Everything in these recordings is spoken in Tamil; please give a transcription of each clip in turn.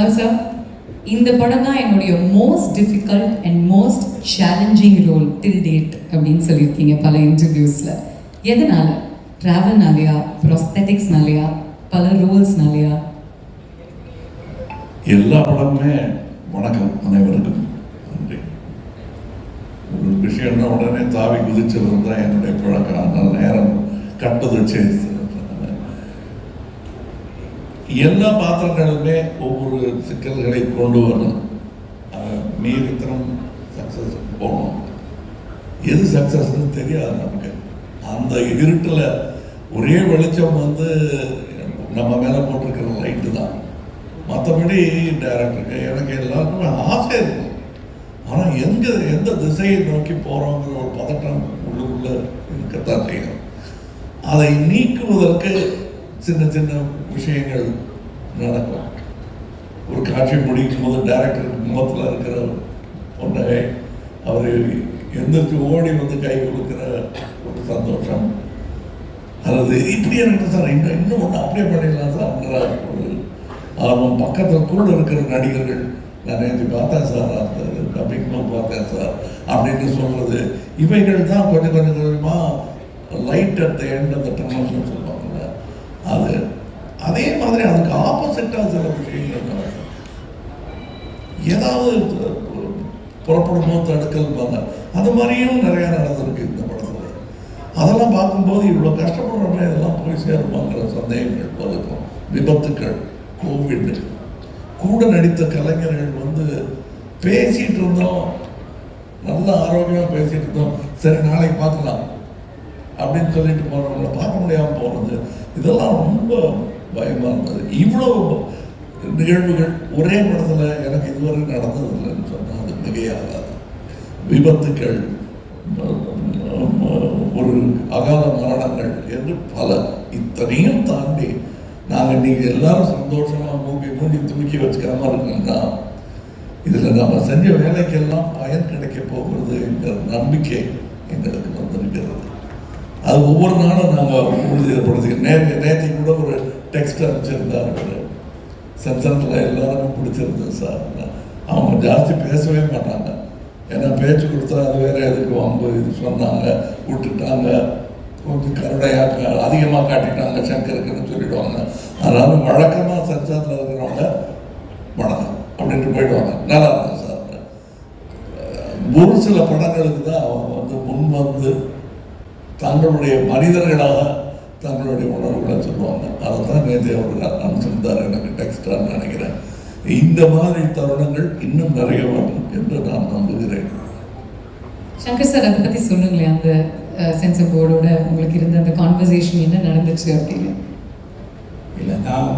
கமல் சார், இந்த படம் தான் என்னுடைய most difficult and most challenging role till date அப்படின்னு சொல்லியிருக்கீங்க பல இன்டர்வியூஸில். எதனால? ட்ராவல்னாலையா, ப்ராஸ்தெட்டிக்ஸ்னாலையா, பல ரோல்ஸ்னாலையா? எல்லா படமுமே வணக்கம் அனைவருக்கும் நன்றி. ஒரு விஷயம்னா உடனே தாவி குதிச்சது தான் என்னுடைய பழக்கம். அதனால் நேரம் கட்டது செய்து எல்லா பாத்திரங்களுமே ஒவ்வொரு சிக்கல்களை கொண்டு வரணும். மீறித்தனம் சக்ஸஸ் போகணும். எது சக்ஸஸ்ன்னு தெரியாது நமக்கு. அந்த இருட்டில் ஒரே வெளிச்சம் நம்ம மேலே போட்டிருக்கிற லைட்டு தான். மற்றபடி டைரக்டருக்கு எனக்கு எல்லாருக்குமே ஆசை இருக்கும். ஆனால் எந்த திசையை நோக்கி போகிறோங்கிற ஒரு பதட்டம் உள்ளுக்குள்ளே இருக்கத்தான் செய்யும். அதை நீக்குவதற்கு சின்ன சின்ன விஷயங்கள் நடக்கும். ஒரு காட்சி முடிக்கும் போது டைரக்டருக்கு முகத்தில் இருக்கிற ஒன்றை அவர் எந்திரிச்சு ஓடி கை கொடுக்குற ஒரு சந்தோஷம், அல்லது இப்படியே இருக்கு சார், இன்னும் ஒன்று அப்படியே பண்ணிடலாம் சார்ங்கிற ஒரு ஆர்வம். பக்கத்தில் கூட இருக்கிற நடிகர்கள், நான் நேற்று பார்த்தேன் சார், அந்த டப்பிங்கும் பார்த்தேன் சார் அப்படின்னு சொல்கிறது, இவைகள் தான் கொஞ்சம் கொஞ்சமாக light at the end of the டனல்னு சொல்லுவாங்கல்ல. அது அதே மாதிரி அதுக்கு ஆப்போசிட்டாக சில விஷயங்கள் நடக்கும். ஏதாவது புறப்படும் போது தடுக்கல்பாங்க, அது மாதிரியும் நிறையா நடந்திருக்கு இந்த படத்தில். அதெல்லாம் பார்க்கும்போது இவ்வளோ கஷ்டப்படுறோமே, இதெல்லாம் போய் சேருமாங்கிற சந்தேகங்கள் பதுக்கும். விபத்துக்கள், கோவிட், கூட நடித்த கலைஞர்கள் பேசிகிட்டு இருந்தோம், நல்ல ஆரோக்கியமாக பேசிகிட்டு இருந்தோம், சரி நாளைக்கு பார்க்கலாம் அப்படின்னு சொல்லிட்டு போகிறவங்களை பார்க்க முடியாமல் போனது, இதெல்லாம் ரொம்ப பயமாக இருந்தது. இவ்வளோ நிகழ்வுகள் ஒரே படத்தில் எனக்கு இதுவரை நடந்ததில்லைன்னு சொன்னால் அது மிகையாகாது. விபத்துக்கள், ஒரு அகால மரணங்கள் என்று பல, இத்தனையும் தாண்டி நாங்கள் இன்றைக்கி எல்லாரும் சந்தோஷமாக மூடி தூக்கி வச்சுக்காம இருக்கோம்னா இதில் நம்ம செஞ்ச வேலைக்கெல்லாம் பயன் கிடைக்க போகிறது என்கிற நம்பிக்கை எங்களுக்கு வந்திருக்கிறது. அது ஒவ்வொரு நாளும் நாங்கள் உறுதிப்படுத்தி நேற்று கூட ஒரு டெக்ஸ்ட் அனுப்பிச்சிருந்தார். சென்சரில் எல்லாருக்கும் பிடிச்சிருந்தது சார். அவங்க ஜாஸ்தி பேசவே மாட்டாங்க, ஏன்னா பேச்சு கொடுத்தா அது வேறு எதுக்கு வாங்க இது சொன்னாங்க, விட்டுட்டாங்க, கொஞ்சம் கருணையாக அதிகமாக காட்டிட்டாங்க சங்கருக்குன்னு சொல்லிடுவாங்க. அதனால் வழக்கமாக சென்சாரில் இருக்கிறவங்க வணக்கம் அப்படின்ட்டு போயிடுவாங்க, நல்லா இருக்கும் சார். ஒரு சில படங்களுக்கு தான் அவங்க முன் தங்களுடைய மனிதர்களாக தங்களுடைய உணர்வுகளை சொல்லுவாங்க. அதை தான் நேற்று அவர்கள் அனுப்பிச்சிருந்தார் எனக்கு டெக்ஸ்டாக நினைக்கிறேன். இந்த மாதிரி தருணங்கள் இன்னும் நிறைய வரும் என்று நான் நம்புகிறேன். சங்கர் சார், அதை பற்றி சொல்லுங்களேன். அந்த சென்சர் போர்டோட உங்களுக்கு இருந்த அந்த கான்வர்சேஷன் என்ன நடந்துச்சு அப்படின்னு? இல்லை, நான்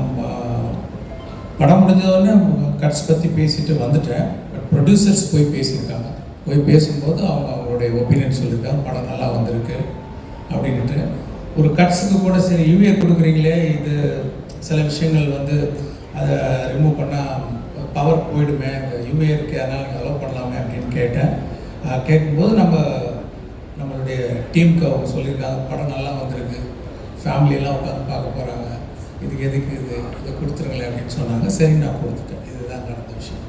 படம் முடிஞ்சதோடனே கட்ஸ் பற்றி பேசிட்டு வந்துட்டேன். பட் ப்ரொடியூசர்ஸ் போய் பேசியிருக்காங்க. போய் பேசும்போது அவங்களுடைய ஒப்பீனியன் சொல்லியிருக்காங்க, படம் நல்லா வந்திருக்கு அப்படின்ட்டு. ஒரு கட்ஸுக்கு கூட சரி யூஏ கொடுக்குறீங்களே, இது சில விஷயங்கள் அதை ரிமூவ் பண்ணால் பவர் போயிடுமே, இந்த யூஏ இருக்குது, அதனால் நீங்கள் அலோவ் பண்ணலாமே அப்படின்னு கேட்டேன். கேட்கும்போது நம்மளுடைய டீமுக்கு அவங்க சொல்லியிருக்காங்க, படம் நல்லா வந்திருக்கு, ஃபேமிலியெல்லாம் உட்காந்து பார்க்க போகிறாங்க, இதுக்கு எதுக்கு இதை கொடுத்துருங்களேன் அப்படின்னு சொன்னாங்க. சரி, நான் கொடுத்துட்டேன். இதுதான் நடந்த விஷயம்.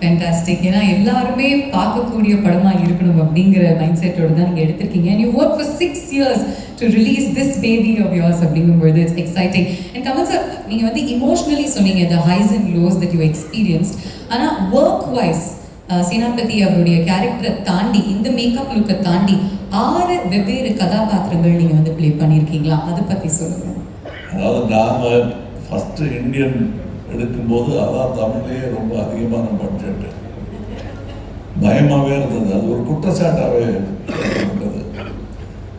ஃபேண்டாஸ்டிக். ஏன்னா எல்லாருமே பார்க்கக்கூடிய படமாக இருக்கணும் அப்படிங்கிற மைண்ட் செட்டோடு தான் நீங்கள் எடுத்திருக்கீங்க. And you work for 6 years to release this baby of yours அப்படிங்கும்போது it's exciting. And Kamal sir, நீங்கள் இமோஷ்னலி சொன்னீங்க the highs and lows that you experience. ஆனால் ஒர்க் வைஸ் சேனாபதி அவருடைய கேரக்டரை தாண்டி, இந்த மேக்கப் லுக்கை தாண்டி 6 வெவ்வேறு கதாபாத்திரங்கள் நீங்கள் ப்ளே பண்ணியிருக்கீங்களா? அதை பற்றி சொல்லுங்கள். அதாவது நாங்கள் ஃபஸ்ட்டு இந்தியன் எடுக்கும்போது அதான் தமிழ்லேயே ரொம்ப அதிகமான பட்ஜெட்டு, பயமாகவே இருந்தது. அது ஒரு குற்றச்சாட்டாகவே இருந்தது.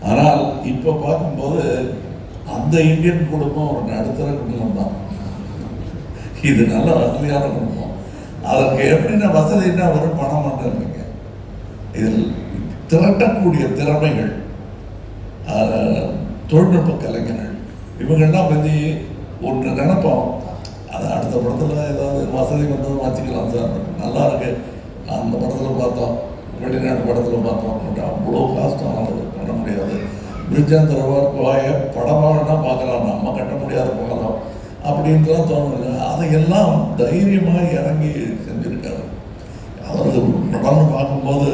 ஆனால் இப்போ பார்க்கும்போது அந்த இந்தியன் குடும்பம் ஒரு நடுத்தர குடும்பம் தான். இது நல்ல வசதியான குடும்பம். அதற்கு எப்படின்னா வசதினா ஒரு பணம் மட்டும் இல்லைங்க, இதில் திரட்டக்கூடிய திறமைகள், தொழில்நுட்ப கலைஞர்கள், இவங்கெல்லாம் பற்றி ஒன்று நினைப்போம், அது அடுத்த படத்தில் ஏதாவது வசதி வந்ததும் வச்சுக்கலாம் சார், நல்லா இருக்கு, அந்த படத்தில் பார்த்தோம், வெளிநாட்டு படத்தில் பார்த்தோம், அவ்வளோ காஸ்ட்டும் பண்ண முடியாது. பிரிட்ஜாந்தரவாய படமாக பார்க்கலாம், நம்ம கட்ட முடியாத படம் அப்படின்லாம் தோணுது. அதையெல்லாம் தைரியமாக இறங்கி செஞ்சுருக்காரு. அவரது படம்னு பார்க்கும்போது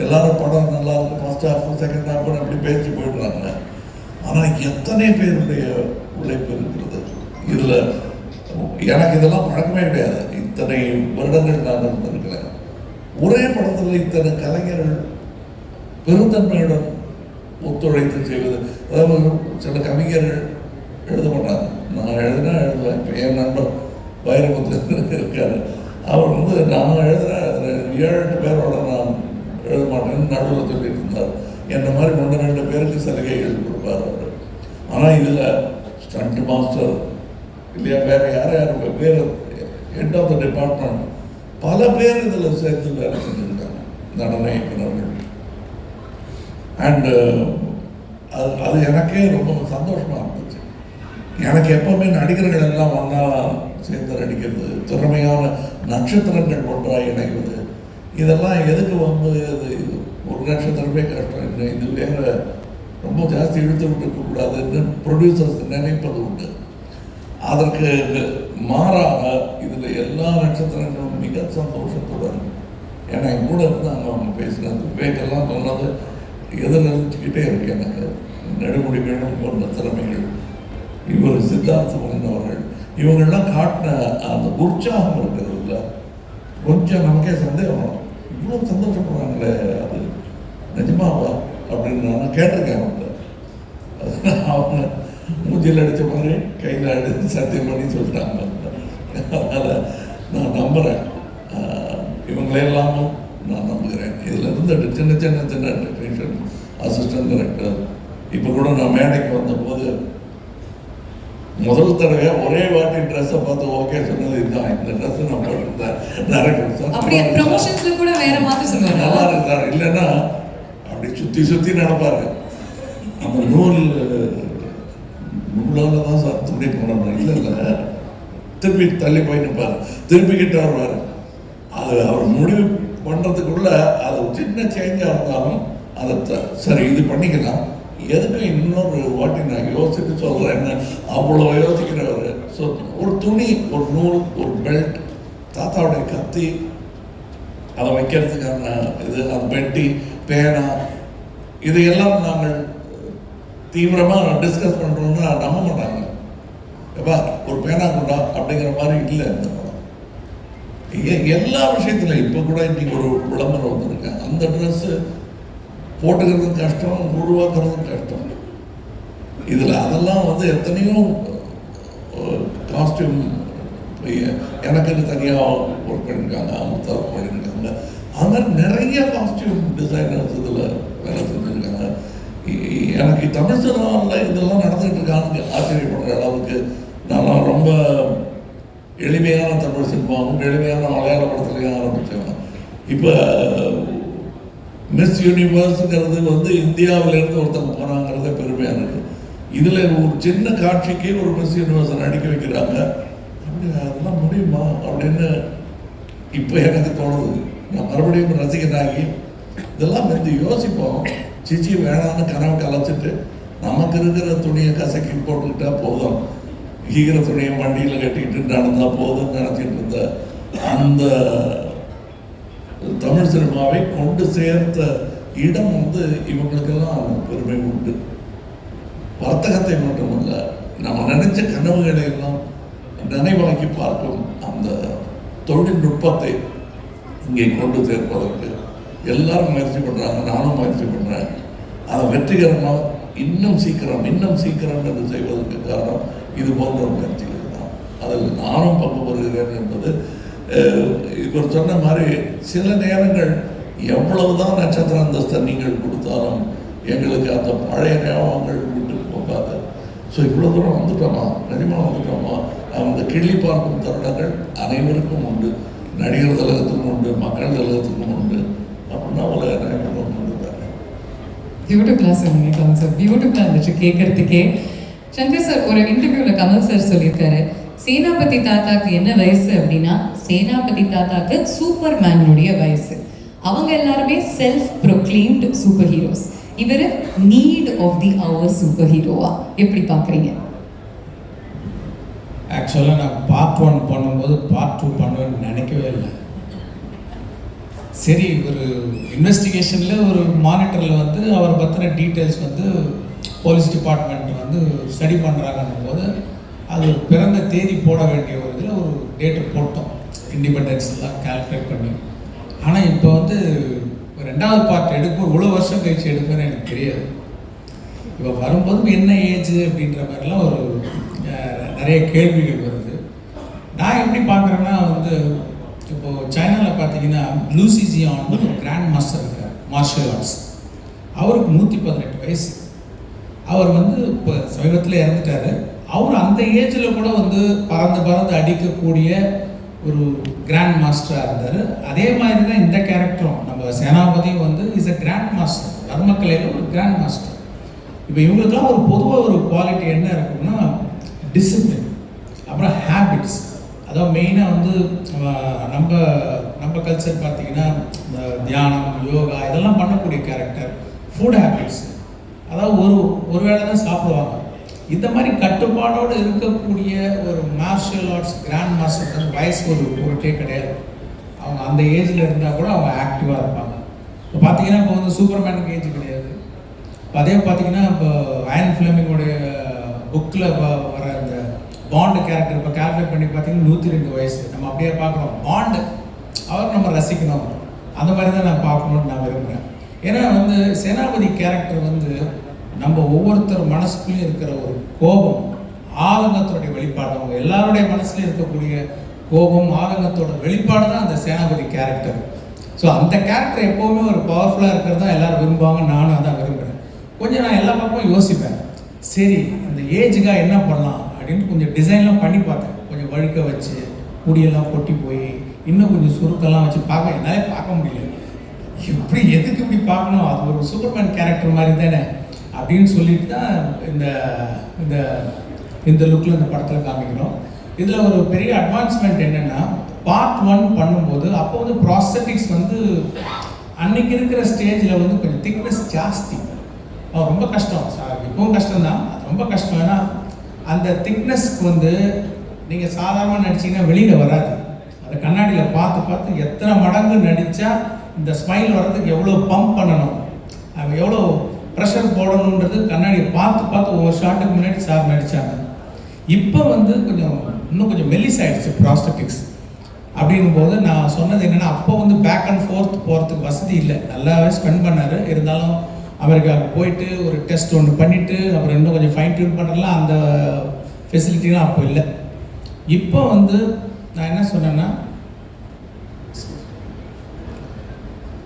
எல்லாரும் படம் நல்லா இருக்கு, ஃபர்ஸ்ட் ஹாஃப் செகண்ட் ஹாஃப்னு அப்படி பேசி போயிடுறாங்க. ஆனால் எத்தனை பேருடைய உழைப்பு இருக்கிறது இதில். எனக்கு இதெல்லாம் பழக்கமே கிடையாது. இத்தனை வருடங்கள் நான் இருந்திருக்கிறேன். ஒரே படத்தில் இத்தனை கலைஞர்கள் பெருந்தன்மையுடன் ஒத்துழைத்து செய்வது. அதாவது சில கவிஞர்கள் எழுத மாட்டாங்க, நான் எழுதுனா எழுதுவேன். இப்போ என் நண்பர் வைரமுத்து இருக்காரு, அவர் வந்து நான் எழுதுகிறேன் 7-8 பேரோட நான் எழுத மாட்டேன்னு நடுவில் சொல்லிட்டு இருந்தார். என்ன மாதிரி 1-2 பேருக்கு சலுகைகள் கொடுப்பார் அவர். ஆனால் இதில் ஸ்டண்ட் மாஸ்டர் இல்லையா, வேறு யார் வேறு ஹெட் ஆஃப் த டிபார்ட்மெண்ட் பல பேர் இதில் சேர்த்து வேலை செஞ்சுருக்காங்க, நடன இயக்குநர்கள். அண்டு அது எனக்கே ரொம்ப சந்தோஷமாக இருந்துச்சு. எனக்கு எப்போவுமே நடிகர்கள் எல்லாம் ஒன்றா சேர்ந்து நடிக்கிறது, திறமையான நட்சத்திரங்கள் ஒன்றாக இணைவது, இதெல்லாம் எதுக்கு வந்து இது ஒரு நட்சத்திரமே கஷ்டம் இல்லை, இது வேறு ரொம்ப ஜாஸ்தி இழுத்து விட்டுருக்கக்கூடாதுன்னு ப்ரொடியூசர்ஸ் நினைப்பது உண்டு. அதற்கு மாறாக இதில் எல்லா நட்சத்திரங்களும் மிக சந்தோஷத்துடன் ஏன்னா என் கூட இருந்தாங்க. அவங்க பேசுகிறது விவேக்கெல்லாம் சொன்னது எதிர்நீச்சுக்கிட்டே இருக்கு எனக்கு. நெடுமுடிகளும் போன்ற திறமைகள், இவர் சித்தார்த்தம் அவர்கள், இவங்கெல்லாம் காட்டின அந்த உற்சாகம் இருக்கிறது இல்லை, கொஞ்சம் நமக்கே சந்தேகம், இவ்வளோ சந்தோஷப்படுறாங்களே அது நிஜமாவா அப்படின்னு நான் கேட்டிருக்கேன். அவங்க மூஞ்சில் அடித்த மாதிரி கையில் அடித்து சத்தியம் பண்ணி சொல்கிறாங்க. அதனால் நான் நம்புகிறேன், இவங்களெல்லாமும் நான் நம்புகிறேன். இதில் இருந்துட்டு சின்ன சின்ன சின்ன டெக்னீஷியன், அசிஸ்டன்ட் டைரக்டர், இப்போ கூட நான் மேடைக்கு வந்தபோது முதல் தடவையாக ஒரே வாட்டி ட்ரெஸ்ஸை பார்த்து ஓகே சொன்னது இதுதான், இந்த ட்ரெஸ்ஸை நான் போட்டிருந்தேன் டேரக்டர் அப்படியே ப்ரமோஷன்ஸ்ல கூட வேற மாதிரி சொல்லுவாங்க, நல்லா இருக்கு சார். இல்லைன்னா அப்படி சுற்றி நடப்பாரு. அந்த நூலால தான் சார் துணி போடணும், இல்லை திருப்பி தள்ளி போய் நிற்பார், திருப்பிக்கிட்டு வருவார். அது அவர் முடிவு பண்ணுறதுக்குள்ள அது சின்ன சேஞ்சாக இருந்தாலும் அதை சரி இது பண்ணிக்கலாம், எதுக்கு இன்னொரு வாட்டி நான் யோசிச்சுட்டு சொல்கிறேன்னு அவ்வளோ யோசிக்கிறவர். ஸோ ஒரு துணி, ஒரு நூல், ஒரு பெல்ட், தாத்தாவுடைய கத்தி, அதை வைக்கிறதுக்கான இது, அந்த பெட்டி, பேனா, இதையெல்லாம் நாங்கள் தீவிரமாக டிஸ்கஸ் பண்ணுறோம்னா நம்ப மாட்டாங்க. எப்பா ஒரு பேனா கொண்டா அப்படிங்கிற மாதிரி இல்லை இந்த படம். எல்லா விஷயத்துலையும் இப்போ கூட இன்னைக்கு ஒரு விளம்பரம் வந்திருக்கேன், அந்த ட்ரெஸ்ஸு போட்டுக்கிறதும் கஷ்டம், உருவாக்குறதும் கஷ்டம். இதில் அதெல்லாம் வந்து எத்தனையோ காஸ்டியூம் எனக்கு தனியாக ஒர்க் பண்ணியிருக்காங்க, அமிர்தா ஒர்க் பண்ணியிருக்காங்க. அந்த நிறைய காஸ்டியூம் டிசைனர்ஸ் இதில் வேலை செஞ்சுருக்காங்க. எனக்கு தமிழ் சினிமாவில் இதெல்லாம் நடந்துகிட்டு இருக்கான்னு ஆச்சரியப்படுற அளவுக்கு நான் ரொம்ப எளிமையான தமிழ் சினிமாவும் எளிமையான மலையாள படத்துலையும் ஆரம்பித்தேன். இப்போ மிஸ் யூனிவர்ஸுங்கிறது வந்து இந்தியாவிலேருந்து ஒருத்தவங்க போனாங்கிறத பெருமையாக இருக்குது. இதில் ஒரு சின்ன காட்சிக்கு ஒரு மிஸ் யூனிவர்ஸை நடிக்க வைக்கிறாங்க, அப்படி அதெல்லாம் முடியுமா அப்படின்னு இப்போ எனக்கு தோணுது. நான் மறுபடியும் ரசிகனாகி இதெல்லாம் வந்து யோசிப்போம். சிச்சி வேணான்னு கனவு கலைச்சிட்டு நமக்கு இருக்கிற துணியை கசக்கி போட்டுக்கிட்டா போதும், ஈர துணியை வண்டியில் கட்டிக்கிட்டு நடந்தால் போதும்னு நினச்சிட்டு இருந்த அந்த தமிழ் சினிமாவை கொண்டு சேர்த்த இடம் வந்து இவங்களுக்கெல்லாம் பெருமை உண்டு. வர்த்தகத்தை மட்டுமல்ல, நம்ம நினைச்ச கனவுகளை எல்லாம் நினைவாக்கி பார்க்கும் அந்த தொழில்நுட்பத்தை இங்கே கொண்டு சேர்ப்பதற்கு எல்லாரும் முயற்சி பண்ணுறாங்க, நானும் முயற்சி பண்ணுறேன். அதை வெற்றிகரமாக இன்னும் சீக்கிரம் என்று செய்வதற்கு காரணம் இது போன்ற முயற்சிகள் தான். அதில் நானும் பங்கு பெறுகிறேன் என்பது இவர் சொன்ன மாதிரி சில நேரங்கள் எவ்வளவுதான் நட்சத்திர அந்தஸ்தை நீங்கள் கொடுத்தாலும் எங்களுக்கு அந்த பழைய ஞாபகங்கள் விட்டு போகாது. ஸோ இவ்வளோ தூரம் வந்துட்டோமா, நிஜமாக வந்துட்டோமா, அந்த கிள்ளி பார்க்கும் தருணங்கள் அனைவருக்கும் உண்டு, நடிகர் தலகத்துக்கும் உண்டு, மக்கள் தலகத்துக்கும் உண்டு, அப்படின்னா உலக நாயகம் உண்டு. பியூட்டிஃபுல்லாக சொன்னீங்க கமல் சார், பியூட்டிஃபுல்லாக இருந்துச்சு கேட்கறதுக்கே. சங்கர் சார் ஒரு இன்டர்வியூவில் கமல் சார் சொல்லியிருக்காரு, சேனாபதி தாத்தாக்கு என்ன வயசு அப்படின்னா சேனாபதி தாத்தாக்கு சூப்பர்மேனுடைய வயசு. அவங்க எல்லாருமே செல்ஃப் ப்ரொக்ளைம்டு சூப்பர் ஹீரோஸ், இவர் need of the hour super ஹீரோவா எப்படி பார்க்குறீங்க? ஆக்சுவலாக நான் பார்ட் 1 பண்ணும்போது பார்ட் 2 பண்ணுவேன்னு நினைக்கவே இல்லை. சரி, ஒரு இன்வெஸ்டிகேஷனில் ஒரு மானிட்டரில் வந்து அவரை பற்றின டீட்டெயில்ஸ் வந்து போலீஸ் டிபார்ட்மெண்ட் வந்து ஸ்டடி பண்ணுறாங்கன்னும் போது அது பிறந்த தேதி போட வேண்டிய ஒரு இதில் ஒரு டேட்டு போட்டோம், இண்டிபெண்டன்ஸ்லாம் கால்குலேட் பண்ணி. ஆனால் இப்போ வந்து 2வது பார்ட் எடுக்கும் இவ்வளோ வருஷம் கழிச்சு எடுப்பேன்னு எனக்கு தெரியாது. இப்போ வரும்போது என்ன ஏஜ் அப்படின்ற மாதிரிலாம் ஒரு நிறைய கேள்விகள் வருது. நான் எப்படி பார்க்குறேன்னா வந்து இப்போது சைனாவில் பார்த்தீங்கன்னா லூசி ஜியான் ஒரு கிராண்ட் மாஸ்டர் இருக்கார் மார்ஷியல் ஆர்ட்ஸ். அவருக்கு 118 வயசு. அவர் வந்து இப்போ சமீபத்தில் இறந்துட்டார். அவர் அந்த ஏஜில் கூட வந்து பறந்து அடிக்கக்கூடிய ஒரு கிராண்ட் மாஸ்டராக இருந்தார். அதே மாதிரி தான் இந்த கேரக்டரும் நம்ம சேனாபதியும் வந்து இஸ் அ கிராண்ட் மாஸ்டர், தர்மக்கலையில் ஒரு கிராண்ட் மாஸ்டர். இப்போ இவங்களுக்குலாம் ஒரு பொதுவாக ஒரு குவாலிட்டி என்ன இருக்குன்னா டிசிப்ளின், அப்புறம் ஹேபிட்ஸ். அதாவது மெயினாக வந்து நம்ம கல்ச்சர் பார்த்திங்கன்னா இந்த தியானம், யோகா இதெல்லாம் பண்ணக்கூடிய கேரக்டர். ஃபுட் ஹேபிட்ஸ், அதாவது ஒரு வேளை தான் சாப்பிடுவாங்க. இந்த மாதிரி கட்டுப்பாடோடு இருக்கக்கூடிய ஒரு மார்ஷியல் ஆர்ட்ஸ் கிராண்ட் மாஸ்டர் வந்து வயசு ஒரு பொருட்டே கிடையாது. அவங்க அந்த ஏஜில் இருந்தால் கூட அவங்க ஆக்டிவாக இருப்பாங்க. இப்போ பார்த்தீங்கன்னா இப்போ வந்து சூப்பர்மேனுக்கு ஏஜ் கிடையாது. இப்போ அதே பார்த்தீங்கன்னா இப்போ அயன் ஃபிலிமிங்கோடைய புக்கில் வர இந்த பாண்டு கேரக்டர் இப்போ கால்குலேட் பண்ணி பார்த்தீங்கன்னா 102 வயசு. நம்ம அப்படியே பார்க்குறோம். பாண்டு அவர் நம்ம ரசிக்கணும், அந்த மாதிரி தான் நான் பார்க்கணுன்னு நான் விரும்புகிறேன். ஏன்னா வந்து சேனாபதி கேரக்டர் வந்து நம்ம ஒவ்வொருத்தர் மனசுக்குள்ளேயும் இருக்கிற ஒரு கோபம், ஆதங்கத்தோடைய வெளிப்பாடு. அவங்க எல்லாருடைய மனசுலையும் இருக்கக்கூடிய கோபம், ஆதங்கத்தோட வெளிப்பாடு தான் அந்த சேனாபதி கேரக்டர். ஸோ அந்த கேரக்டர் எப்போவுமே ஒரு பவர்ஃபுல்லாக இருக்கிறது தான் எல்லோரும் விரும்புவாங்க. நானும் அதான் விரும்புகிறேன். கொஞ்சம் நான் எல்லா பக்கமும் யோசிப்பேன். சரி, அந்த ஏஜுக்காக என்ன பண்ணலாம் அப்படின்னு கொஞ்சம் டிசைன்லாம் பண்ணி பார்த்தேன். கொஞ்சம் வழுக்க வச்சு, முடியெல்லாம் கொட்டி போய், இன்னும் கொஞ்சம் சுருக்கெல்லாம் வச்சு என்னாலே பார்க்க முடியல. எப்படி எதுக்கு இப்படி பார்க்கணும், அது ஒரு சூப்பர்மேன் கேரக்டர் மாதிரி தானே அப்படின்னு சொல்லிட்டு தான் இந்த லுக்கில் இந்த படத்தில் காமிக்கிறோம். இதில் ஒரு பெரிய அட்வான்ஸ்மெண்ட் என்னென்னா, பார்ட் 1 பண்ணும்போது அப்போ வந்து ப்ராஸ்தட்டிக்ஸ் வந்து அன்னைக்கு இருக்கிற ஸ்டேஜில் வந்து கொஞ்சம் திக்னஸ் ஜாஸ்தி. ரொம்ப கஷ்டம் சார், இப்பவும் கஷ்டம்தான், அது ரொம்ப கஷ்டம். ஏன்னா அந்த திக்னஸ்க்கு வந்து நீங்கள் சாதாரணமாக நடிச்சிங்கன்னா வெளியில் வராது. அந்த கண்ணாடியில் பார்த்து எத்தனை மடங்கு நடித்தா இந்த ஸ்மைல் வர்றதுக்கு எவ்வளோ பம்ப் பண்ணணும், அது எவ்வளோ ப்ரெஷர் போடணுன்றது கண்ணாடியை பார்த்து ஒவ்வொரு ஷாட்டுக்கு முன்னாடி சார் நடித்தாங்க. இப்போ வந்து இன்னும் கொஞ்சம் மெல்லிஸ் ஆகிடுச்சு ப்ராஸ்தட்டிக்ஸ். அப்படிங்கும் போது நான் சொன்னது என்னென்னா, அப்போ வந்து பேக் அண்ட் ஃபோர்த் போகிறதுக்கு வசதி இல்லை. நல்லாவே ஸ்பெண்ட் பண்ணார். இருந்தாலும் அமெரிக்காவுக்கு போயிட்டு ஒரு டெஸ்ட் ஒன்று பண்ணிவிட்டு அப்புறம் இன்னும் கொஞ்சம் ஃபைன் டியூன் பண்ணுறதுலாம் அந்த ஃபெசிலிட்டிலாம் அப்போ இல்லை. இப்போ வந்து நான் என்ன சொன்னேன்னா,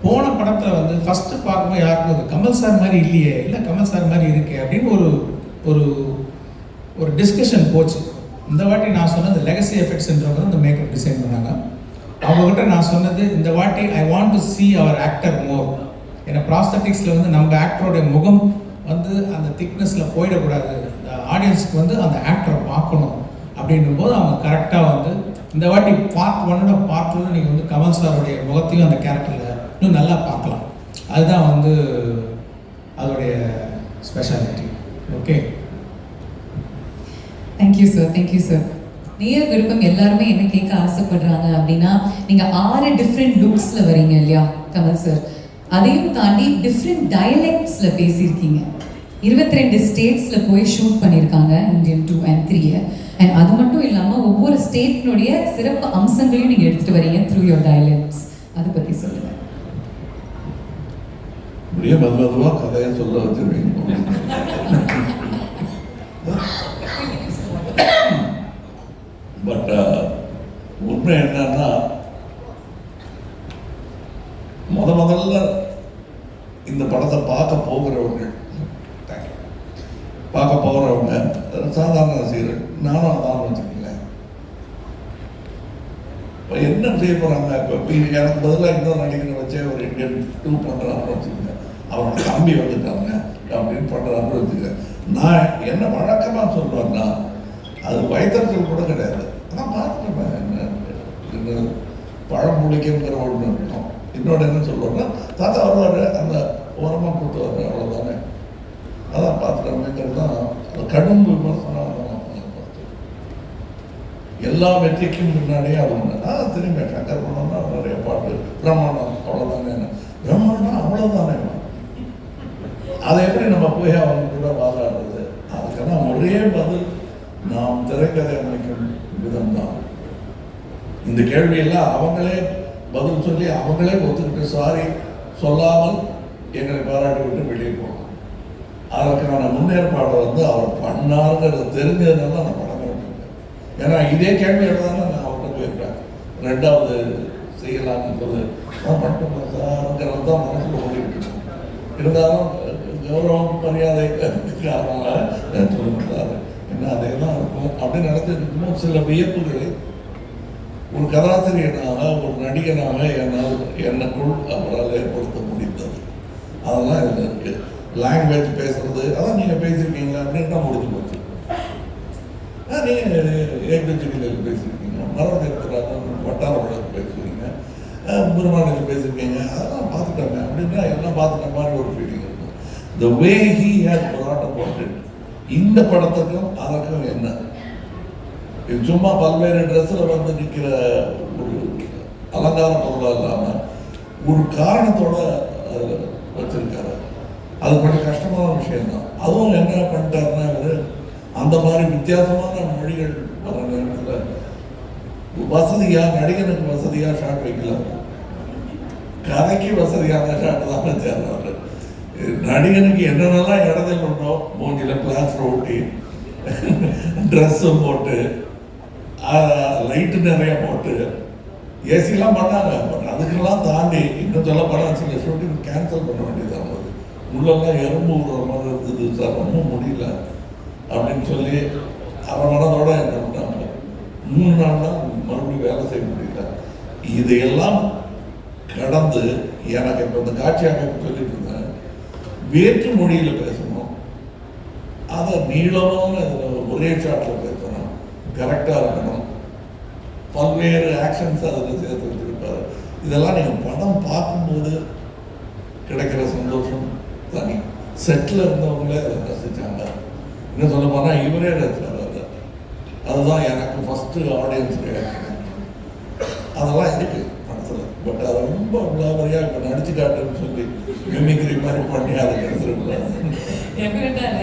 போன படத்தில் வந்து ஃபஸ்ட்டு பார்க்கும்போது யாருக்கும் அது கமல் சார் மாதிரி இல்லையே, இல்லை கமல் சார் மாதிரி இருக்கே அப்படின்னு ஒரு டிஸ்கஷன் போச்சு. இந்த வாட்டி நான் சொன்னது லெகசி எஃபெக்ட்ஸ்ன்றவங்க இந்த மேக்கப் டிசைன் பண்ணாங்க. அவங்ககிட்ட நான் சொன்னது, இந்த வாட்டி I want to see our actor more. ஏன்னா ப்ராஸ்தட்டிக்ஸில் வந்து நம்ம ஆக்டரோடைய முகம் வந்து அந்த திக்னஸில் போயிடக்கூடாது, இந்த ஆடியன்ஸுக்கு வந்து அந்த ஆக்டரை பார்க்கணும் அப்படின்னும் போது அவங்க கரெக்டாக வந்து இந்த வாட்டி பார்ட் 1 பார்ட் 2 நீங்கள் வந்து கமல் சாருடைய முகத்தையும் அந்த கேரக்டரில் இன்னும் நல்லா பார்க்கலாம். அதுதான் வந்து அதோடைய ஸ்பெஷாலிட்டி. Okay, thank you sir. நேயர் விருப்பம் எல்லாருமே என்ன கேட்க ஆசைப்படுறாங்க அப்படின்னா, நீங்கள் 6 டிஃப்ரெண்ட் லுக்ஸில் வரீங்க இல்லையா கமல் சார், அதையும் தாண்டி டிஃப்ரெண்ட் டயலெக்ட்ஸில் பேசியிருக்கீங்க. 22 ஸ்டேட்ஸில் போய் ஷூட் பண்ணியிருக்காங்க, இந்தியன் 2 and 3. அண்ட் அது மட்டும் இல்லாமல் ஒவ்வொரு ஸ்டேட்னுடைய சிறப்பு அம்சங்களையும் நீங்கள் எடுத்துகிட்டு வரீங்க த்ரூ யோர் டயலெக்ட்ஸ். அதை பற்றி சொல்லுங்கள். அப்படியே மெதுவாக கதையை சொல்ல வச்சிருவீங்க. பட் உண்மை என்னன்னா, முதல்ல இந்த படத்தை பார்க்க போகிறவங்க சாதாரண ரசிகர்கள், நானும் அதான் வச்சுக்கோங்களேன். இப்போ என்ன செய்ய போகிறாங்க, இப்போ எனக்கு பதிலாக இன்னொரு நடிகரை வச்சே ஒரு இந்தியன் 2 பண்ணுறான்னு வச்சுக்கோங்க, அவரோட தம்பி வந்துட்டாங்க அப்படின்னு பண்ணுறான்னு வச்சுக்க. நான் என்ன வழக்கமாக சொல்லுவேன்னா, அது வயத்தறிச்சல் கூட கிடையாது. ஆனால் பார்த்துருப்பேன், என்ன பழமொழிக்குங்கிற ஒன்று இருக்கும். இன்னொன்று என்ன சொல்லுவோம்னா, தாத்தா வருவார், அந்த ஓரமாக கூட்டு வருவார், அவ்வளோதானே. அதான் பார்த்துட்டோம்ங்கிறது தான் கடும் விமர்சனம். எல்லா வெற்றிக்கும் முன்னாடியே அது ஒன்று திரும்பி சங்கர் படம்னா நிறைய பாட்டு பிரம்மாண்டம் அவ்வளோதானே பிரம்மாண்டம் அவ்வளோதானே அதை எப்படி நம்ம போய் அவங்க கூட வாதாடுறது? அதுக்கெல்லாம் ஒரே பதில் நாம் திரைக்கதை அமைக்கும் விதம்தான். இந்த கேள்வியெல்லாம் அவங்களே பதில் சொல்லி அவங்களே ஒத்துக்கிட்டு சாரி சொல்லாமல் எங்களை பாராட்டி விட்டு வெளியே போகணும். அதற்கான முன்னேற்பாடை அவர் பண்ணாருங்கிறது தெரிஞ்சதுனால நான் படம் கட்டிருக்கேன். ஏன்னா இதே கேள்வியோட தானே நான் அவர்கிட்ட போயிருக்கேன். 2வது செய்யலாம்னு போது நான் மட்டும் சாருங்கிறது தான் மனசில் ஓடிக்கிட்டு இருக்கேன். இருந்தாலும் கௌரவம் மரியாதை காரணமாக சொல்லுறாரு என்ன அதையெல்லாம் இருக்கும் அப்படின்னு நினைச்சிருக்கணும். சில வியப்புகளை ஒரு கதாசிரியனாக ஒரு நடிகனாக என்னக்குள் அவரால் ஏற்படுத்த முடிந்தது. அதெல்லாம் இதில் இருக்கு. லாங்குவேஜ் பேசுறது அதான் நீங்கள் பேசியிருக்கீங்க அப்படின்னு தான் முடிஞ்சு போச்சு. நீங்கள் ஏகஜிகளில் பேசியிருக்கீங்க, மரவத்திற்கிறாங்க, வட்டார வழக்கு பேசுவீங்க, பெருமாநில பேசியிருக்கீங்க, அதெல்லாம் பார்த்துட்டாங்க அப்படின்னா எல்லாம் பார்த்துட்ட மாதிரி ஒரு ஃபீலிங் இருக்கும். The way he has brought about it, இந்த படத்துக்கும் அதற்கும் என்ன? இது சும்மா பல்வேறு ட்ரெஸ்ஸில் நிற்கிற ஒரு அலங்கார பொருளாக இல்லாமல் ஒரு காரணத்தோட வச்சிருக்காரு. அது கொஞ்சம் கஷ்டமான விஷயம்தான். அதுவும் என்ன பண்ணிட்டாருன்னா அந்த மாதிரி வித்தியாசமான மொழிகள் வர நேரத்தில் வசதியாக நடிகனுக்கு வசதியாக ஷாட் வைக்கலாம், கதைக்கு வசதியான ஷாட் தான் வச்சார். நடிகனுக்கு என்னென்னலாம் இடத்துல உண்டோ மூஞ்சில் பிளாஸ்டர் ஓட்டி ட்ரெஸ்ஸும் போட்டு லைட்டு நிறைய போட்டு ஏசிலாம் பண்ணாங்க. பட் அதுக்கெல்லாம் தாண்டி இன்னும் சொல்ல போனால் சில ஷூட்டிங் கேன்சல் பண்ண வேண்டியதாக இருந்தது. உள்ளெல்லாம் எறும்பு விடுற மாதிரி இருந்தது சார், ரொம்ப முடியல அப்படின்னு சொல்லி அரை மனதோட என்ன பண்ணாங்க. 3 நாள் தான் மறுபடியும் வேலை செய்ய முடியல. இதையெல்லாம் கடந்து எனக்கு இப்போ இந்த காட்சி அமைப்பு சொல்லிட்டு இருந்தேன், வேற்று மொழியில் பேசணும், அதை நீளமான ஒரே ஷாட்டில் பேசணும், கரெக்டாக இருக்கணும், பல்வேறு ஆக்ஷன்ஸ் அதில் சேர்த்து வச்சிருப்பாரு. இதெல்லாம் நீங்கள் படம் பார்க்கும்போது கிடைக்கிற சந்தோஷம் தனி. செட்டில் இருந்தவங்களே அதை ரசித்தாங்க. இன்னும் சொல்ல போனால் இவரே ரசித்தார். அதுதான் எனக்கு ஃபஸ்ட்டு ஆடியன்ஸ் ரியாக்ஷன். அதெல்லாம் இருக்குது படத்தில். பட் அதை ரொம்ப விளாபரியாக இப்போ நடிச்சு காட்டுன்னு சொல்லி மிமிக்ரி மாதிரி பண்ணி அதை எடுத்துருக்கூடாது.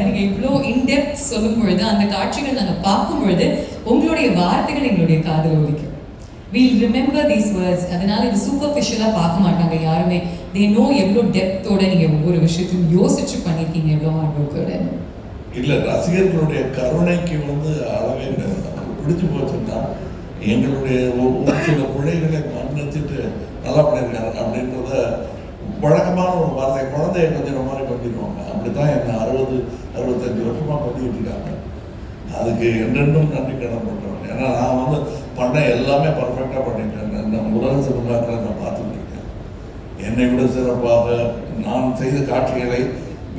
நீங்கள் இவ்வளோ இன்டெப்த் சொல்லும் பொழுது அந்த காட்சிகள் நாங்கள் பார்க்கும் பொழுது உங்களுடைய வார்த்தைகள் எங்களுடைய காதில் ஒலிக்கும். We'll remember these words. அதனால இது சூப்பர்ஃபிஷியலாக பார்க்க மாட்டாங்க யாருமே. They know எவ்வளோ டெப்த்தோட நீங்கள் ஒவ்வொரு விஷயத்தையும் யோசிச்சு பண்ணியிருக்கீங்க, எவ்வளோ ஹார்ட் ஒர்க்கோட. இல்லை, ரசிகர்களுடைய கருணைக்கு அளவே பிடிச்சி போச்சுன்னா எங்களுடைய ஒரு சில பிள்ளைகளை மன்னிச்சுட்டு நல்லா பண்ணியிருக்காரு அப்படின்றத வழக்கமான ஒரு வார்த்தை. குழந்தைய கொஞ்சம் மாதிரி பண்ணிடுவாங்க. அப்படித்தான் என்ன 60-65 வருஷமாக பண்ணிக்கிட்டு இருக்காங்க. அதுக்கு என்றென்றும் நன்றி கடன் பண்ணுறேன். ஏன்னா நான் பண்ண எல்லாமே பர்ஃபெக்டாக பண்ணிட்டேன். இந்த உலக சினிமாக்களை நான் பார்த்துட்டு இருக்கேன். என்னை விட சிறப்பாக நான் செய்த காட்சிகளை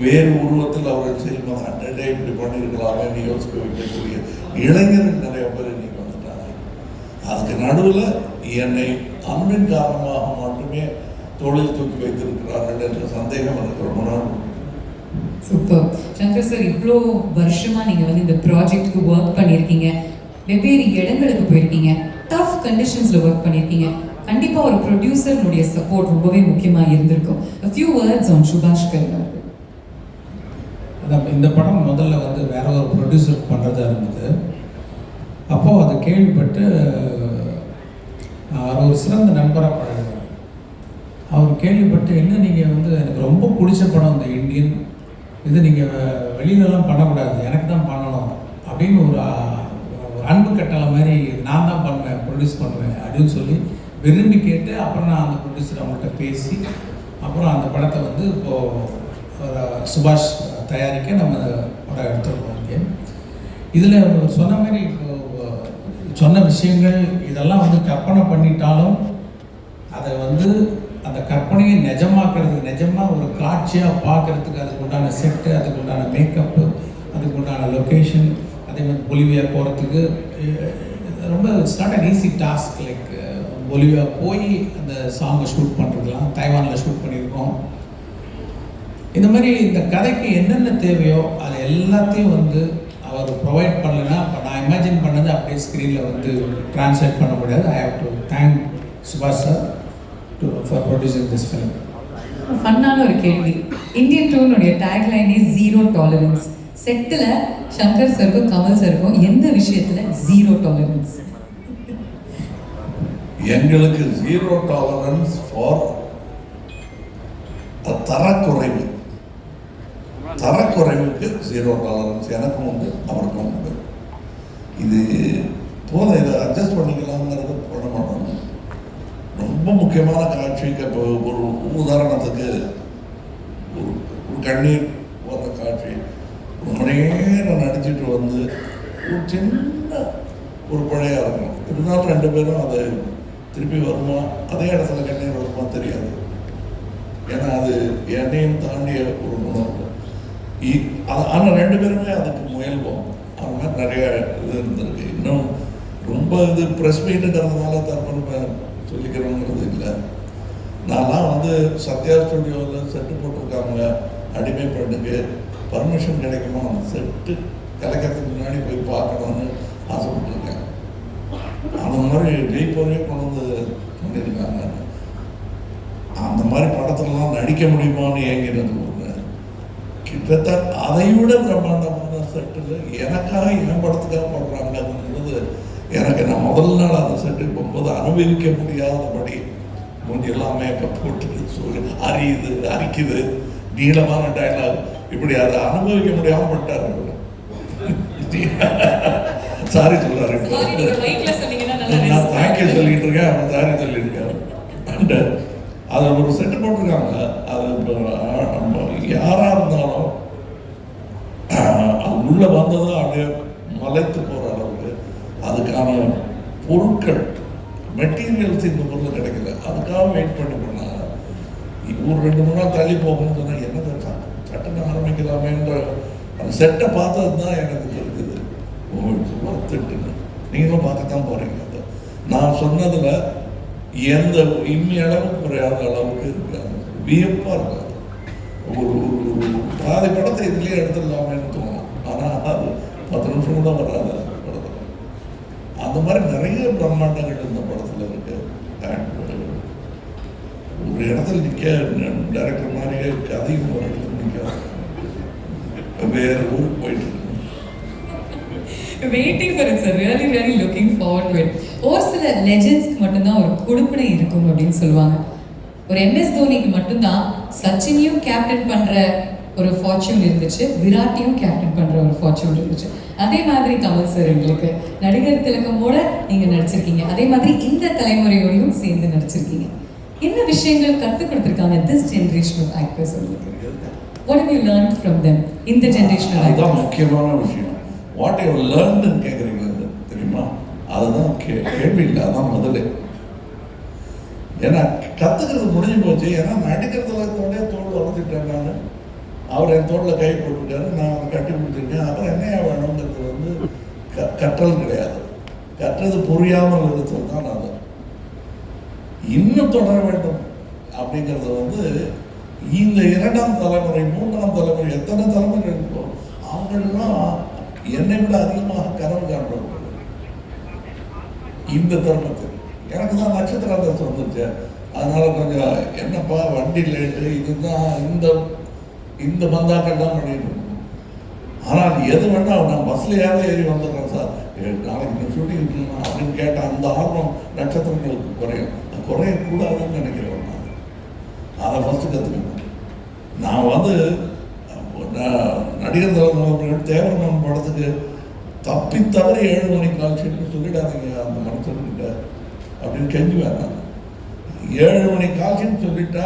வேறு உருவத்தில் அவர்கள் செய்யும்போது 100 இப்படி பண்ணியிருக்கலாமே யோசிக்க வைக்கக்கூடிய இளைஞர்கள் நிறைய பேர் இன்னைக்கு வந்துட்டாங்க. அதுக்கு நடுவில் என்னை அன்பின் காரணமாக மட்டுமே தொழில் தூக்கி வைத்திருக்கிறார்கள் என்ற சந்தேகம் எனக்கு ரொம்ப நாள். சூப்பர் சங்கர் சார், இவ்வளோ வருஷமாக நீங்கள் இந்த ப்ராஜெக்டுக்கு ஒர்க் பண்ணியிருக்கீங்க, வெவ்வேறு இடங்களுக்கு போயிருக்கீங்க, டஃப் கண்டிஷன்ஸில் ஒர்க் பண்ணியிருக்கீங்க. கண்டிப்பாக ஒரு ப்ரொடியூசருடைய சப்போர்ட் ரொம்பவே முக்கியமாக இருந்திருக்கும். A few words on சுபாஷ் கரன். அதான் இந்த படம் முதல்ல வேற ஒரு ப்ரொடியூசர் பண்ணுறதா இருந்தது. அப்போது அதை கேள்விப்பட்டு அவர் ஒரு சிறந்த நண்பராக பழகுவார். அவர் கேள்விப்பட்டு என்ன நீங்கள் எனக்கு ரொம்ப பிடிச்ச படம் இந்த இந்தியன், இது நீங்கள் வெளியிலலாம் பண்ணக்கூடாது, எனக்கு தான் பண்ணணும் அப்படின்னு ஒரு அன்பு கட்டளை மாதிரி நான் தான் பண்ணுவேன், ப்ரொடியூஸ் பண்ணுவேன் அப்படின்னு சொல்லி விரும்பி கேட்டு அப்புறம் நான் அந்த ப்ரொடியூசர் அவங்கள்ட்ட பேசி அப்புறம் அந்த படத்தை இப்போது சுபாஷ் தயாரிக்க நம்ம படம் எடுத்துருக்கோம். இங்கே இதில் சொன்ன மாதிரி சொன்ன விஷயங்கள் இதெல்லாம் கற்பனை பண்ணிட்டாலும் அதை அந்த கற்பனையை நிஜமாக்குறதுக்கு, நிஜமாக ஒரு காட்சியாக பார்க்குறதுக்கு அதுக்கு உண்டான செட்டு, அதுக்கு உண்டான மேக்கப்பு, அதுக்கு உண்டான லொக்கேஷன், அதே மாதிரி பொலிவியா போகிறதுக்கு ரொம்ப it's not an easy task. Like Bolivia போய் அந்த சாங்கை ஷூட் பண்ணுறதுலாம் தைவானில் ஷூட் பண்ணியிருக்கோம். இந்த மாதிரி இந்த கதைக்கு என்னென்ன தேவையோ அது எல்லாத்தையும் அவர் அவர் ப்ரொவைட் பண்ணலைன்னா இப்போ நான் இமேஜின் பண்ணது அப்படியே ஸ்க்ரீனில் வந்து ட்ரான்ஸ்லேட் பண்ண முடியாது. ஐ ஹேவ் டு தேங்க் சுபாஷ் sir for producing this film. ஃபன்னான ஒரு கேள்வி. இந்தியன் டூனுடைய டேக்லைன் இஸ் ஜீரோ டாலரன்ஸ். செட்டில் சங்கர் சருக்கும் கமல் சருக்கும் எந்த விஷயத்துல ஜீரோ டாலரன்ஸ்? எங்களுக்கு ஜீரோ டாலரன்ஸ் ஃபார் தரக்குறைவு. தரக்குறைவுக்கு ஜீரோ டாலரன்ஸ் எனக்கும் உண்டு, அவருக்கும் உண்டு. இது போதும், இதை அட்ஜஸ்ட் பண்ணிக்கலாம்ங்கிறது பண்ண மாட்டோம். ரொம்ப முக்கியமான காட்சிக்கு இப்போ ஒரு உதாரணத்துக்கு ஒரு கண்ணீர் போன்ற காட்சி ரொம்ப நேரம் நடிச்சிட்டு வந்து ஒரு சின்ன ஒரு பிழையாக இருக்கும். இருந்தாலும் 2 பேரும் அதை திருப்பி வருமா, அதே இடத்துல கண்ணீர் வருமா தெரியாது. ஏன்னா அது என்னையும் தாண்டிய ஒரு உணர்வு. ஆனால் 2 பேருமே அதுக்கு முயல்வோம். அது மாதிரி நிறைய இது இருந்திருக்கு. இன்னும் ரொம்ப இது ப்ரெஸ் மீட்டுங்கிறதுனால தற்போது சொல்லிக்கிறோங்கிறது இல்லை. நான்லாம் வந்து சத்யா ஸ்டுடியோவில் செட்டு போட்டிருக்காங்க, அடிமை பெண்ணுக்கு பர்மிஷன் கிடைக்குமா, அந்த செட்டு கலைக்கிறதுக்கு முன்னாடி போய் பார்க்கணும்னு ஆசைப்பட்டுருக்கேன். அந்த மாதிரி ஜெய்ப்பூரே கொண்டு வந்து பண்ணியிருக்காங்க. அந்த மாதிரி படத்துலலாம் நடிக்க முடியுமான்னு ஏங்கினது ஒன்று. கிட்டத்தட்ட அதை விட பிரம்மாண்டமான செட்டில் எனக்காக என் படத்துக்காக பண்ணுறாங்கன்றது எனக்கு நான் முதல் நாள் அந்த செட்டுக்கு போகும்போது அனுபவிக்க முடியாதபடி மூஞ்செல்லாம் மேக்கப் போட்டு அறியுது அரிக்குது, நீளமான டைலாக், இப்படி அதை அனுபவிக்க முடியாமல் பட்டார். சாரி சொல்றாரு, நான் தேங்க்யூ சொல்லிட்டு இருக்கேன், அவன் சாரி சொல்லியிருக்கேன். அண்ட் அதை ஒரு செட்டு போட்டிருக்காங்க. அது யாராக இருந்தாலும் அது உள்ளே வந்ததும் அப்படியே மலைத்து போகிற அளவுக்கு அதுக்கான பொருட்கள் மெட்டீரியல்ஸ் இந்த பொருள் கிடைக்கல. அதுக்காக வெயிட் பண்ணி பண்ணாங்க. ஒரு 2-3 நாள் தள்ளி போகணும்னு சொன்னால் என்ன சட்டனை ஆரம்பிக்கலாமேன்ற அந்த செட்டை பார்த்தது தான் எனக்கு தெரிஞ்சது. ஒருத்துட்டுன்னு நீங்களும் பார்க்கத்தான் போகிறீங்க. அதை நான் சொன்னதில் எந்த அளவுக்கு குறையாத அளவுக்கு இருக்காது, வியப்பாக இருக்காது. ஒரு பாதி படத்தை இதுலேயே எடுத்துடலாமேன்னு தோணும். ஆனால் அது 10 நிமிஷம் கூட வராது படத்தில். அந்த மாதிரி நிறைய பிரம்மாண்டங்கள் இந்த படத்தில் இருக்கு. ஒரு இடத்துல நிற்க டைரக்டர் மாதிரியே கதையும் ஒரு இடத்துல நிற்க வேறு ஊருக்கு போயிட்டு இருக்கு. Waiting for it, sir. Really looking forward to it. ஒரு சில லெஜெண்ட்ஸ்க்கு மட்டும்தான் ஒரு கொடுப்பினை இருக்கும் அப்படின்னு சொல்லுவாங்க. ஒரு MS தோனிக்கு மட்டும்தான் சச்சினையும் கேப்டன் பண்ற ஒரு ஃபார்ச்சூன் இருந்துச்சு, விராட்டையும் கேப்டன் பண்ற ஒரு ஃபார்ச்சூன் இருந்துச்சு. அதே மாதிரி கமல் சார் எங்களுக்கு நடிகர் திலகமோட நீங்க நடிச்சிருக்கீங்க, அதே மாதிரி இந்த தலைமுறையோடையும் சேர்ந்து நடிச்சிருக்கீங்க. என்ன விஷயங்கள் கற்றுக் கொடுத்துருக்காங்க திஸ் ஜென்ரேஷன் ஆஃப் ஆக்டர்ஸ் உங்களுக்கு? What have you learned from them in the generation of actors? அதுதான் முக்கியமான விஷயம். வாட் யூ லேர்ன்டுன்னு கேட்குறீங்க தெரியுமா? அதுதான் கேள்வி இல்லை, அதான் முதல்ல. ஏன்னா கற்றுக்கிறது முடிஞ்சு போச்சு. ஏன்னா நடிக்கிறதுல தோல் வளர்த்துட்டேன் நான். அவர் என் தோளில் கை போட்டுட்டாரு, நான் அதை கட்டி கொடுத்துருக்கேன். அப்புறம் என்னையா வேணுங்கிறது வந்து கற்றல் கிடையாது. கற்றது புரியாமல் இருந்தது தான் அது. இன்னும் தொடர வேண்டும் அப்படிங்கிறது வந்து இந்த 2ஆம் தலைமுறை 3ஆம் தலைமுறை எத்தனை தலைமுறை இருக்கோ அவங்கெல்லாம் என்னை விட அதிகமாக கனவு காண்பவர்கள். இந்த தருணத்தில் எனக்கு தான் நட்சத்திர அந்தஸ்து வந்துச்சு. அதனால கொஞ்சம் என்னப்பா வண்டி லேட்டு, இதுதான் இந்த பந்தாக்கள் தான் பண்ணிட்டு இருக்கோம். ஆனால் எது வேணால் நான் பஸ்லையாவது ஏறி வந்துடுறேன் சார், நாளைக்கு நான் ஷூட்டிங் இருக்கணும் அப்படின்னு கேட்டால் அந்த ஆர்வம் நட்சத்திரங்களுக்கு குறையும். குறையக்கூடாதுன்னு நினைக்கிறேன். நான் அதை ஃபஸ்ட்டு கற்றுக்கணும். நான் வந்து நடிகர் தலைவர் தேவரமன் படத்துக்கு தப்பி தவறி 7 மணிக்கு கால் ஷீட்னு சொல்லிடாதீங்க அந்த மனுஷன்கிட்ட அப்படின்னு கெஞ்சுவேன். நான் 7 மணிக்கு கால் ஷீட் சொல்லிட்டா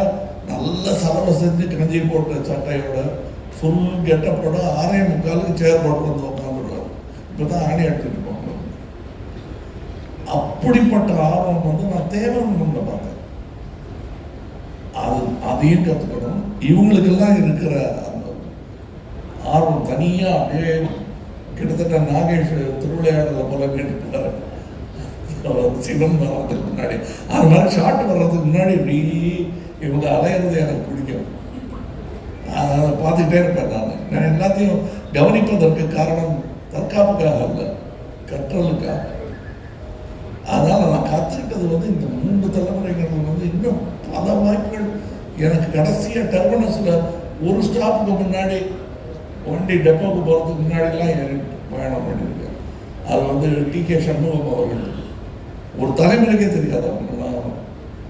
நல்ல செலவை செஞ்சு கஞ்சி போட்ட சட்டையோட ஃபுல் கெட்டப்போட 6:45 சேர் போட்டு வந்து உட்காந்துடுவார். இப்போ தான் ஆணி எடுத்துட்டு போங்க. அப்படிப்பட்ட ஆர்வம் வந்து நான் தேவரமன்ல பார்த்தேன். அதையும் கற்றுக்கணும். இவங்களுக்கெல்லாம் இருக்கிற அந்த ஆர்வம் தனியாக அப்படியே கிட்டத்தட்ட நாகேஷ் திருவிளையாடல போல கேட்டுட்டார் சிவன் வர்றதுக்கு முன்னாடி. அது மாதிரி ஷார்ட் வர்றதுக்கு முன்னாடி இப்படி இவங்க அலையிறது எனக்கு பிடிக்கும். அதை பார்த்துக்கிட்டே இருப்பேன். நான் எல்லாத்தையும் கவனிப்பதற்கு காரணம் தற்காப்புக்காக இல்லை, கற்றலுக்காக. அதனால் நான் கற்றுக்கிட்டது வந்து இந்த 3 தலைமுறைங்கிறது வந்து இன்னும் பல வாய்ப்புகள். எனக்கு கடைசியாக டெர்மினஸில் ஒரு ஸ்டாப்புக்கு முன்னாடி வண்டி டெப்போவுக்கு போகிறதுக்கு முன்னாடிலாம் பயணம் பண்ணியிருக்கேன். அது வந்து டி.கே. சண்முகம் அவர்கள் ஒரு தலைமுறைக்கே தெரியாது. அவங்களாம்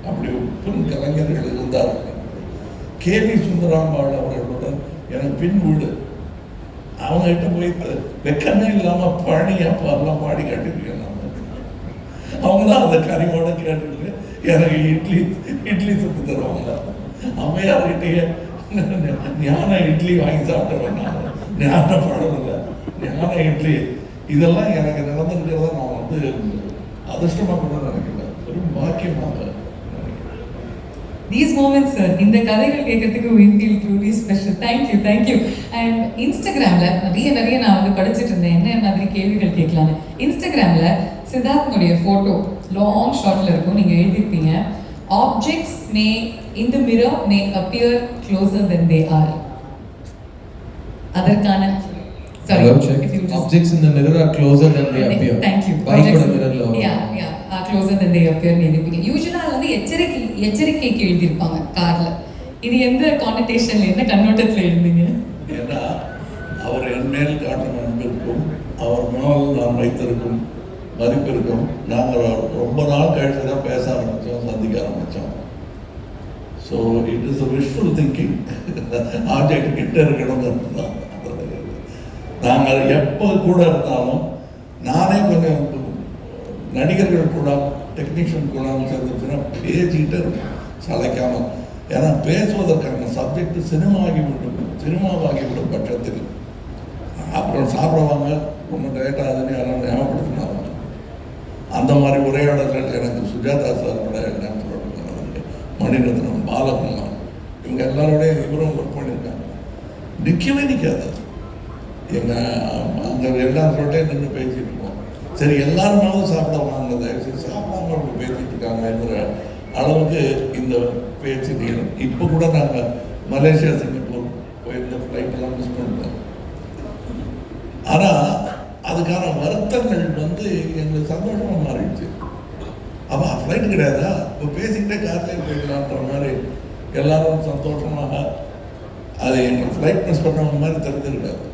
அப்படி பெரும் கலைஞர்கள் இருந்தார்கள். கே.வி. சுந்தராம்பாள் அவர்களுடன் எனக்கு பின் வீடு. அவங்ககிட்ட போய் வெக்கமே இல்லாமல் பழனி அப்போ எல்லாம் பாடி காட்டியிருக்கேன். அவங்க தான் அந்த கறிவோட கேட்டுட்டு எனக்கு இட்லி சுட்டு தருவாங்க. அம்மையார்கிட்டயே ஞான இட்லி வாங்கி சாப்பிட்டேன். ஞான பழம் இல்லை, ஞான இட்லி. இதெல்லாம் எனக்கு நடந்துருக்கிறத நான் வந்து அதிர்ஷ்டமாக கூட நினைக்கிறேன், பெரும் பாக்கியமாக. These moments, sir, இந்த கதைகள் கேட்கறதுக்கு we feel truly special. Thank you. And Instagramல நிறைய நான் வந்து படிச்சுட்டு இருந்தேன் என்ன மாதிரி கேள்விகள் கேட்கலான்னு. இன்ஸ்டாகிராம்ல சித்தார்த்தனுடைய ஃபோட்டோ லாங் ஷார்ட்ல இருக்கும். நீங்க எழுதிருப்பீங்க, objects may in the mirror may appear closer than they are. அதற்கான objects in the mirror are closer than they appear. Thank you. Bike oda mirror la are closer than they appear னு எழுதிருப்பீங்க. யூசுவலா அது வந்து எச்சரிக்கைக்கு எழுதியிருப்பாங்க கார்ல. இது எந்த கான்டெக்ஸ்ட்ல என்ன கண்ணோட்டத்தில் எழுதுங்க? ஏன்னா அவர் என் மேல் காட்டும் அன்பிற்கும் அவர் மேல் நான் வைத்திருக்கும் மதிப்பிற்கும் நாங்கள் ரொம்ப நாள் கழித்து தான் பேச ஆரம்பித்தோம், சந்திக்க ஆரம்பித்தோம். So it is a visual thinking. Object கிட்ட இருக்கணுங்கிறது தான். நாங்கள் எப்போ கூட இருந்தாலும் நானே கொஞ்சம் நடிகர்கள் கூட டெக்னீஷியன் கூட சேர்ந்துச்சுன்னா பேசிக்கிட்டே இருக்கும் சளைக்காமல். ஏன்னா பேசுவதற்கான சப்ஜெக்ட் சினிமாவாகிவிடும் பட்சத்தில் அப்புறம் சாப்பிடுவாங்க, ரொம்ப டயட்டாக அதுன்னு யாரும் ஞாபகப்படுத்தினாங்க. அந்த மாதிரி உரையாடல்கள் எனக்கு சுஜாதா சார் கூட ஞாபகப்படுத்தினாங்க, மணிரத்னம், பாலகுமார், இவங்க எல்லாரோடையும் இவரும் ஒர்க் பண்ணியிருக்காங்க. நிற்கவே நிற்காது. அங்கே எல்லாரும் சொல்லிட்டே நின்று பேசிட்டு இருக்கோம். சரி எல்லாருமாவது சாப்பிட வாங்க, தயவுசெய்து சாப்பிடாம அவங்க பேசிட்டு இருக்காங்கங்கிற அளவுக்கு இந்த பேச்சு நீளம். இப்போ கூட நாங்கள் மலேசியா, சிங்கப்பூர் போயிருந்த ஃப்ளைட்டெல்லாம் மிஸ் பண்ணிட்டோம். ஆனால் அதுக்கான வருத்தங்கள் வந்து எங்களுக்கு சந்தோஷமாக மாறிடுச்சு. அப்போ ஃப்ளைட் கிடையாதா, இப்போ பேசிக்கிட்டே கார்லேயே போயிடலான்ற மாதிரி எல்லாரும் சந்தோஷமாக. அது எங்களுக்கு ஃப்ளைட் மிஸ் பண்ணவங்க மாதிரி தெரிஞ்சிருக்காது.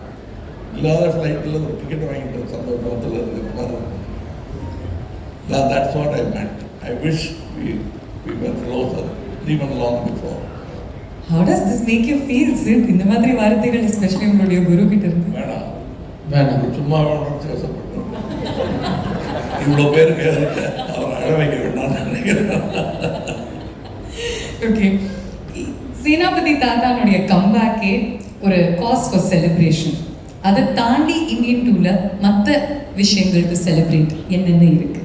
இல்லாத ஃப்ளைட்டில் ஒரு டிக்கெட் வாங்கிட்டு சந்தோஷத்தில் இருக்கிற மாதிரி. That's what I meant. I wish we were closer, even long before. How does this make you feel, Sid? இந்த மாதிரி வார்த்தைகள் எஸ்பெஷலி உங்களுடைய குரு கிட்ட இருந்து வேணாம் சும்மா பேசப்பட்டோம். இவ்வளோ பேருக்கு அவர் அழ வைக்க வேண்டாம்னு நினைக்கிறேன். ஓகே, சேனாபதி தாத்தானுடைய கம்பேக்கே ஒரு காஸ் ஃபார் செலிப்ரேஷன். அதை தாண்டி இந்தியன் டூல மற்ற விஷயங்களுக்கு செலிப்ரேட் என்னென்ன இருக்கு?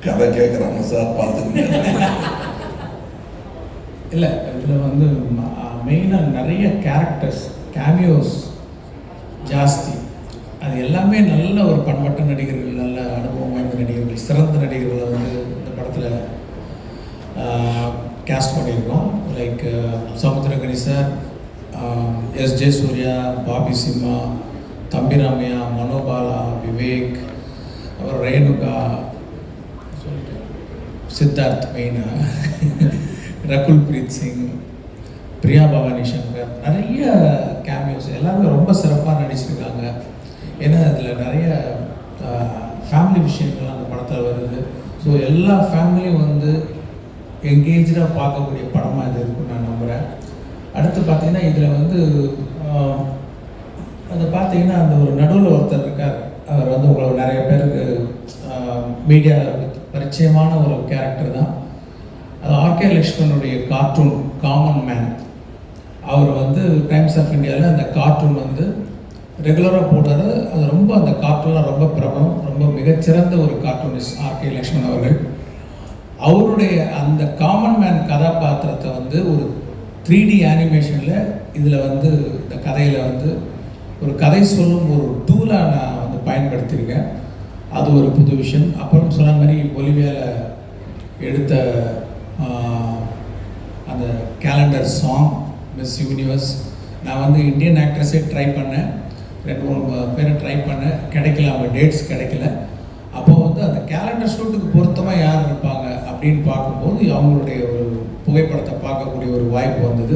கதை கேட்குறாங்க சார், பார்த்துங்க. இல்லை, இதில் வந்து மெயினாக நிறைய கேரக்டர்ஸ், கேமியோஸ் ஜாஸ்தி. அது எல்லாமே நல்ல ஒரு பண்பட்ட நடிகர்கள், நல்ல அனுபவம் வாய்ந்த நடிகர்கள், சிறந்த நடிகர்களை வந்து இந்த படத்தில் கேஸ்ட் பண்ணியிருக்கோம். Like Samuthirakani sir, SJ. சூர்யா, பாபி சிம்மா, தம்பிராமையா, மனோபாலா, விவேக், அப்புறம் ரேணுகா, சித்தார்த் மெயினா, ரகுல் பிரீத் சிங், பிரியா பவானி சங்கர், நிறைய கேமியோஸ். எல்லாருமே ரொம்ப சிறப்பாக நடிச்சிருக்காங்க. ஏன்னா அதில் நிறைய ஃபேமிலி விஷயங்கள்லாம் அந்த படத்தில் வருது. ஸோ எல்லா ஃபேமிலியும் வந்து என்கேஜாக பார்க்கக்கூடிய படமாக இது இருக்குன்னு நான் நம்புகிறேன். அடுத்து பார்த்தீங்கன்னா இதில் வந்து அதை பார்த்தீங்கன்னா அந்த ஒரு நடுவில் ஒருத்தர் இருக்கார். அவர் வந்து உங்களை நிறைய பேருக்கு மீடியா பரிச்சயமான ஒரு கேரக்டர் தான். அது ஆர்கே லக்ஷ்மணுடைய கார்ட்டூன் காமன் மேன். அவர் வந்து டைம்ஸ் ஆஃப் இந்தியாவில் அந்த கார்ட்டூன் வந்து ரெகுலராக போட்டார். அது ரொம்ப அந்த கார்ட்டூன்லாம் ரொம்ப பிரபலம், ரொம்ப மிகச்சிறந்த ஒரு கார்ட்டூனிஸ்ட் ஆர்கே லக்ஷ்மண் அவர்கள். அவருடைய அந்த காமன் மேன் கதாபாத்திரத்தை வந்து ஒரு 3D அனிமேஷனில் இதில் வந்து இந்த கதையில் வந்து ஒரு கதை சொல்லும் ஒரு டூலாக நான் வந்து பயன்படுத்தியிருக்கேன். அது ஒரு புது விஷயம். அப்புறம் சொன்ன மாதிரி ஒலிவியாவில் எடுத்த அந்த கேலண்டர் சாங் மிஸ் யூனிவர்ஸ், நான் வந்து இந்தியன் ஆக்ட்ரஸே ட்ரை பண்ணேன். 2-3 பேரை ட்ரை பண்ணேன், கிடைக்கல, அவங்க டேட்ஸ் கிடைக்கல. அப்போ வந்து அந்த கேலண்டர் ஷூட்டுக்கு பொருத்தமாக யார் இருப்பாங்க அப்படின்னு பார்க்கும்போது அவங்களுடைய ஒரு புகைப்படத்தை பார்க்கக்கூடிய ஒரு வாய்ப்பு வந்தது.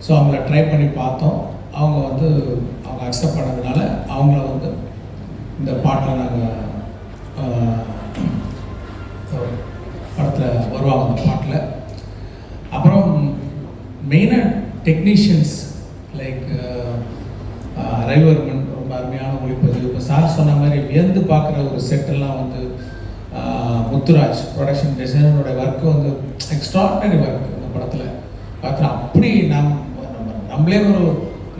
ஸோ அவங்கள ட்ரை பண்ணி பார்த்தோம். அவங்க வந்து அவங்க அக்செப்ட் பண்ணதுனால அவங்கள வந்து இந்த பாட்டில் நாங்கள் படத்தில் வருவாங்க அந்த பாட்டில். அப்புறம் மெயினாக டெக்னீஷியன்ஸ் லைக் ரவிவர்மன் ரொம்ப அருமையான ஒளிப்பதிவு. இப்போ சார் சொன்ன மாதிரி வியந்து பார்க்குற ஒரு செட்டெல்லாம் வந்து முத்துராஜ் ப்ரொடக்ஷன் டிசைனரோட ஒர்க்கு வந்து எக்ஸ்ட்ராடினரி ஒர்க் இந்த படத்தில் பார்க்குறோம். அப்படி நம்மளே ஒரு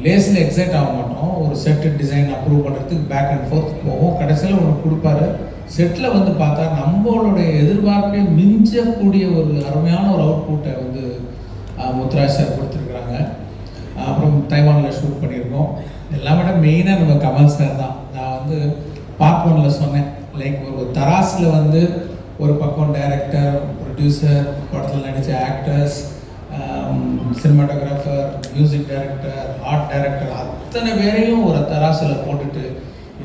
லேஸில் எக்ஸைட் ஆக மாட்டோம். ஒரு செட்டு டிசைன் அப்ரூவ் பண்ணுறதுக்கு பேக் அண்ட் ஃபோர்த் போவோம். கடைசியில் ஒன்று கொடுப்பாரு. செட்டில் வந்து பார்த்தா நம்மளுடைய எதிர்பார்ப்பை மிஞ்சக்கூடிய ஒரு அருமையான ஒரு அவுட்புட்டை வந்து முத்துராஜ் சார் கொடுத்துருக்குறாங்க. அப்புறம் தைவானில் ஷூட் பண்ணியிருக்கோம். எல்லாமே மெயினாக நம்ம கமல் சார் தான். நான் வந்து பார்ட் 1ல் சொன்னேன், லைக் ஒரு தராசில் வந்து ஒரு பக்கம் டைரக்டர், ப்ரொடியூசர், படத்தில் நடித்த actors, cinematographer, music director, art director, அத்தனை பேரையும் ஒரு தராசில் போட்டுட்டு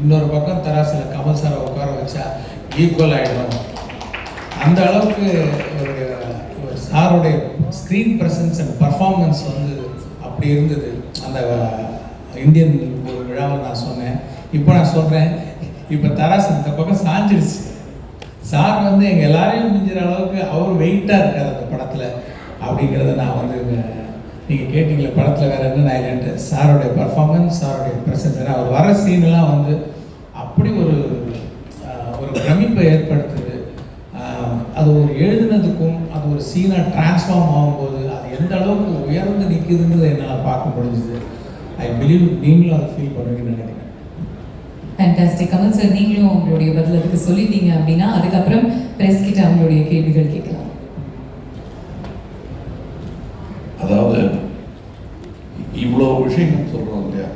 இன்னொரு பக்கம் தராசில் கமல் சாரை உட்கார வச்சா ஈக்குவல் ஆகிடும். அந்த அளவுக்கு ஒரு சாருடைய ஸ்க்ரீன் ப்ரெசன்ஸ் அண்ட் பர்ஃபார்மன்ஸ் வந்து அப்படி இருந்தது. அந்த இந்தியன் ஒரு விழாவில் நான் சொன்னேன். இப்போ நான் சொல்கிறேன், இப்போ தராசு இந்த பக்கம் சாஞ்சிடுச்சு. சார் வந்து எங்கள் எல்லாரையும் மிஞ்சிற அளவுக்கு அவர் வெயிட்டாக இருக்கார் அந்த படத்தில் அப்படிங்கிறத நான் வந்து நீங்கள் கேட்டிங்களே படத்தில் வேறு என்ன நான் இல்லைன்ட்டு சாரோடைய பர்ஃபார்மன்ஸ், சாரோடைய ப்ரெசன்ஸ், ஏன்னா அவர் வர சீன்லாம் வந்து அப்படி ஒரு பிரமிப்பை ஏற்படுத்துது. அது ஒரு எழுதுனதுக்கும் அது ஒரு சீனாக டிரான்ஸ்ஃபார்ம் ஆகும்போது அது எந்த அளவுக்கு உயர்ந்து நிற்குதுன்றதை என்னால் பார்க்க முடிஞ்சுது. ஐ பிலீவ் நீங்களும் அதை ஃபீல் பண்ணுவீங்கன்னு நினைக்கிறேன். ஃபேண்டாஸ்டிக். கமல் சார், நீங்களும் உங்களுடைய பதில் அதுக்கு சொல்லிட்டீங்க அப்படின்னா அதுக்கப்புறம் பிரஸ் கிட்ட அவங்களுடைய கேள்விகள் கேட்கலாம். அதாவது இவ்வளோ விஷயங்கள் சொல்கிறோம் இல்லையா,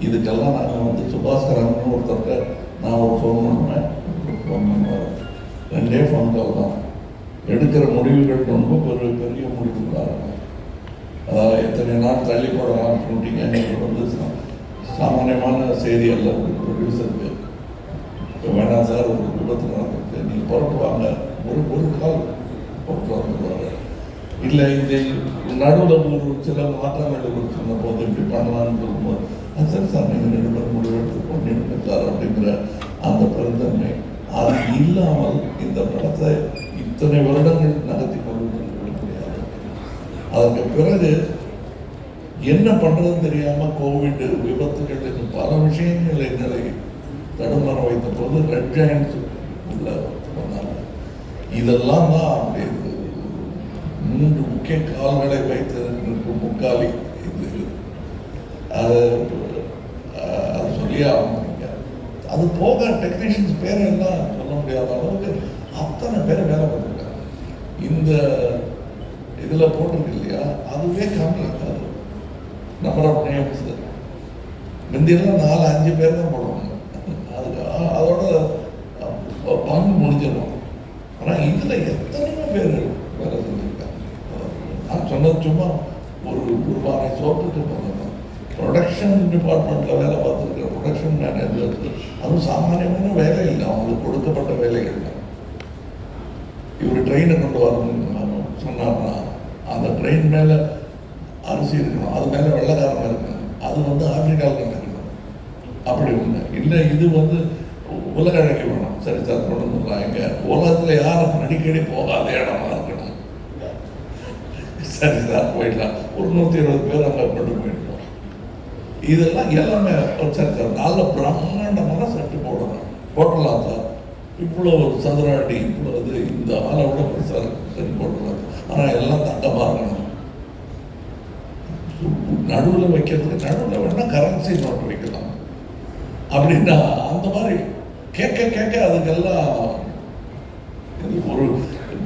இதுக்கெல்லாம் நாங்கள் வந்து சுபாஸ்கரன் ஒருத்தர்கிட்ட நான் ஒரு ஃபோன் பண்ணுவேன், ரெண்டே ஃபோன் கால் தான். எடுக்கிற முடிவுகள் ரொம்ப பெரிய முடிவுகளாக இருக்கும். அதாவது எத்தனை நாள் தள்ளி போடலாம் ஷூட்டிங்க வந்து சாமானியமான செய்தி அல்ல. ப்ரொடியூசருக்கு இப்போ வேணாம் சார், ஒரு விபத்து நடந்துருக்கு, நீங்கள் புறட்டு வாங்க, ஒரு கால் புறட்டு வந்துடுவாங்க. இல்லை இது நடுவில் ஒரு சில மாற்றங்கள் சொன்ன போது இப்படி பண்ணலான்னு சொல்லும்போது சரி சார் நீங்கள் 2 பேர் முடிவெடுத்து பண்ணிடுங்க சார் அப்படிங்கிற அந்த பெருந்தன்மை அது இல்லாமல் இந்த படத்தை இத்தனை வருடங்கள் நகர்த்தி கொண்டு முடியாது. அதற்கு பிறகு என்ன பண்ணுறதுன்னு தெரியாமல் கோவிட், விபத்துகள், பல விஷயங்கள் எங்களை தடுமாற வைத்த போது ரெட் ஜாயின்ஸ் உள்ள பண்ணாங்க. இதெல்லாம் தான் அப்படி 3 முக்கிய கால்களை வைத்து நிற்கும் முக்காலி இது. அது சொல்லி ஆகணும். அது போக டெக்னீஷியன்ஸ் பேரை எல்லாம் சொல்ல முடியாத அளவுக்கு அத்தனை பேரை வேலை பார்த்துருக்காங்க. இந்த இதில் போட்டிருக்கு இல்லையா, அதுவே கம்மி. அது நம்பர் ஆஃப் நேம்ஸ் முந்தியெல்லாம் 4-5 பேர் தான் போடுவாங்க. அதுக்கு அதோட பங்கு முடிஞ்சிடும். ஆனால் இதில் எத்தனையோ பேர் வேலை செஞ்சுருக்காங்க. நான் சொன்னது சும்மா ஒரு பானை சோத்துட்டு போனது. ப்ரொடக்ஷன் டிபார்ட்மெண்ட்டில் வேலை பார்த்துருக்க ப்ரொடக்ஷன் மேனேஜர், அதுவும் சாமானியமான வேலை இல்லை, அவங்களுக்கு கொடுக்கப்பட்ட வேலைகள் தான். இவர் ட்ரெயினை கொண்டு வரணும்னு சொன்னார்னா அந்த ட்ரெயின் மேலே அரிசி இருக்கணும், அது மேலே வெள்ளைக்காரங்க இருக்கணும், அது வந்து ஆப்பிரிக்காவில் இருக்கணும், அப்படி ஒன்று இல்லை. இது வந்து உலக அழகி வேணும். சரி சார் கொண்டு வந்துடலாம். எங்க உலகத்தில் யாரும் அடிக்கடி போகாத இடமா இருக்கணும். சரி சார் போயிடலாம். ஒரு 120 பேர் அங்கே கொண்டு போயிட்டோம். இதெல்லாம் எல்லாமே சரி சார் நல்ல பிரம்மாண்டமான செட்டு போடலாம் சார். இவ்வளோ சதுர அடி, இவ்வளோ இது இந்த ஆளை விட சார் செட்டு போடலாம். ஆனால் எல்லாம் தங்கமாக இருக்கணும். நடுவில் வைக்கிறதுக்கு நடுவில் வேணால் கரன்சி நோட்டு வைக்கலாம் அப்படின்னா அந்த மாதிரி கேட்க அதுக்கெல்லாம்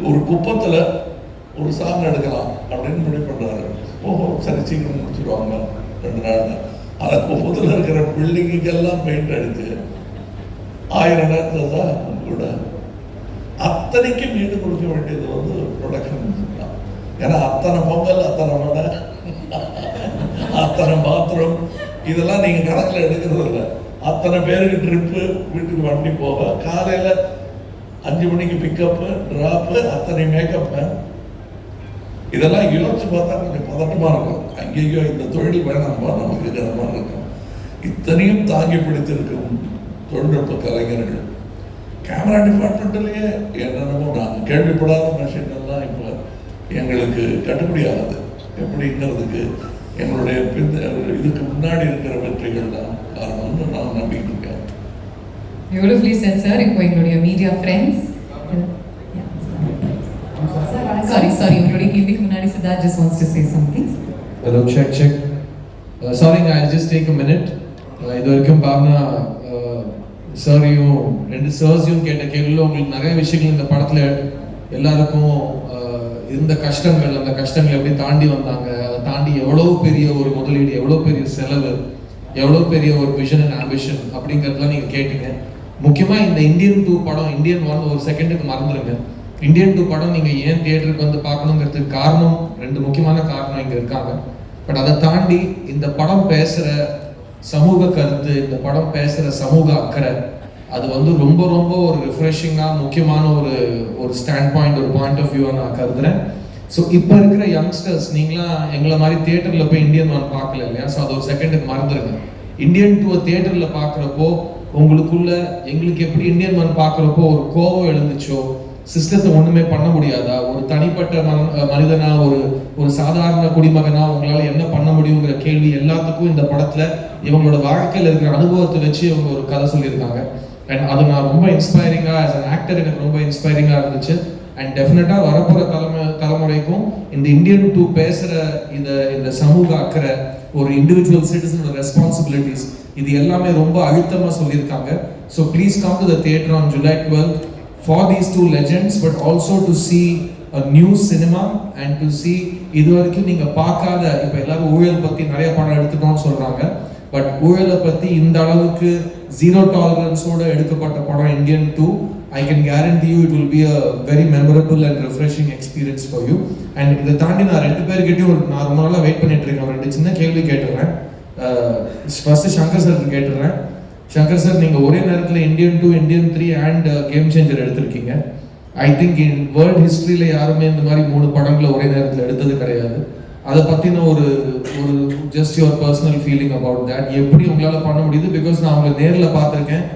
ஒரு குப்பத்தில் ஒரு சாங் எடுக்கலாம் அப்படின்னு முடிவு பண்ணுறாரு. ஓஹோ சரி சீக்கிரம் முடிச்சுடுவாங்க 2 நாள். அந்த குப்பத்தில் இருக்கிற பில்டிங்குக்கெல்லாம் பெயிண்ட் அடித்து 1000 நேரத்தில் தான் கூட அத்தனைக்கும் ஈடு கொடுக்க வேண்டியது வந்து ப்ரொடக்ஷன் தான். ஏன்னா அத்தனை பொங்கல், அத்தனை மடை, அத்தனை பாத்திரம், இதெல்லாம் நீங்கள் கணக்கில் எடுக்கிறது இல்லை. அத்தனை பேருக்கு ட்ரிப்பு, வீட்டுக்கு வண்டி போக, காலையில் 5 மணிக்கு பிக்கப்பு, ட்ராப்பு, அத்தனை மேக்கப்பு. இதெல்லாம் யோசிச்சு பார்த்தா கொஞ்சம் பதட்டமாக இருக்கும். அங்கேயோ இந்த தொழில் வேணாம்பா நமக்குங்கிற மாதிரி இருக்கும். இத்தனையும் தாங்கி பிடித்திருக்கும் தொழில்நுட்ப கலைஞர்கள். கேமரா டிபார்ட்மெண்ட்லேயே என்னென்னமோ நாங்கள் கேள்விப்படாத மிஷின் எல்லாம் இப்போ எங்களுக்கு கட்டுப்படி ஆகுது. எப்படிங்கிறதுக்கு எங்களுடைய இதுக்கு முன்னாடி இருக்கிற வெற்றிகள் தான் காரணம்னு நான் நம்பிக்கிட்டு இருக்கேன். Beautifully said, sir. இப்போ எங்களுடைய மீடியா ஃப்ரெண்ட்ஸ், sorry உங்களுடைய கேள்விக்கு முன்னாடி Siddharth just wants to say something. Hello, check. Sorry, I'll just take a minute. இது வரைக்கும் பாவனா சாரியும் 2 சார்ஸையும் கேட்ட கேள்வியில் உங்களுக்கு நிறைய விஷயங்கள் இந்த படத்தில் எல்லாருக்கும் இருந்த கஷ்டங்கள், அந்த கஷ்டங்களை எப்படி தாண்டி வந்தாங்க, அதை தாண்டி எவ்வளோ பெரிய ஒரு முதலீடு, எவ்வளோ பெரிய செலவு, எவ்வளோ பெரிய ஒரு விஷன் அண்ட் ஆம்பிஷன் அப்படிங்கிறதுலாம் நீங்கள் கேட்டீங்க. முக்கியமாக இந்த இந்தியன் 2 படம், இந்தியன் 1 ஒரு செகண்டுக்கு மறந்துடுங்க. இந்தியன் 2 படம் நீங்கள் ஏன் தியேட்டருக்கு வந்து பார்க்கணுங்கிறதுக்கு காரணம், 2 முக்கியமான காரணம் இங்கே இருக்காங்க. பட் அதை தாண்டி இந்த படம் பேசுகிற சமூக கருத்து, இந்த படம் பேசுகிற சமூக அக்கறை, அது வந்து ரொம்ப ரொம்ப ஒரு ரிஃப்ரெஷிங்காக முக்கியமான ஒரு ஸ்டாண்ட் பாயிண்ட், ஒரு பாயிண்ட் ஆஃப் வியூவாக நான் கருதுறேன். ஸோ இப்போ இருக்கிற யங்ஸ்டர்ஸ், நீங்களாம் எங்களை மாதிரி தியேட்டரில் போய் இந்தியன் 1 பார்க்கல இல்லையா? ஸோ அது ஒரு செகண்டுக்கு மறந்துடுங்க. இந்தியன் 2 தியேட்டரில் பார்க்குறப்போ உங்களுக்குள்ள எங்களுக்கு எப்படி இந்தியன் 1 பார்க்குறப்போ ஒரு கோபம் எழுந்துச்சோ, சிஸ்டத்தை ஒன்றுமே பண்ண முடியாதா, ஒரு தனிப்பட்ட மனிதனா, ஒரு சாதாரண குடிமகனா உங்களால் என்ன பண்ண முடியுங்கிற கேள்வி எல்லாத்துக்கும் இந்த படத்தில் இவங்களோட வாழ்க்கையில் இருக்கிற அனுபவத்தை வச்சு இவங்க ஒரு கதை சொல்லியிருக்காங்க. அண்ட் அது நான் ரொம்ப இன்ஸ்பைரிங்காக, ஆஸ் அன் ஆக்டர் எனக்கு ரொம்ப இன்ஸ்பைரிங்காக இருந்துச்சு. அண்ட் டெஃபினட்டாக வரப்போகிற தலைமுறைக்கும் இந்த இந்தியன் 2 பேசுகிற இந்த சமூக அக்கறை, ஒரு இண்டிவிஜுவல் சிட்டிசனோட ரெஸ்பான்சிபிலிட்டிஸ், இது எல்லாமே ரொம்ப அழுத்தமாக சொல்லியிருக்காங்க. So please come to the theatre on July 12th for these 2 legends, but also to see a new cinema and to see இது வரைக்கும் நீங்கள் பார்க்காத, இப்போ எல்லாரும் ஊழல் பற்றி நிறைய படம் எடுத்துட்டோம்னு சொல்கிறாங்க, பட் ஊழலை பற்றி இந்த அளவுக்கு 0 டாலரன்ஸோட எடுக்கப்பட்ட படம் Indian 2. I can guarantee you it will be a very memorable and refreshing experience for you. And இதை தாண்டி நான் 2 பேர்கிட்டையும் நான் ரொம்ப நாளாக வெயிட் பண்ணிட்டு இருக்கேன். 2 சின்ன கேள்வி கேட்டுறேன். ஃபர்ஸ்ட் சங்கர் சார் கேட்டுறேன். சங்கர் சார், நீங்கள் ஒரே நேரத்தில் Indian 2, Indian 3 and game changer எடுத்திருக்கீங்க. ஐ திங்க் இன் வேர்ல்ட் ஹிஸ்ட்ரியில் யாருமே இந்த மாதிரி 3 படங்களை ஒரே நேரத்தில் எடுத்தது கிடையாது. அதை பற்றின ஒரு just your personal feeling about that, எப்படி உங்களால் பண்ண முடியுது? பிகாஸ் நான் அவங்களை நேரில் பார்த்துருக்கேன்.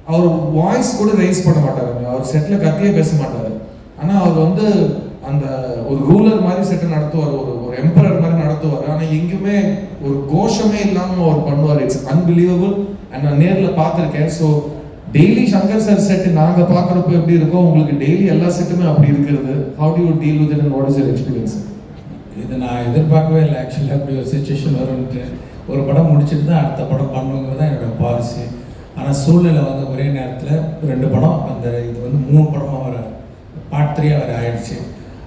அவர் வாய்ஸ் கூட ரைஸ் பண்ண மாட்டாருங்க, அவர் செட்டில் கத்தியே பேச மாட்டார். ஆனால் அவர் வந்து அந்த ஒரு ரூலர் மாதிரி செட்டை நடத்துவார், ஒரு எம்பரர் மாதிரி நடத்துவார். ஆனால் எங்கேயுமே ஒரு கோஷமே இல்லாமல் அவர் பண்ணுவார். It's unbelievable. அண்ட் நான் நேரில் பார்த்துருக்கேன். So daily Shankar sir set நாங்கள் பார்க்குறப்போ எப்படி இருக்கோ, உங்களுக்கு டெய்லி எல்லா செட்டுமே அப்படி இருக்கிறது. How to you deal with it and what is your experience? இது நான் எதிர்பார்க்கவே இல்லை ஆக்சுவலாக. அப்படி ஒரு சுச்சுவேஷன் வரும்ன்ட்டு. ஒரு படம் முடிச்சுட்டு தான் அடுத்த படம் பண்ணுங்கிறது தான் என்னோடய பாலிசி. ஆனால் சூழ்நிலை வந்து ஒரே நேரத்தில் 2 படம், அந்த இது வந்து 3 படமாக வர பார்ட் 3 வர ஆயிடுச்சு.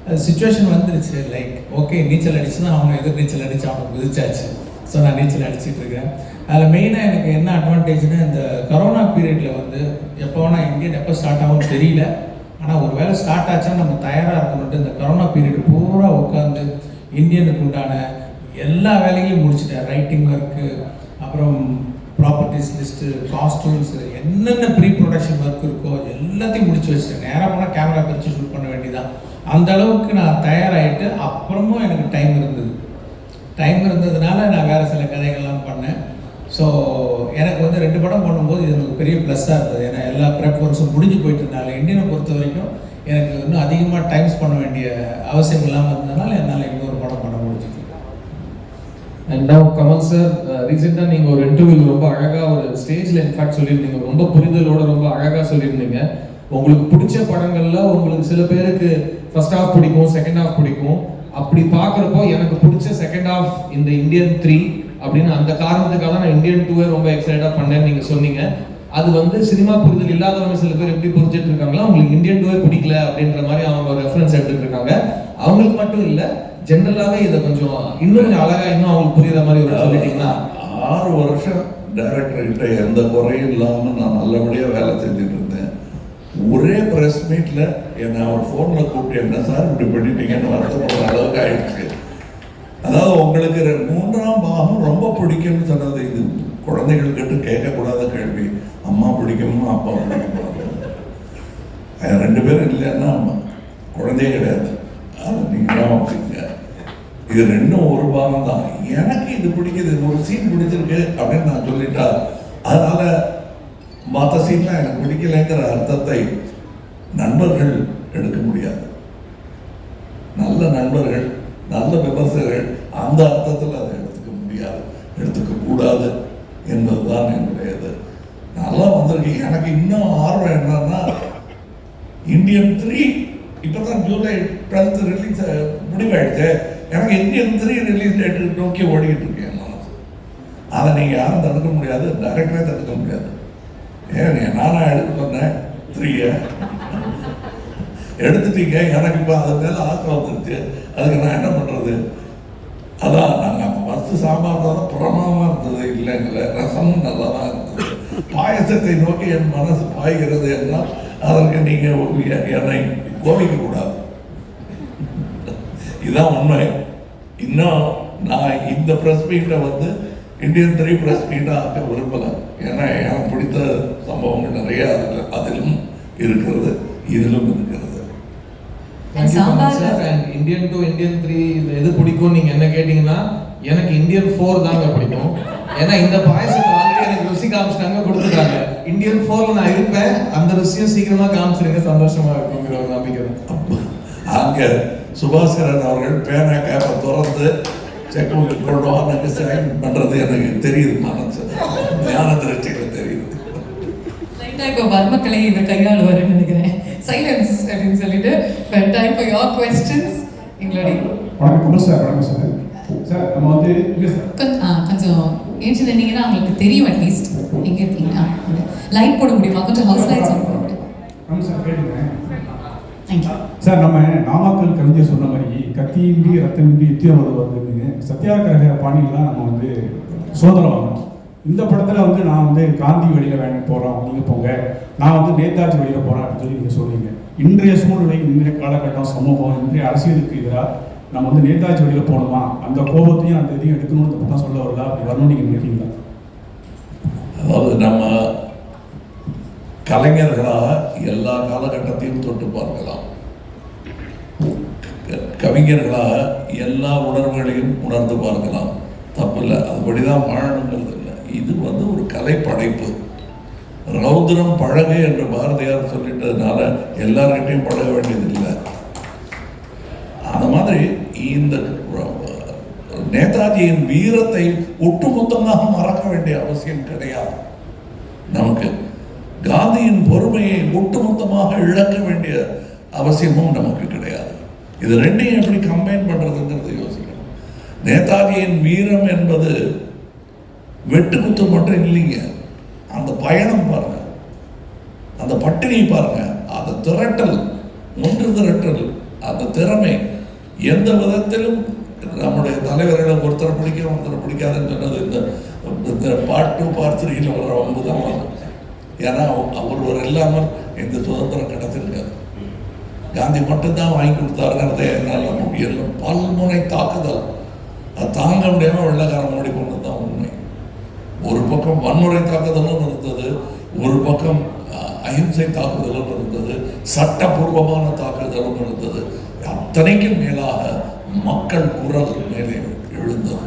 அது சுச்சுவேஷன் வந்துருச்சு. லைக் ஓகே, நீச்சல் அடிச்சுன்னா அவங்க எதிர் நீச்சல் அடித்து அவனுக்கு குதிச்சாச்சு. ஸோ நான் நீச்சல் அடிச்சுட்டு இருக்கேன். அதில் மெயினாக எனக்கு என்ன அட்வான்டேஜ்னா, இந்த கரோனா பீரியடில் வந்து எப்போ வேணால் இந்தியன் எப்போ ஸ்டார்ட் ஆகும்னு தெரியல. ஆனால் ஒரு வேளை ஸ்டார்ட் ஆச்சுன்னா நம்ம தயாராக இருக்கணும்ட்டு இந்த கரோனா பீரியட் பூரா உட்காந்து இந்தியனுக்கு உண்டான எல்லா வேலைகளையும் முடிச்சுட்டேன். ரைட்டிங் ஒர்க்கு, அப்புறம் ப்ராப்பர்ட்டிஸ் லிஸ்ட்டு, காஸ்டியூம்ஸ், என்னென்ன ப்ரீ ப்ரொடக்ஷன் ஒர்க் இருக்கோ எல்லாத்தையும் முடிச்சு வச்சுட்டேன். நேராக போனால் கேமரா பிரித்து ஷூட் பண்ண வேண்டியதான். அந்த அளவுக்கு நான் தயாராகிட்டு அப்புறமும் எனக்கு டைம் இருந்ததுனால நான் வேறு சில கதைகள்லாம் பண்ணேன். ஸோ எனக்கு வந்து 2 படம் பண்ணும்போது இது எனக்கு பெரிய ப்ளஸ்ஸாக இருந்தது. ஏன்னா எல்லா ப்ரெப் ஒர்க்ஸும் முடிஞ்சு போயிட்டு இருந்தாங்க. இந்தியனை பொறுத்த வரைக்கும் எனக்கு இன்னும் அதிகமாக டைம்ஸ் பண்ண வேண்டிய அவசியம் இல்லாமல் இருந்ததுனால என்னால் இன்னொரு படம் பண்ண முடிஞ்சுது. அண்ட் நவ் கமல் சார், ரீசெண்டாக நீங்கள் ஒரு இன்டர்வியூவில் ரொம்ப அழகாக ஒரு ஸ்டேஜில் இன்ஃபேக்ட் சொல்லியிருந்தீங்க, ரொம்ப புரிதலோட ரொம்ப அழகாக சொல்லியிருந்தீங்க. உங்களுக்கு பிடிச்ச படங்களில் உங்களுக்கு சில பேருக்கு ஃபர்ஸ்ட் ஹாஃப் பிடிக்கும், செகண்ட் ஹாஃப் பிடிக்கும். அப்படி பார்க்குறப்போ எனக்கு பிடிச்ச செகண்ட் ஹாஃப் இந்த இந்தியன் 3 அப்படின்னு அந்த காரணத்துக்காக தான் நான் இந்தியன் 2 ரொம்ப எக்ஸைட்டாக பண்ணேன்னு நீங்கள் சொன்னீங்க. அது வந்து சினிமா புரிதல் இல்லாதவங்க சில பேர் எப்படி புரிஞ்சுட்டு இருக்காங்களா, அவங்களுக்கு இந்தியன் 2 பிடிக்கல அப்படின்ற மாதிரி அவங்க ரெஃபரன்ஸ் எடுத்துட்டு இருக்காங்க. அவங்களுக்கு மட்டும் இல்லை, ஜென்ரலாகவே இதை கொஞ்சம் இன்னும் அழகாக இன்னும் அவங்களுக்கு புரியுற மாதிரி ஒரு சொல்லிட்டீங்கன்னா. 6 வருஷம் டைரக்டர்கிட்ட எந்த குறையும் இல்லாமல் நான் நல்லபடியாக வேலை செஞ்சுட்டு இருந்தேன். ஒரே ப்ரெஸ் மீட்டில் என்னை அவர் ஃபோனில் கூப்பிட்டு என்ன சார் இப்படி பண்ணிட்டீங்கன்னு வருத்தப்படுற அளவுக்கு ஆயிடுச்சு. அதாவது உங்களுக்கு 3ஆம் பாகம் ரொம்ப பிடிக்கும்னு சொன்னது இது குழந்தைகள்கிட்ட கேட்கக்கூடாத கேள்வி, அம்மா பிடிக்குமா அப்பா பிடிக்குமா. 2 பேரும் இல்லைன்னா குழந்தையே கிடையாது. அது நீங்கள் தான் வச்சுக்கோங்க. இது 2ம் ஒரு பாகம் தான். எனக்கு இது பிடிக்குது, ஒரு சீன் பிடிச்சிருக்கு அப்படின்னு நான் சொல்லிட்டா அதனால மற்ற சீன்லாம் எனக்கு பிடிக்கலைங்கிற அர்த்தத்தை நண்பர்கள் எடுக்க முடியாது. நல்ல நண்பர்கள், நல்ல விமர்சகர்கள் அந்த அர்த்தத்தில் அதை எடுத்துக்க முடியாது, எடுத்துக்க கூடாது என்பதுதான் என்னுடையது. நல்லா வந்திருக்கு. எனக்கு இன்னும் ஆர்வம் என்னன்னா, இந்தியன் 3 இப்போ தான் ஜூலை 12 ரிலீஸ் முடிவாயிடுச்சு. எனக்கு இந்தியன் 3 ரிலீஸ் டேட்டு நோக்கி ஓடிக்கிட்டு இருக்கேன் மனசு. அதை நீங்கள் யாரும் தடுக்க முடியாது, டைரக்டரே தடுக்க முடியாது. ஏன் நானா எடுக்க சொன்னேன் 3 எடுத்துட்டீங்க. எனக்கு இப்போ அது மேலே ஆசை வந்துருச்சு. அதுக்கு நான் என்ன பண்ணுறது? அதான் நாங்கள் அப்போ ஃபஸ்ட்டு சாம்பார் தான் புறமாகவும் இருந்தது, இல்லைங்கள ரசமும் நல்லா தான் இருந்தது. பாயசத்தை நோக்கி என் மனசு பாய்கிறது என்றால் அதற்கு நீங்கள் என்னை கோபிக்கக்கூடாது. இதுதான் உண்மை. இன்னும் நான் இந்த ப்ரெஸ் மீட்டை வந்து இந்தியன் 3 ப்ரெஸ் மீட்டாக ஆக்க விரும்பலை. ஏன்னா எனக்கு பிடித்த சம்பவங்கள் நிறைய அதிலும் இருக்கிறது, இதிலும் இருக்கிறது. இந்தியன் 2 இந்தியன் 3 எது பிடிக்கும் நீங்க என்ன கேட்டீங்கன்னா, எனக்கு இந்தியன் 4 தாங்க பிடிக்கும். ஏன்னா இந்த பாயசத்தை ஆல்ரெடி எனக்கு ருசி காமிச்சிட்டாங்க, கொடுத்துட்டாங்க. இந்தியன் 4ல நான் இருப்பேன். அந்த ருசியும் சீக்கிரமா காமிச்சிருங்க, சந்தோஷமா இருக்குங்கிற ஒரு நம்பிக்கை தான். அங்க சுபாஸ்கரன் அவர்கள் பேனா கேப்பை திறந்து செக் புக் கொண்டு வாங்க சைன் பண்றது எனக்கு தெரியுது, மனசு ஞான திருஷ்டியில் தெரியுது. இப்போ வர்மக்கலை இவர் கையாளுவாருன்னு நினைக்கிறேன். சைலன்ஸ் அப்படின்னு சொல்லிட்டு டைம் ஃபார் யுவர் क्वेश्चंस. எங்களுடைய வணக்கம் சார். வணக்கம் சார். சார் நம்ம வந்து இல்லை சார் கொஞ்சம் ஏன் சொன்னீங்கன்னா அவங்களுக்கு தெரியும். அட்லீஸ்ட் எங்கே இருக்கீங்கன்னா லைட் போட முடியுமா? கொஞ்சம் ஹவுஸ் லைட்ஸ் ஆன் பண்ண முடியுமா? ஆமாம் சார், கேட்டுக்கிறேன். தேங்க்யூ சார், நம்ம நாமக்கல் கவிஞர் சொன்ன மாதிரி கத்தியின்றி ரத்தமின்றி யுத்தியம் வருதுன்னு சத்தியாகிரக பாணியெல்லாம் நம்ம வந்து சுதந்திரம் வாங்கணும். இந்த படத்தில் வந்து நான் வந்து காந்தி வழியில் போகிறோம், நீங்கள் போங்க, நான் வந்து நேதாஜி வழியில் போகிறேன் அப்படின்னு சொல்லி நீங்கள் சொல்லுவீங்க. இன்றைய சூழ்நிலை, இன்றைய காலகட்டம், சமூகம், இன்றைய அரசியலுக்கு எதிராக நம்ம வந்து நேதாஜி வழியில் போகணுமா, அந்த கோபத்தையும் அந்த இதையும் எடுக்கணும்னு இந்த படம் சொல்ல வருதா, அப்படி வரணும்னு நீங்கள் நினைக்கிறீங்களா? அதாவது நம்ம கலைஞர்களாக எல்லா காலகட்டத்தையும் தொட்டு பார்க்கலாம், கவிஞர்களாக எல்லா உணர்வுகளையும் உணர்ந்து பார்க்கலாம், தப்பு இல்லை. அதுபடிதான் வாழணுங்கிறது இல்லை. இது வந்து ஒரு கலை படைப்பு. ரௌத்ரம் பழகு என்று பாரதியார் சொல்லிட்டதுனால எல்லார்கிட்டையும் பழக வேண்டியது இல்லை. அந்த மாதிரி இந்த நேதாஜியின் வீரத்தை ஒட்டுமொத்தமாக மறக்க வேண்டிய அவசியம் கிடையாது. நமக்கு காந்தியின் பொறுமையை ஒட்டுமொத்தமாக இழக்க வேண்டிய அவசியமும் நமக்கு கிடையாது. இது ரெண்டையும் எப்படி கம்பைன் பண்றதுங்கிறது யோசிக்கணும். நேதாஜியின் வீரம் என்பது வெட்டுக்குத்து மட்டும் இல்லைங்க. அந்த பயணம் பாருங்க, அந்த பட்டினி பாருங்க, அந்த திரட்டல், ஒன்று திரட்டல், அந்த திறமை, எந்த விதத்திலும் நம்முடைய தலைவர்களை ஒருத்தரை பிடிக்க ஒருத்தரை பிடிக்காதுன்னு சொன்னது இந்த பார்ட் 2 பார்ட் 3 வர வம்புதான் வரும். ஏன்னா அவர் இல்லாமல் இந்த சுதந்திரம் கிடைச்சிருக்காது. காந்தி மட்டும்தான் வாங்கி கொடுத்தாருங்கிறத என்னால் முடியல. பல்முனை தாக்குதல், அது தாங்க முடியாமல் வெள்ளக்காரன் மூடி கொண்டு தான் உண்மை. ஒரு பக்கம் வன்முறை தாக்குதலும் இருந்தது, ஒரு பக்கம் அஹிம்சை தாக்குதலும் இருந்தது, சட்டபூர்வமான தாக்குதலும் இருந்தது. அத்தனைக்கும் மேலாக மக்கள் குரல் மேலே எழுந்தது.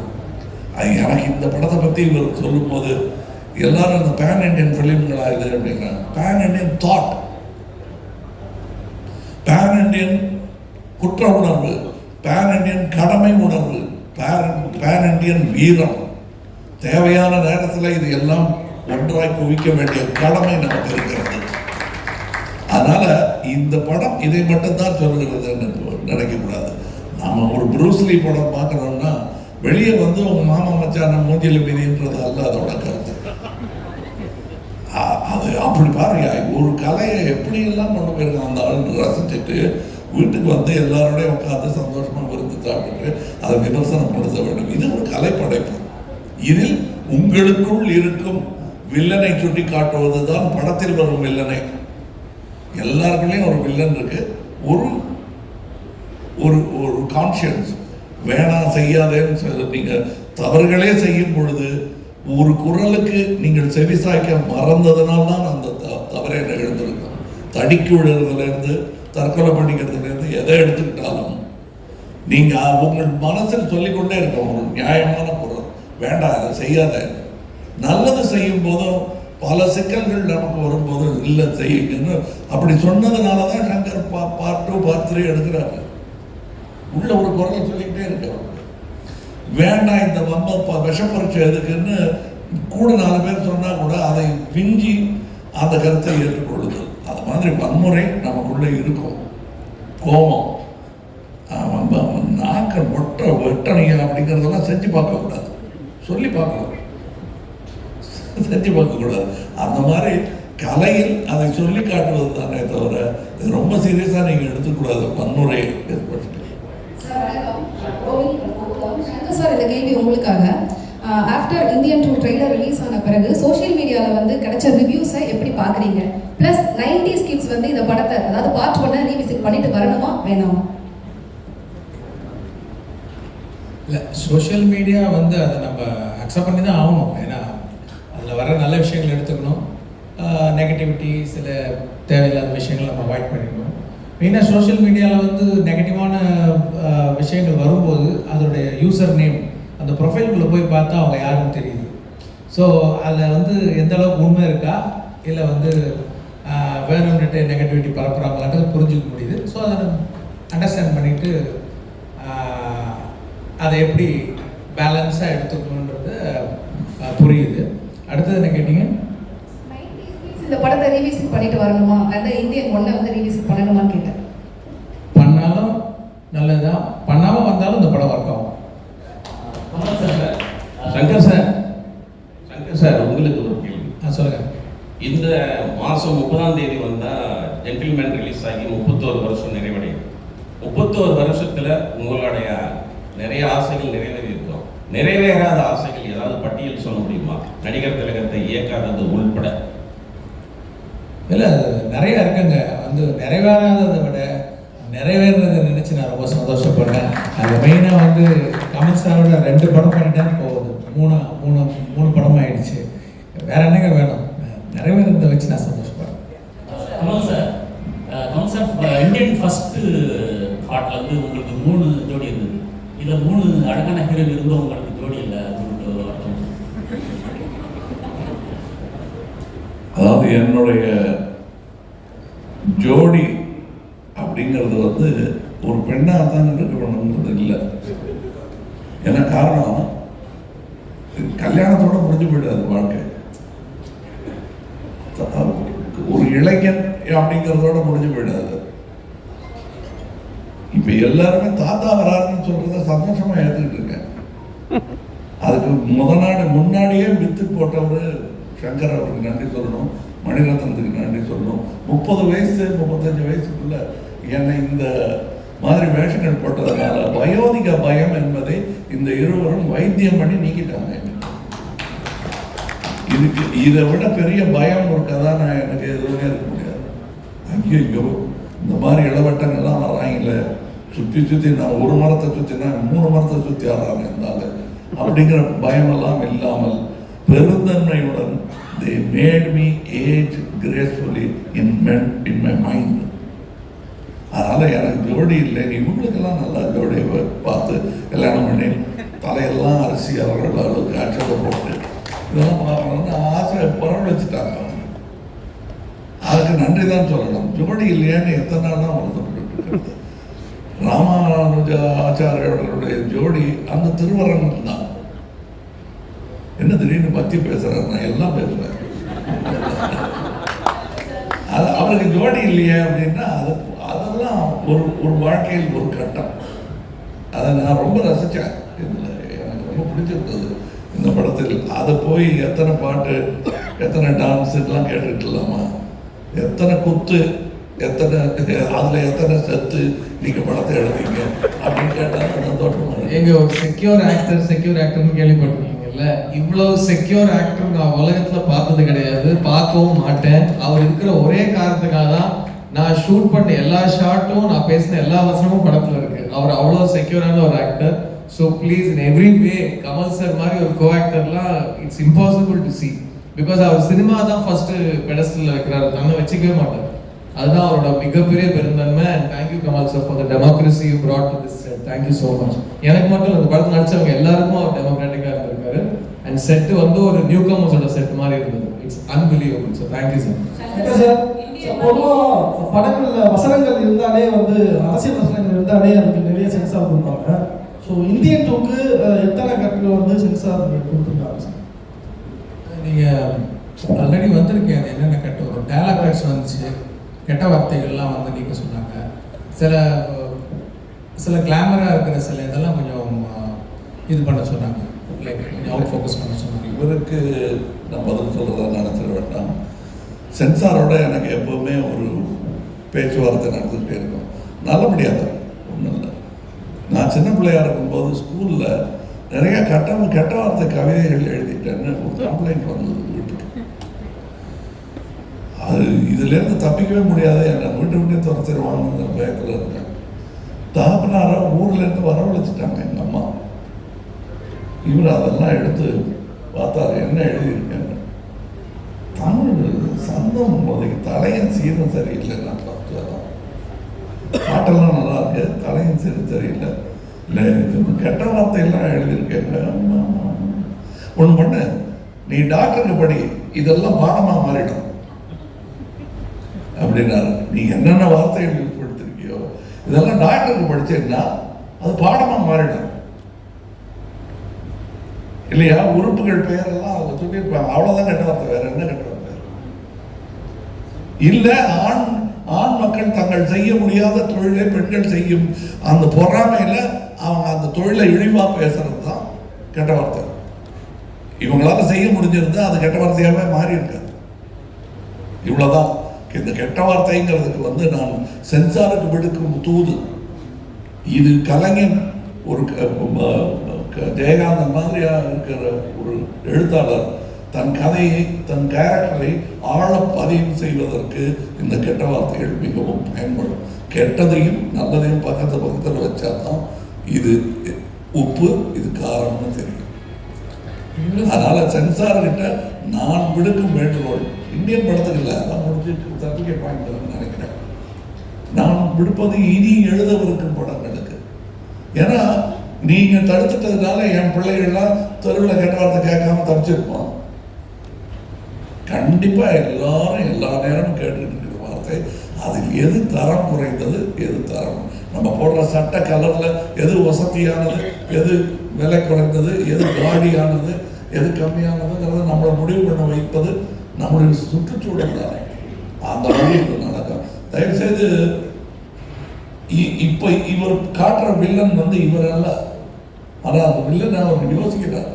அது எனக்கு இந்த படத்தை பற்றி இவர் சொல்லும் போது எல்லாரும் இந்த பேன் இண்டியன் பிலிம்களா இது அப்படிங்கிறாங்க. Pan Indian thought, pan Indian குற்ற உணர்வு, பேன் இண்டியன் கடமை உணர்வு, பேன் இண்டியன் வீரம். தேவையான நேரத்தில் இது எல்லாம் ஒன்றாய் குவிக்க வேண்டிய கடமை நமக்கு இருக்கிறது. அதனால இந்த படம் இதை மட்டும்தான் சொல்லுகிறது நினைக்கக்கூடாது. நம்ம ஒரு ப்ரூஸ்லி படம் பார்க்கணும்னா வெளியே வந்து உங்க மாமா மச்சான மூஞ்சில மீதின்றது அல்ல அதோட கருத்து. அது அப்படி பாருங்க, ஒரு கலையை எப்படி எல்லாம் கொண்டு போயிருக்காங்க அந்த ஆள் ரசிச்சுட்டு வீட்டுக்கு வந்து எல்லாரோடையும் உட்காந்து சந்தோஷமா விருந்து சாப்பிட்டு அதை விமர்சனம் படுத்த வேண்டும். இது ஒரு கலை படைப்பு. இதில் உங்களுக்குள் இருக்கும் வில்லனை சுட்டி காட்டுவதுதான் படத்தில் வரும் வில்லனை. எல்லாருக்குள்ளேயும் ஒரு வில்லன் இருக்கு, ஒரு ஒரு ஒரு கான்சியன்ஸ். வேணாம் செய்யாதேன்னு நீங்க தவறுகளே செய்யும் பொழுது ஒரு குரலுக்கு நீங்கள் செவிசாய்க்க மறந்ததுனால தான் அந்த தவறை நிகழ்ந்திருக்கும். தடிக்கு விழுறதுலேருந்து தற்கொலை பண்ணிக்கிறதுலேருந்து எதை எடுத்துக்கிட்டாலும் நீங்கள் உங்கள் மனசில் சொல்லிக்கொண்டே இருக்க ஒரு நியாயமான குரல், வேண்டாம் அதை செய்யாத. நல்லது செய்யும் போதும் பல சிக்கல்கள் நமக்கு வரும்போது இல்லை செய்யுங்கன்னு அப்படி சொன்னதுனால தான் சங்கர் பார்ட் 2 பார்ட் 3 எடுக்கிறாரு. உள்ள ஒரு குரலை சொல்லிக்கிட்டே இருக்க வேண்டாம், இந்த விஷப்பரீட்சை எதுக்குன்னு கூட 4 பேர் சொன்னா கூட அதை விஞ்சி அந்த கருத்தை ஏற்றுக்கொள்ளுதல். அது மாதிரி வன்முறை நமக்குள்ளே இருக்கும். கோபம், அவன் நாக்க வெட்டணையா அப்படிங்கிறதெல்லாம் செஞ்சு பார்க்கக்கூடாது, சொல்லி பார்க்கலாம், செஞ்சு பார்க்கக்கூடாது. அந்த மாதிரி கலையில் அதை சொல்லி காட்டுவது தானே தவிர இது ரொம்ப சீரியஸாக நீங்கள் எடுத்துக்கூடாது வன்முறை ஏற்பட்டு. சார் இந்த கேள்வி உங்களுக்காக. ஆஃப்டர் இந்தியன் 2 ட்ரெய்லர் ரிலீஸ் ஆன பிறகு சோஷியல் மீடியாவில் வந்து கிடைச்ச ரிவ்யூஸை எப்படி பார்க்குறீங்க? ப்ளஸ் 90s கிட்ஸ் வந்து இந்த படத்தை, அதாவது பார்ட் 1 ரீவிசிட் பண்ணிட்டு வரணுமா வேணாமா? இல்லை, சோஷியல் மீடியா வந்து அதை நம்ம அக்செப்ட் பண்ணி தான் ஆகணும். ஏன்னா அதில் வர நல்ல விஷயங்கள் எடுத்துக்கணும், நெகட்டிவிட்டி சில தேவையில்லாத விஷயங்கள் நம்ம அவாய்ட் பண்ணிக்கணும். மெயினாக சோஷியல் மீடியாவில் வந்து நெகட்டிவான விஷயங்கள் வரும்போது அதோடைய யூசர் நேம் அந்த ப்ரொஃபைல்குள்ளே போய் பார்த்தா அவங்க யாருன்னு தெரியுது. ஸோ அதில் வந்து எந்த அளவுக்கு உண்மை இருக்கா இல்லை வந்து வேணும்னுட்டு நெகட்டிவிட்டி பரப்புகிறாங்களான்றது புரிஞ்சுக்க முடியுது. ஸோ அதை அண்டர்ஸ்டாண்ட் பண்ணிவிட்டு அதை எப்படி பேலன்ஸாக எடுத்துக்கணுன்றது புரியுது. அடுத்தது என்ன கேட்டீங்க? இந்த படத்தை ரீவிசிட் பண்ணிட்டு வரணுமா, அதாவது இந்தியன் 1 வந்து ரீவிசிட் பண்ணணுமான்னு கேட்டேன். பண்ணாலும் நல்லதுதான், பண்ணாமல் வந்தாலும் இந்த படம் ஒர்க் ஆகும். சங்கர் சார் உங்களுக்கு ஒரு கேள்வி. சொல்லுங்கள். இந்த மாதம் 30ஆம் தேதி வந்தால் ஜென்டில்மேன் ரிலீஸ் ஆகி 31 வருஷம் நிறைவடையும். 31 வருஷத்தில் உங்களுடைய நிறைய ஆசைகள் நிறைவேறி இருக்கும். நிறைவேறாத ஆசைகள் ஏதாவது பட்டியல் சொல்ல முடியுமா? நடிகர் திலகத்தை இயக்காதது உள்பட. இல்லை, நிறைய இருக்குங்க. வந்து நிறைவேறாததை விட நிறைவேறதை நினச்சி நான் ரொம்ப சந்தோஷப்படுறேன். அது மெயினாக வந்து கமல் சாரோட 2 படம் பண்ணிட்டேன், போகுது 3 படம் ஆயிடுச்சு. வேற என்னங்க வேணும்? நிறைவேறதை வச்சு நான் சந்தோஷப்படுறேன். கமல் சார் இந்தியன் ஃபர்ஸ்ட் பார்ட்ல வந்து உங்களுக்கு 3 ஜோடி இருந்தது. இதில் 3 அழகான ஹீரோயின் இருந்தும் உங்களுக்கு ஜோடி இல்லை. அதாவது என்னுடைய ஜோடி அப்படிங்கிறது வந்து ஒரு பெண்ணாக தான் இருக்கணுங்கிறது இல்லை. ஏன்னா காரணம், கல்யாணத்தோட முடிஞ்சு போயிடாது வாழ்க்கை. ஒரு இளைஞன் அப்படிங்கிறதோட முடிஞ்சு போயிடாது. இப்ப எல்லாருமே தாத்தா வராருன்னு சொல்றத சந்தோஷமா ஏற்றுக்கிட்டு இருக்கேன். அதுக்கு முன்னாடியே வித்து போட்டவர் சங்கர் அவருக்கு நன்றி சொல்லணும், மணிரத்னத்துக்கு நன்றி சொல்லணும். 30 வயசு 35 வயசுக்குள்ள என்னை இந்த மாதிரி வேஷங்கள் போட்டதுனால வயோதிக பயம் என்பதை இந்த இருவரும் வைத்தியம் பண்ணி நீக்கிட்டாங்க. இதுக்கு இதை விட பெரிய பயம் ஒரு கதாநாயகனுக்கு எதுவுமே இருக்க முடியாது. ஐயோ, இந்த மாதிரி இளவட்டங்கள்லாம் வர்றாங்கல்ல, சுற்றி நான் ஒரு மரத்தை சுற்றினா 3 மரத்தை சுற்றி ஆடுறாங்க இருந்தாலும் அப்படிங்கிற பயமெல்லாம் இல்லாமல் பெருந்தன்மையுடன் they made me age gracefully in my mind. அதனால் எனக்கு ஜோடி இல்லை, இவங்களுக்கெல்லாம் நல்லா ஜோடியை பார்த்து கல்யாணம் பண்ணி தலையெல்லாம் அரிசி அவர்கள் அளவுக்கு அச்சதை போட்டு இதெல்லாம் பார்க்கணும்னு ஆசை பரவழைச்சிட்டாங்க. அதுக்கு நன்றி தான் சொல்லணும். ஜோடி இல்லையான்னு எத்தனை நாள் தான் வருத்தப்பட்டு இருக்கிறது. ராமானுஜ ஆச்சாரியோடைய ஜோடி அந்த திருவரங்கம் தான். என்ன திடீர்னு பத்தி பேசுறாரு? நான் எல்லாம் பேசுறேன். அது அவருக்கு ஜோடி இல்லையே அப்படின்னா அதெல்லாம் ஒரு வாழ்க்கையில் ஒரு கட்டம். அதை நான் ரொம்ப ரசித்தேன். இதில் எனக்கு ரொம்ப பிடிச்சிருந்தது இந்த படத்தில். அதை போய் எத்தனை பாட்டு, எத்தனை டான்ஸ் இதெல்லாம் கேட்டுக்கலாமா, எத்தனை குத்து, எத்தனை அதில் எத்தனை செத்து நீங்கள் படத்தை எழுதிங்க அப்படின்னு கேட்டால் சந்தோஷமா. எங்க ஒரு செக்யூர் ஆக்டர்னு கேள்விப்பட்டிருக்கீங்கல்ல, இவ்வளவு செக்யூர் ஆக்டர் நான் உலகத்துல பார்த்தது கிடையாது, பார்க்கவும் மாட்டேன். அவர் இருக்கிற ஒரே காரணத்துக்காக தான் நான் ஷூட் பண்ண எல்லா ஷாட்டும், நான் பேசின எல்லா வசனமும் படத்துல இருக்கு. அவர் அவ்வளோ செக்யூரான ஒரு actor. So please in every way Kamal sir மாதிரி ஒரு கோ ஆக்டர்லாம் it's impossible to see. Because அவர் சினிமா தான் ஃபர்ஸ்ட் பெடஸ்டலில் வைக்கிறாரு, தன்னை வச்சுக்கவே மாட்டார். அதுதான் அவரோட மிகப்பெரிய பெருந்தன்மை. And thank you Kamal sir for the democracy you brought to this set. Thank you so much. எனக்கு மட்டும் இந்த படத்தில் நடிச்சவங்க எல்லாருக்கும் அவர் டெமோக்ராட்டிக்காக இருந்திருக்காரு. அண்ட் செட்டு வந்து ஒரு நியூ கமர்ஸோட செட் மாதிரி இருந்தது. It's unbelievable. So thank you sir. Sir பொதுவாக படங்களில் வசனங்கள் இருந்தாலே வந்து அரசியல் வசனங்கள் இருந்தாலே அதுக்கு நிறைய சென்சார் கொடுப்பாங்க. ஸோ இந்தியன் 2க்கு எத்தனை கட்டில் வந்து சென்சார் கொடுத்துருக்காங்க சார்? நீங்கள் ஆல்ரெடி வந்திருக்கேன். அது என்னென்ன கட்ட ஒரு டயலாக் பேக்ஸ் வந்துச்சு, கெட்ட வார்த்தைகள்லாம் வந்து நீங்கள் சொன்னாங்க. சில கிளாமராக இருக்கிற சில இதெல்லாம் கொஞ்சம் இது பண்ண சொன்னாங்க, லைக் கொஞ்சம் அவுட் ஃபோக்கஸ் பண்ண சொன்னாங்க. இவருக்கு நான் பதில் சொல்கிறதா நினச்சிட வேண்டாம். சென்சாரோட எனக்கு எப்போவுமே ஒரு பேச்சுவார்த்தை நடந்துகிட்டே இருக்கும். நல்லபடியாக தான், ஒன்றும் இல்லை. நான் சின்ன பிள்ளையாக இருக்கும்போது ஸ்கூலில் நிறைய கெட்ட வார்த்தை கவிதைகள் எழுதிட்டேன்னு ஒரு கம்ப்ளைண்ட் வந்தது வீட்டுக்கு. அது இதுலேருந்து தப்பிக்கவே முடியாது, என்னை விட்டே துரத்திடுவாங்கிற பயத்தில் இருக்கேன். தாப்பனார ஊர்லேருந்து வரவழைச்சிட்டாங்க எங்கள் அம்மா. இவர் அதெல்லாம் எடுத்து பார்த்தாரு, என்ன எழுதியிருக்கேன். தமிழ் சந்தம் முதல் தலையின் சீரும் சரியில்லை. நான் பார்த்துதான் பாட்டெல்லாம் நல்லா இருக்கு, தலையின் சீரும் சரியில்லை. இல்லை கெட்ட வார்த்தையெல்லாம் எழுதியிருக்கேன். ஒன்று பண்ணு, நீ டாக்டருக்கு படி, இதெல்லாம் பாடமாக மாறிடும் அப்படின்னாரு. நீ என்னென்ன வார்த்தைகள் யூஸ் படுத்திருக்கியோ இதெல்லாம் டாக்டருக்கு படிச்சேன்னா அது பாடமாக மாறிடும் இல்லையா? உறுப்புகள் பெயரெல்லாம் அவங்க சொல்லியிருப்பாங்க, அவ்வளோதான் கெட்ட வார்த்தை, வேற என்ன கெட்ட வார்த்தை? இல்லை, ஆண் மக்கள் தங்கள் செய்ய முடியாத தொழிலை பெண்கள் செய்யும் அந்த பொறாமையில அவங்க அந்த தொழிலை இழிவா பேசுறது தான் கெட்ட வார்த்தை. இவங்களால செய்ய முடிஞ்சிருந்தா அது கெட்ட வார்த்தையாவே மாறி இருக்காது. இவ்வளவுதான். இந்த கெட்ட வார்த்தைங்கிறதுக்கு வந்து நான் சென்சாருக்கு விடுக்கும் தூது. இது கலைஞன் ஒரு ஜெயகாந்தன் மாதிரியா இருக்கிற ஒரு எழுத்தாளர் தன் கதையை, தன் கேரக்டரை ஆழ பதிவு செய்வதற்கு இந்த கெட்ட வார்த்தைகள் மிகவும் பயன்படும். கெட்டதையும் நல்லதையும் பக்கத்தில் வச்சாதான் இது உப்பு இது காரம்னு தெரியும். அதனால சென்சார் கிட்ட நான் விடுக்கும் வேண்டுகோள், இந்தியன் படத்துக்கு இல்லை, அதான் முடிச்சு சர்டிஃபிகேட் வாங்கிட்டு நினைக்கிறேன். நான் விடுப்பது இனி எழுதவிருக்கும் படங்களுக்கு. ஏன்னா நீங்க தடுத்துட்டதுனால என் பிள்ளைகள்லாம் தெருவில் கெட்ட வார்த்தை கேட்காம தப்பிச்சிருப்போம். கண்டிப்பா எல்லாரும் எல்லா நேரமும் கேட்டுக்கிட்டு இருக்கிற வார்த்தை, அதில் எது தரம் குறைந்தது, எது தரம், நம்ம போடுற சட்ட கலர்ல எது வசதியானது, எது விலை குறைந்தது, எது காடியானது, எது கம்மியானதுங்கிறத நம்மளை முடிவு பண்ண வைப்பது நம்முடைய சுற்றுச்சூழல் தானே. அந்த முடிவு நடக்கும். தயவுசெய்து இப்ப இவர் காட்டுற வில்லன் வந்து இவர் அல்ல. ஆனால் அந்த வில்லன் அவர் யோசிக்கிறார்,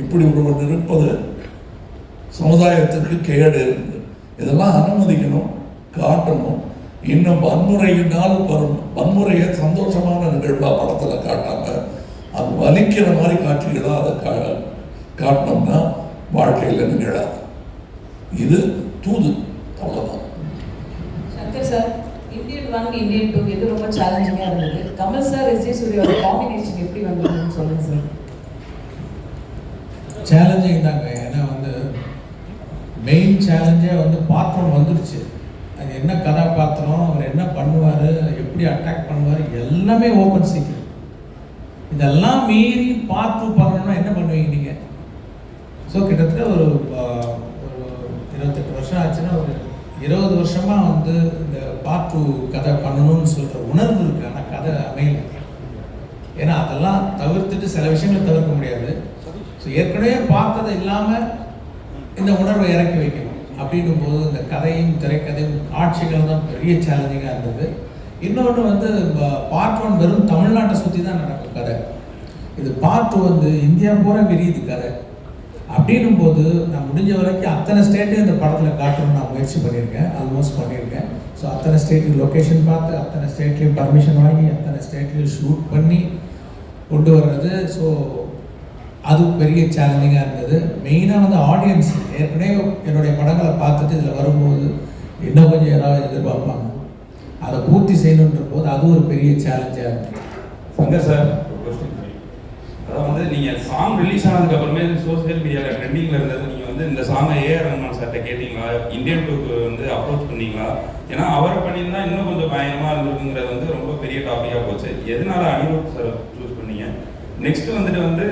இப்படி ஒருவர் இருப்பது சமுதாயத்திற்கு கேடு இருந்து இதெல்லாம் அனுமதிக்கணும், காட்டணும். இன்னும் வன்முறையினால் வரும் வன்முறையை சந்தோஷமான நிகழ்வா படத்துல காட்டாம அது வலிக்கிற மாதிரி காட்சிகளா அதை காட்டினோம்னா வாழ்க்கையில் நிகழாது. இது தூது, அவ்வளவுதான். சங்கர் சார், இந்தியன் 1 இந்தியன் 2 எது ரொம்ப சேலஞ்சிங்கா இருந்தது? கமல் சார் விஜய் சூர்யாவோட காம்பினேஷன் எப்படி வந்ததுன்னு சொல்லுங்க சார். சேலஞ்சிங் தாங்க. ஏன்னா வந்து மெயின் சேலஞ்சே வந்து பாத்திரம் வந்துடுச்சு. அது என்ன கதாபாத்திரம், அவர் என்ன பண்ணுவார், எப்படி அட்டாக் பண்ணுவார், எல்லாமே ஓப்பன் சீக்ரெட். இதெல்லாம் மீறி பார்த்து பண்ணணும்னா என்ன பண்ணுவீங்க நீங்கள்? ஸோ கிட்டத்தட்ட ஒரு 28 வருஷம் ஆச்சுன்னா ஒரு 20 வருஷமாக வந்து இந்த பார்ட் 2 கதை பண்ணணும்னு சொல்கிற உணர்வு இருக்குது. ஆனால் கதை அமையல. ஏன்னா அதெல்லாம் தவிர்த்துட்டு சில விஷயங்களை தவிர்க்க முடியாது. ஸோ ஏற்கனவே பார்த்தது இல்லாமல் இந்த உணர்வை இறக்கி வைக்கணும். அப்படின்னும் போது இந்த கதையும் திரைக்கதையும் காட்சிகள் தான் பெரிய சேலஞ்சிங்காக இருந்தது. இன்னொன்று வந்து பார்ட் 1 வெறும் தமிழ்நாட்டை சுற்றி தான் நடக்கும் கதை. இது பார்ட் 2 வந்து இந்தியா பூரா விரியுது கதை. அப்படின்னும் போது நான் முடிஞ்ச வரைக்கும் அத்தனை ஸ்டேட்டையும் இந்த படத்தில் காட்டணும்னு நான் முயற்சி பண்ணியிருக்கேன், ஆல்மோஸ்ட் பண்ணியிருக்கேன். ஸோ அத்தனை ஸ்டேட்லையும் லொக்கேஷன் பார்த்து, அத்தனை ஸ்டேட்லையும் பர்மிஷன் வாங்கி, அத்தனை ஸ்டேட்லையும் ஷூட் பண்ணி கொண்டு வர்றது. ஸோ அது பெரிய சேலஞ்சிங்காக இருந்தது. மெயினாக வந்து ஆடியன்ஸ் ஏற்கனவே என்னுடைய படங்களை பார்த்துட்டு இதில் வரும்போது இன்னும் கொஞ்சம் ஏதாவது எதிர்பார்ப்பாங்க, அதை பூர்த்தி செய்யணுன்ற போது அது ஒரு பெரிய சேலஞ்சாக இருக்குது. சங்கர் சார், அதாவது வந்து நீங்கள் சாங் ரிலீஸ் ஆனதுக்கப்புறமே சோசியல் மீடியாவில் ட்ரெண்டிங்கில் இருந்தது. நீங்கள் வந்து இந்த சாங்கை ஏஆர் ரஹ்மான் சார்கிட்ட கேட்டிங்களா, இந்தியன் டூக்கு வந்து அப்ரோச் பண்ணீங்களா? ஏன்னா அவர் பண்ணியிருந்தா இன்னும் கொஞ்சம் பயங்கரமாக இருந்திருக்குங்கிறது வந்து ரொம்ப பெரிய டாப்பிக்காக போச்சு. எதனால அனிருத் சார் சூஸ் பண்ணீங்க? நெக்ஸ்ட் வந்துட்டு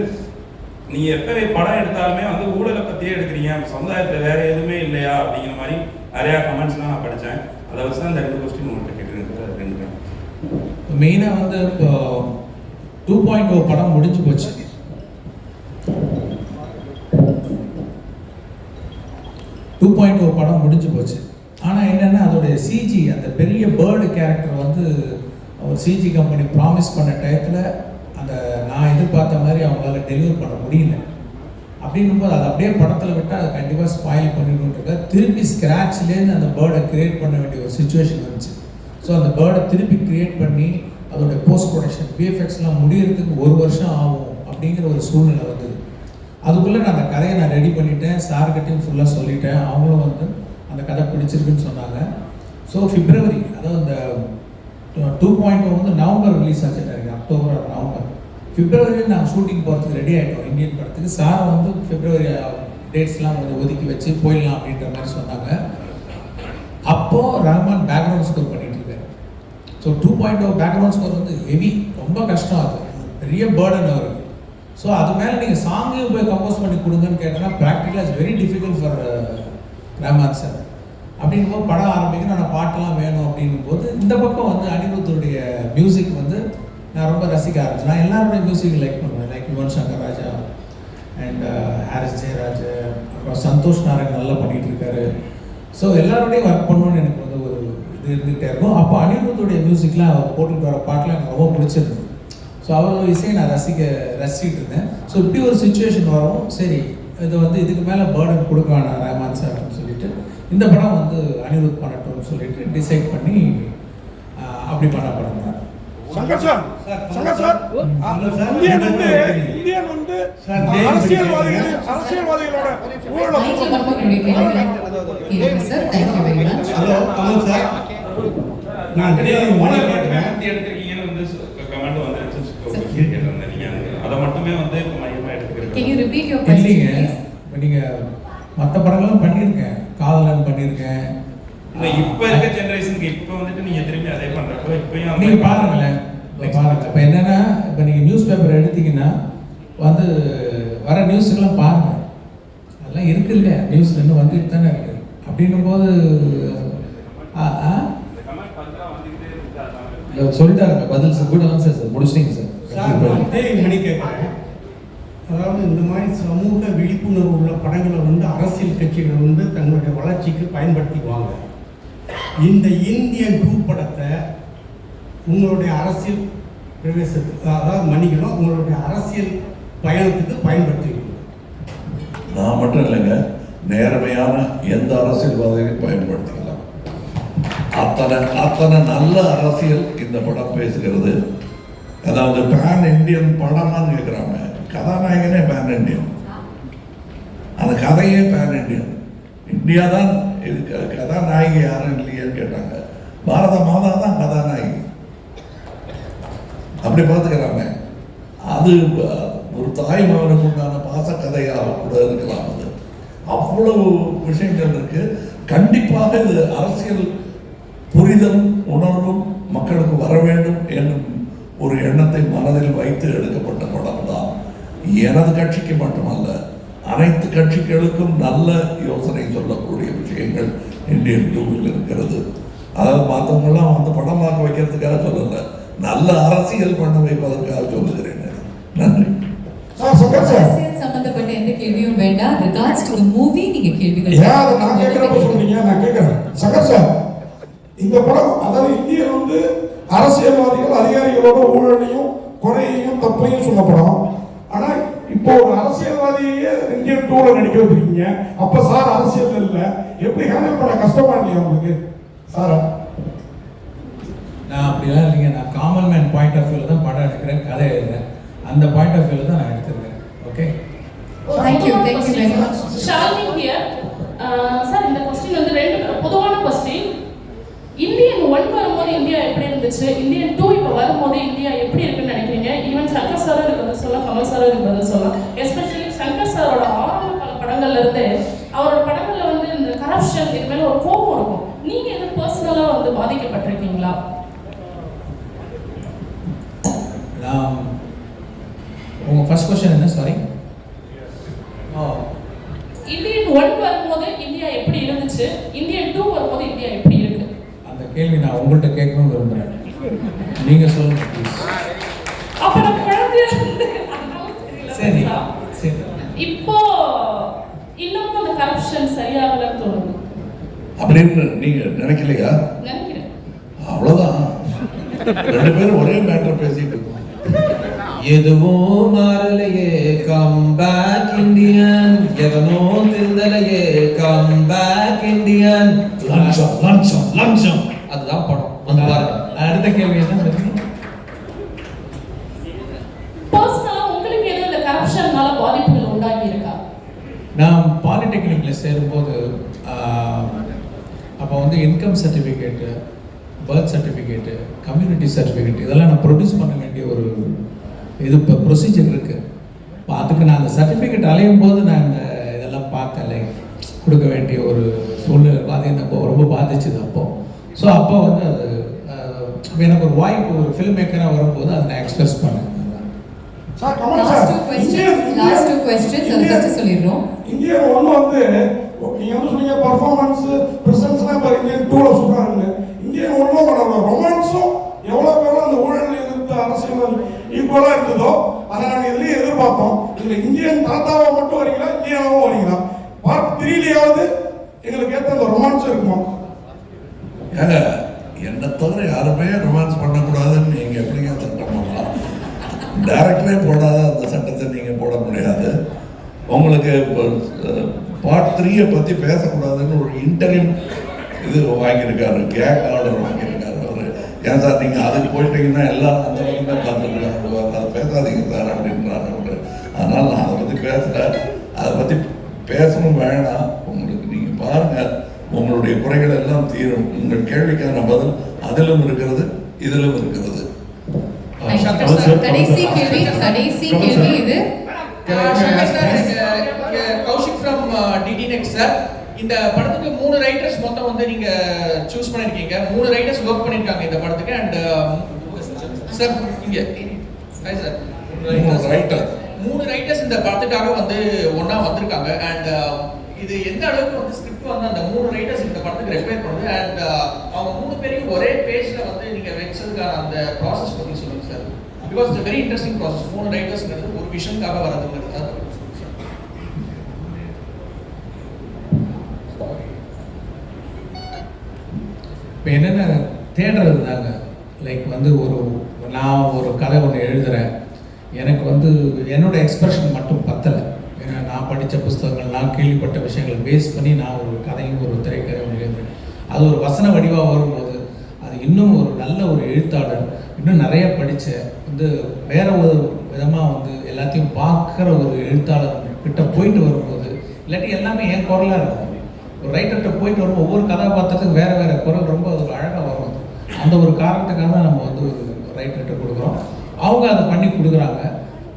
நீங்கள் எப்போ படம் எடுத்தாலுமே வந்து ஊழலை பற்றியே எடுக்கிறீங்க, சமுதாயத்தில் வேறு எதுவுமே இல்லையா அப்படிங்கிற மாதிரி நிறையா கமெண்ட்ஸ்லாம் நான் படித்தேன். அதை வச்சு தான் இந்த 2 கொஸ்டின் உங்கள்கிட்ட கேட்டுருக்கேன். 2 மெயினாக வந்து இப்போ 2.0 படம் முடிஞ்சு போச்சு. 2.0 படம் முடிஞ்சு போச்சு. ஆனால் என்னென்னா அதோடைய சிஜி, அந்த பெரிய பேர்டு கேரக்டர் வந்து ஒரு சிஜி கம்பெனி ப்ராமிஸ் பண்ண டயத்தில் அந்த நான் எதிர்பார்த்த மாதிரி அவங்களால டெலிவர் பண்ண முடியல. அப்படிங்கும்போது அதை அப்படியே படத்தில் விட்டால் அதை கண்டிப்பாக ஸ்பாயில் பண்ணிடுன்றத திருப்பி ஸ்க்ராட்ச்லேருந்து அந்த பேர்டை க்ரியேட் பண்ண வேண்டிய ஒரு சுச்சுவேஷன் வந்துச்சு. ஸோ அந்த பேர்டை திருப்பி க்ரியேட் பண்ணி அதோடைய போஸ்ட் ப்ரொடக்ஷன் விஎஃப்எக்ஸ்லாம் முடியறதுக்கு 1 வருஷம் ஆகும் அப்படிங்கிற ஒரு சூழ்நிலை வந்தது. அதுக்குள்ளே நான் அந்த கதையை நான் ரெடி பண்ணிட்டேன், சார்கிட்டையும் ஃபுல்லாக சொல்லிட்டேன். அவங்களும் வந்து அந்த கதை பிடிச்சிருக்குன்னு சொன்னாங்க. ஸோ பிப்ரவரி, அதாவது இந்த 2.0 வந்து நவம்பர் ரிலீஸ் ஆச்சு, அக்டோபர் ஆர் நவம்பர். பிப்ரவரியில் நாங்கள் ஷூட்டிங் போகிறதுக்கு ரெடி ஆகிட்டோம் இந்தியன் படத்துக்கு. சார் வந்து பிப்ரவரி டேட்ஸ்லாம் கொஞ்சம் ஒதுக்கி வச்சு போயிடலாம் அப்படின்ற மாதிரி சொன்னாங்க. அப்போது ரஹ்மான் பேக்ரவுண்ட் ஸ்கோர் பண்ணிட்டு இருக்காரு. ஸோ 2.0 பேக்ரவுண்ட் ஸ்கோர் வந்து ஹெவி, ரொம்ப கஷ்டம், அது பெரிய பேர்டன் அவருக்கு. ஸோ அது மேலே நீங்கள் சாங்கையும் போய் கம்போஸ் பண்ணி கொடுங்கன்னு கேட்டோன்னா ப்ராக்டிக்கலாக it's very difficult for Rahman sir. அப்படிங்கும்போது படம் ஆரம்பிக்கணும், ஆனால் பாட்டெல்லாம் வேணும் அப்படிங்கும்போது இந்த பக்கம் வந்து அனிருத்தருடைய மியூசிக் வந்து நான் ரொம்ப ரசிக்க ஆரம்பிச்சேன். நான் எல்லாருடைய மியூசிக் லைக் பண்ணுவேன், லைக் யுவன் சங்கர் ராஜா அண்ட் ஹாரிஸ் ஜெயராஜ், அப்புறம் சந்தோஷ் நாராயண் நல்லா பண்ணிகிட்டு இருக்காரு. ஸோ எல்லாரோடையும் ஒர்க் பண்ணணும்னு எனக்கு வந்து ஒரு இது இருந்துகிட்டே இருக்கும். அப்போ அனிருத்துடைய மியூசிக்லாம் அவர் போட்டுட்டு வர பாட்டெலாம் எனக்கு ரொம்ப பிடிச்சிருந்தது. ஸோ அவர் இசையை நான் ரசிக்கிட்டு இருந்தேன். ஸோ இப்படி ஒரு சுச்சுவேஷன் வரும், சரி இது வந்து இதுக்கு மேலே பேர்டன் கொடுக்க வேணாம் ரஹ்மான் சார் அப்படின்னு சொல்லிட்டு இந்த படம் வந்து அனிருத் பண்ணட்டும்னு சொல்லிட்டு டிசைட் பண்ணி அப்படி பண்ண படம் தான். சங்கர் சார், இந்தியன் வந்து அரசியல்வாதிகளோட ஊழல் நான் எடுத்துருக்கீங்கன்னு வந்து கமெண்ட் வந்து அதை மட்டுமே வந்து மையமாக எடுத்துக்கிறேன். இல்லைங்க, இப்போ நீங்கள் மற்ற படங்களும் பண்ணியிருக்கேன், காதலன் பண்ணியிருக்கேன். இப்போ இருக்க ஜென்ரேஷனுக்கு இப்போ வந்துட்டு நீங்கள் திரும்பி அதே பண்ணுறப்போ இப்போயும் நீங்கள் பாருங்களேன், பாருங்கள். இப்போ என்னென்னா, இப்போ நீங்கள் நியூஸ் பேப்பர் எடுத்தீங்கன்னா வந்து வர நியூஸுக்கெல்லாம் பாருங்கள், அதெல்லாம் இருக்குது இல்லையா, நியூஸில் இன்னும் வந்துட்டு தானே இருக்குது. அப்படின்னும் போது சொல்லிட்டாருங்க பதில் சார். குட் ஆன்சர் சார், முடிச்சிட்டீங்க சார். மணி கேட்குறேன். அதாவது இந்த மாதிரி சமூக விழிப்புணர்வு உள்ள படங்களை வந்து அரசியல் கட்சிகள் வந்து தங்களுடைய வளர்ச்சிக்கு பயன்படுத்திக்குவாங்க. இந்த இந்தியன் 2 படத்தை உங்களுடைய அரசியல் பிரவேசத்துக்கு, அதாவது மன்னிக்கணும், உங்களுடைய அரசியல் பயணத்துக்கு பயன்படுத்திக்கணும். நான் மட்டும் இல்லைங்க, நேர்மையான எந்த அரசியல்வாதிகளையும் பயன்படுத்திக்கலாம். அத்தனை நல்ல அரசியல் இந்த படம் பேசுகிறது. அதாவது பேன் இண்டியன் படமான்னு கேட்குறாங்க, கதாநாயகனே பேன் இண்டியன், அந்த கதையே பேன் இண்டியன். இந்தியா தான் இது, கதாநாயகி யாரும் இல்லையேன்னு கேட்டாங்க. பாரத மாதா தான் கதாநாயகி, அப்படி பார்த்துக்கிறாங்க. அது ஒரு தாய் மகனுக்கு உண்டான பாசக்கதையாக கூட இருக்கலாம். அது அவ்வளவு விஷயங்கள் இருக்கு. கண்டிப்பாக இது அரசியல் புரிதலும் உணர்வும் மக்களுக்கு வர வேண்டும் என்னும் ஒரு எண்ணத்தை மனதில் வைத்து எடுக்கப்பட்ட படம் தான். எனது கட்சிக்கு மட்டுமல்ல, அனைத்து கட்சிகளுக்கும் நல்ல யோசனை சொல்லக்கூடிய விஷயங்கள் இந்தியன் 2 இருக்கிறது. அதாவது மற்றவங்களாம் வந்து படம் பார்க்க வைக்கிறதுக்காக சொல்லலை, நல்ல அரசியல் பண்ண வைப்பதற்காக சொல்லுகிறேன். நன்றி. அரசியல் சம்பந்தப்பட்ட எந்த கேள்வியும் வேண்டாம். ரிகார்ட்ஸ் டு தி மூவி நீங்க கேள்விகள் நான் கேட்கிறப்ப சொல்றீங்க, நான் கேட்கிறேன். சங்கர் சார், இந்த படம் அதாவது இந்தியன் வந்து அரசியல்வாதிகள் அதிகாரிகளோட ஊழலையும் குறையையும் தப்பையும் சொல்ல படம். ஆனா இப்போ ஒரு அரசியல்வாதியே இந்தியன் 2ல நடிக்க வச்சிருக்கீங்க. அப்ப சார் அரசியல் இல்லை, எப்படி ஹேண்டில் பண்ண கஷ்டமா இல்லையா உங்களுக்கு சார்? நான் அப்படிலாம் இல்லைங்க, நான் காமன் மேன் பாயிண்ட் ஆஃப் வியூல தான் படம் எடுக்கிறேன், கதை எழுதுறேன். அந்த பாயிண்ட் ஆஃப் வியூல தான் நான் எடுத்துருக்கேன். Okay, thank you very much. Shalini here. Sir, இந்த क्वेश्चन வந்து ரெண்டு பொதுவான क्वेश्चन. இந்தியன் 1 வரும்போது இந்தியா எப்படி இருந்துச்சு, இந்தியன் 2 இப்போ வரும்போது இந்தியா எப்படி இருக்குன்னு நினைக்கிறீங்க? ஈவன் சங்கர் சாரும் இதுக்கு பதில் சொல்லலாம், கமல் சாரும் இதுக்கு பதில் சொல்லலாம். எஸ்பெஷலி சங்கர் சாரோட ஆரம்ப கால படங்கள்ல இருந்து அவரோட படங்கள்ல வந்து இந்த கரப்ஷன் இது மேல ஒரு கோபம் இருக்கும். நீங்க இது பர்சனலா வந்து பாதிக்கப்பட்டிருக்கீங்களா? உங்கள் ஃபர்ஸ்ட் கொஸ்டின் என்ன? சாரி. இந்தியன் 1 வரும்போது இந்தியா எப்படி இருந்துச்சு, இந்தியன் 2 வரும்போது இந்தியா எப்படி இருக்கு? அந்த கேள்வி நான் உங்கள்கிட்ட கேட்கணும்னு விரும்புகிறேன். நீங்கள் சொல்லுங்க ப்ளீஸ். அப்ப நான் குழந்தையா சரி சரி. இப்போ இன்னமும் அந்த கரப்ஷன் சரியாகலன்னு தோணுது அப்படின்னு நீங்க நினைக்கலையா? நினைக்கிறேன். அவ்வளவுதான். ரெண்டு பேரும் ஒரே மேட்டர் பேசிட்டு இருக்கோம். எதுவும் மாறலையே, கம் பேக் இந்தியன். எவனோ திருந்தலையே, கம் பேக் இந்தியன். லஞ்சம் லஞ்சம் லஞ்சம், அதுதான் படம். வந்து பாருங்க. அடுத்த கேள்வி என்ன? பர்சனலா உங்களுக்கு எதுவும் இந்த கரப்ஷன்னால பாதிப்புகள் உண்டாகி இருக்கா? நான் பாலிடெக்னிக்கில் சேரும்போது அப்போ வந்து income certificate, birth certificate, community certificate இதெல்லாம் நான் ப்ரொடியூஸ் பண்ண வேண்டிய ஒரு இது இப்போ ப்ரொசீஜர் இருக்குது. இப்போ அதுக்கு நான் அந்த சர்டிஃபிகேட் அலையும் போது நான் இதெல்லாம் பார்த்தலை கொடுக்க வேண்டிய ஒரு சூழ்நிலை அது எனக்கு ரொம்ப பாதிச்சுது அப்போது. ஸோ அப்போ வந்து அது எனக்கு ஒரு வாய்ப்பு, ஒரு ஃபில்ம் மேக்கராக வரும்போது அதை நான் எக்ஸ்பிரஸ் பண்ணேன். Last two questions அது ஃபர்ஸ்ட் சொல்லிடுறோம். இந்தியன் 1 வந்து நீங்க வந்து சொன்னீங்க பெர்ஃபார்மன்ஸ் பிரசன்ஸ்லாம் இப்போ இந்தியன் 2ல சொல்றாங்க. இந்தியன் 1ல ரொமான்ஸும் எவ்வளோ அந்த ஊழல் எதிர்த்து அரசியல் ஈக்குவலாக இருந்ததோ அதை நாங்கள் எதுலேயும் எதிர்பார்த்தோம். இதில் இந்தியன் தாத்தாவை மட்டும் வரீங்களா, இந்தியாவும் வரீங்களா? பார்ட் 3லயாவது எங்களுக்கு ஏற்ற அந்த ரொமான்ஸும் இருக்குமா? ஏங்க, என்னை தவிர யாருமே ரொமான்ஸ் பண்ணக்கூடாதுன்னு நீங்கள் எப்படிங்க சட்டம் பண்ணலாம்? டைரக்டரே போடாத அந்த சட்டத்தை நீங்கள் போட முடியாது. உங்களுக்கு பார்ட் 3 பற்றி பேசக்கூடாதுன்னு ஒரு இன்டரிம் இது வாங்கியிருக்காரு, கேக் ஆர்டர் வாங்கியிருக்காரு அவர். ஏன் சார் நீங்கள் அதுக்கு போயிட்டீங்கன்னா எல்லாரும் அந்த பக்கமே பார்த்துருக்காங்க, அதை பேசாதீங்க சார் அப்படின்றாரு அவர். அதனால் நான் அதை பற்றி பேசுகிறேன். அதை பற்றி பேசணும் வேணாம். உங்களுக்கு நீங்கள் பாருங்கள், உங்களுடைய குறைகள் எல்லாம் தீரும். உங்கள் கேள்விக்கான பதில் அதிலும் இருக்கிறது, இதிலும் இருக்கிறது. கடைசி கேள்வி இது. Kaushik from DD next sir. இந்த படத்துக்கு 3 ரைட்டர்ஸ் மொத்தம் வந்து நீங்க சூஸ் பண்ணிருக்கீங்க. 3 ரைட்டர்ஸ் ஒர்க் பண்ணிருக்காங்க இந்த படத்துக்கு. அண்ட் சார் இங்க ஹாய் சார், 3 ரைட்டர்ஸ் இந்த படத்துக்காக வந்து ஒண்ணா வந்திருக்காங்க. அண்ட் இது எந்த அளவுக்கு வந்து ஸ்கிரிப்ட் வந்து அந்த 3 ரைட்டர்ஸ் இந்த படத்துக்கு ரெக்வயர் பண்ணுது, அண்ட் அவங்க 3 பேரையும் ஒரே பேஜ்ல வந்து நீங்க வச்சதுக்கான அந்த ப்ராசஸ் பத்தி சொல்லுங்க sir. Because it's very interesting process. 3 ரைட்டர்ஸ்ங்கிறது ஒரு விஷனுக்காக வரதுங்கிறது. இப்போ என்னென்ன தேடுறது தாங்க. லைக் வந்து நான் ஒரு கதை ஒன்று எழுதுகிறேன், எனக்கு வந்து என்னோட எக்ஸ்பிரஷன் மட்டும் பத்தலை. ஏன்னா நான் படித்த புஸ்தகங்கள், நான் கேள்விப்பட்ட விஷயங்களை பேஸ் பண்ணி நான் ஒரு கதையும் ஒரு திரைக்கதை ஒன்று எழுதுறேன். அது ஒரு வசன வடிவாக வரும்போது அது இன்னும் ஒரு நல்ல ஒரு எழுத்தாளர், இன்னும் நிறைய படித்த வந்து வேற ஒரு விதமாக வந்து எல்லாத்தையும் பார்க்குற ஒரு எழுத்தாளர் கிட்ட போயிட்டு வரும்போது, இல்லாட்டி எல்லாமே என் குரலாக இருக்கும். ஒரு ரைட்டர்கிட்ட போயிட்டு வரும் ஒவ்வொரு கதாபாத்திரத்துக்கு வேறு வேறு குரல் ரொம்ப ஒரு அழகாக வரும். அந்த ஒரு காரணத்துக்காக தான் நம்ம வந்து ஒரு ரைட்டர்கிட்ட கொடுக்குறோம். அவங்க அதை பண்ணி கொடுக்குறாங்க.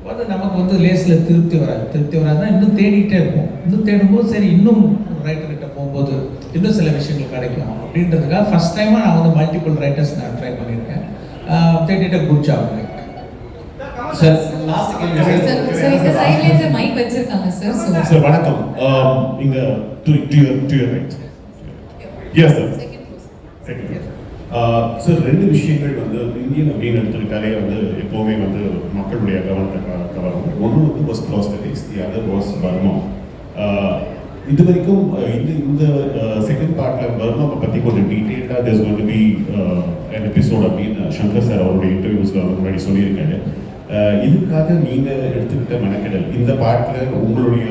வந்து நமக்கு வந்து லேஸில் திருப்தி வராதுன்னா இன்னும் தேடிக்கிட்டே இருப்போம். இன்னும் தேடும்போது சரி இன்னும் ரைட்டர்கிட்ட போகும்போது இன்னும் சில விஷயங்கள் கிடைக்கும் அப்படின்றதுக்காக ஃபர்ஸ்ட் டைமாக நான் வந்து மல்டிபிள் ரைட்டர்ஸ் நான் ட்ரை பண்ணியிருக்கேன். தேடிட்ட குட் ஜாப். சார் லாஸ்ட் கேள்வி சார் இந்த சைடுல இருந்து மைக் வச்சிருக்காங்க சார். சார் வணக்கம். இங்க to your right. Yes sir. Second sir, 2 விஷயங்கள் வந்து இந்தியன் அப்படின்னு எடுத்துக்கிட்டாலே வந்து எப்போவுமே வந்து மக்களுடைய கவனத்தை கவரும். ஒன்று வந்து was prosthetics, the other was Burma. இது வரைக்கும் இந்த செகண்ட் பார்ட்டில் பர்மாவை பற்றி கொஞ்சம் டீட்டெயில்டாக there's going to be an episode அப்படின்னு சங்கர் சார் அவருடைய இன்டர்வியூஸில் முன்னாடி சொல்லியிருக்காரு. இதுக்காக நீங்கள் எடுத்துக்கிட்ட மெனக்கெடல், இந்த பாட்டில் உங்களுடைய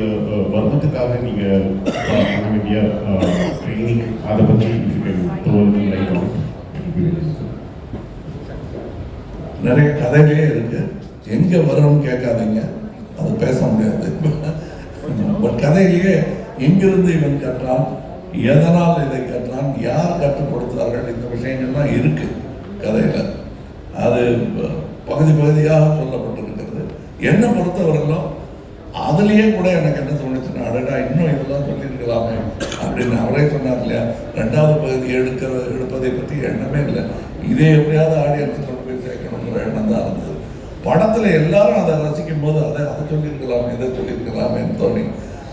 வர்மத்துக்காக நீங்கள் பண்ண வேண்டிய ட்ரைனிங், அதை பற்றி நிறைய கதைகளே இருக்கு. எங்க வரும்னு கேட்காதீங்க, அது பேச முடியாது. பட் கதையிலேயே எங்கிருந்து இவன் கற்றான், எதனால் இதை கற்றான், யார் கற்றுக் கொடுத்தார்கள், இந்த விஷயங்கள்லாம் இருக்கு கதையில. அது பகுதி பகுதியாக சொல்லப்படும். என்னை பொறுத்தவரையிலும் அதுலேயே கூட எனக்கு என்ன தோணுச்சுன்னா, அடடா இன்னும் இதெல்லாம் சொல்லியிருக்கலாமே அப்படின்னு அவரே சொன்னார் இல்லையா, 2வது பகுதி எடுப்பதை பற்றி எண்ணமே இல்லை. இதே எப்படியாவது ஆடியன்ஸ் கொண்டு போய் சேர்க்கணுங்கிற எண்ணம் தான் இருந்தது. படத்தில் எல்லாரும் அதை ரசிக்கும் போது அதை சொல்லியிருக்கலாம், இதை சொல்லியிருக்கலாமேன்னு தோணி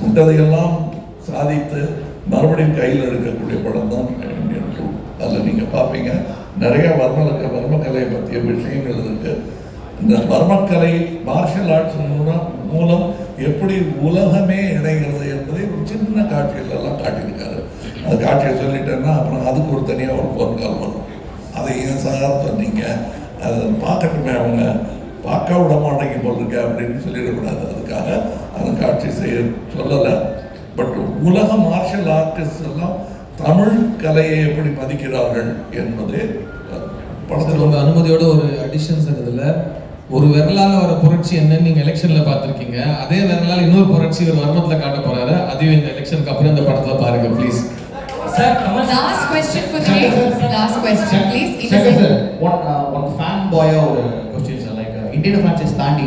விட்டதையெல்லாம் சாதித்து மறுபடியும் கையில் எடுக்கக்கூடிய படம் தான் இந்தியன் 2. அதில் நீங்கள் பார்ப்பீங்க நிறைய வர்மக்கலையை பற்றிய விஷயங்கள் இருக்கு. இந்த வர்மக்கலை மார்ஷல் ஆர்ட்ஸ் மூலம் எப்படி உலகமே இணைகிறது என்பதை ஒரு சின்ன காட்சிகள் எல்லாம் காட்டியிருக்காரு. அது காட்சியை சொல்லிட்டேன்னா அப்புறம் அதுக்கு ஒரு தனியாக ஒரு ஃபோன் கால் வரும். அதை ஏன் சார் சொன்னீங்க, அதை பார்க்கட்டுமே, அவங்க பார்க்க விட மாட்டேங்க போல் இருக்க அப்படின்னு சொல்லிடக்கூடாது. அதுக்காக அந்த காட்சி சொல்லலை. பட் உலக மார்ஷல் ஆர்டிஸ்ட் எல்லாம் தமிழ் கலையை எப்படி மதிக்கிறார்கள் என்பது படத்தில் உங்கள் அனுமதியோட ஒரு அடிஷன்ஸ் இருந்ததில்ல. ஒரு விரலால் வர புரட்சி என்னன்னு நீங்கள் எலெக்ஷனில் பார்த்துருக்கீங்க. அதே விரலால் இன்னொரு புரட்சி ஒரு வர்மத்தில் காட்ட போகிறாரு. அதையும் இந்த எலெக்ஷனுக்கு அப்புறம் இந்த படத்தில் பாருங்க please. Sir, last question for today. Last question, please. Sir, one fanboy ஒரு question sir, like Indian franchise தாண்டி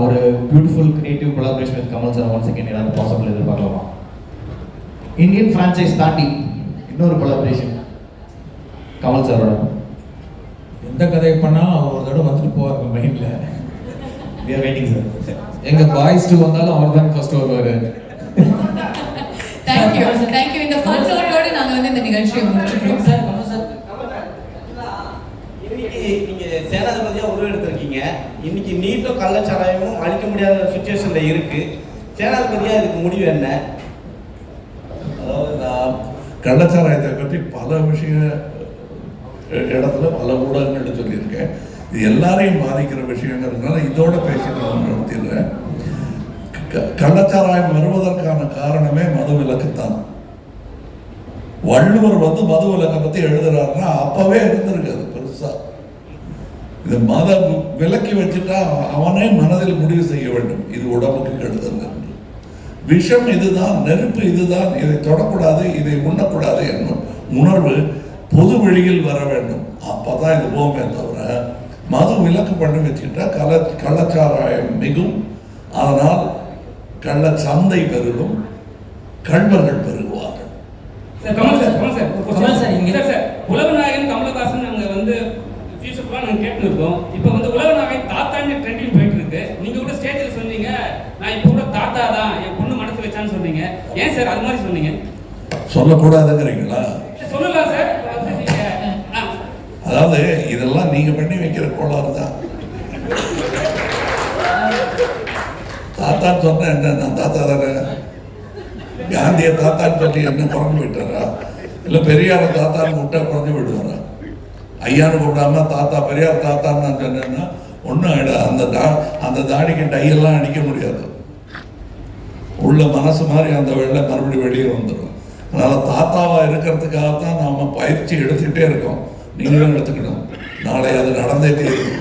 ஒரு beautiful creative collaboration with Kamal sir once again ஏதாவது possible எதிர்பார்க்கலாமா? Indian franchise தாண்டி இன்னொரு collaboration கமல் சாரோட எந்த கதையை பண்ணாலும் அவர் ஒரு தடவை வந்துட்டு போவார் மைண்ட்ல. we are waiting sir. எங்க பாய்ஸ் டூ வந்தாலும் அவர் தான் ஃபர்ஸ்ட் வருவாரு. Thank you. இந்த fun note-ஓட நாங்க வந்து இந்த நிகழ்ச்சியை முடிச்சுக்கிறோம். சார் இன்னைக்கு நீங்க சேனாதிபதியா உருவெடுத்திருக்கீங்க. இன்னைக்கு நீட்டும் கள்ளச்சாராயமும் அழிக்க முடியாத சுச்சுவேஷன்ல இருக்கு. சேனாதிபதியா இதுக்கு முடிவு என்ன? அதாவது நான் கள்ளச்சாராயத்தை பற்றி பல இடத்துல பல ஊடகங்கள் சொல்லியிருக்கேன். இது எல்லாரையும் பாதிக்கிற விஷயங்கிறதுனால இதோட பேசிட்டு நடத்திடுறேன். கள்ளச்சாராயம் வருவதற்கான காரணமே மது விலக்குத்தான். வள்ளுவர் வந்து மது விலக்கை பத்தி எழுதுறாருன்னா அப்பவே இருந்திருக்காது பெருசா. இது மத விலக்கி வச்சுட்டா அவனே மனதில் முடிவு செய்ய வேண்டும், இது உடம்புக்கு கெடுதல் என்று. விஷம் இதுதான், நெருப்பு இதுதான், இதை தொடக்கூடாது, இதை உண்ணக்கூடாது என்னும் உணர்வு பொது வெளியில் வர வேண்டும். அப்பதான் இது போமே தவிர மது விலக்கு பண்ணி வச்சுக்கிட்டா கள்ளச்சாராயம் மிகும். அதனால் கள்ள சந்தை பெருகும், கள்வர்கள் பெருகுவார்கள். உலகநாயகன் கமலஹாசன் நாங்க வந்து ஃபியூச்சர்ல நாங்க கேட்டு இருக்கோம். இப்போ வந்து உலகநாயகன் தாத்தான்னு ட்ரெண்டிங் போயிட்டு இருக்கு. நீங்க கூட ஸ்டேஜ்ல சொன்னீங்க நான் இப்போ கூட தாத்தா தான் என் பொண்ணு மனசு வச்சான்னு சொன்னீங்க. ஏன் சார் அது மாதிரி சொன்னீங்க? சொல்லக்கூடாதுங்கிறீங்களா? சொல்லலாம் சார். அதாவது இதெல்லாம் நீங்க பண்ணி வைக்கிற கோளாறு தான். தாத்தான்னு சொன்ன என்ன, நான் தாத்தா தானே. காந்திய தாத்தான்னு சொல்லி என்ன குறைஞ்சு விட்டாரா? இல்லை பெரியார தாத்தான்னு விட்டா குறைஞ்சு விடுவாரா? ஐயான்னு கூப்பிடாம தாத்தா பெரியார் தாத்தான்னு நான் சொன்னேன்னா ஒன்றும் ஆகிடும். அந்த தாடிக்கு டையெல்லாம் அடிக்க முடியாது. உள்ள மனசு மாதிரி அந்த வெள்ளை மறுபடியும் வெளியே வந்துடும். அதனால தாத்தாவா இருக்கிறதுக்காகத்தான் நாம பயிற்சி எடுத்துக்கிட்டே இருக்கோம். நீங்களும் எடுத்துக்கணும். நாளை அது நடந்தே தீரும்.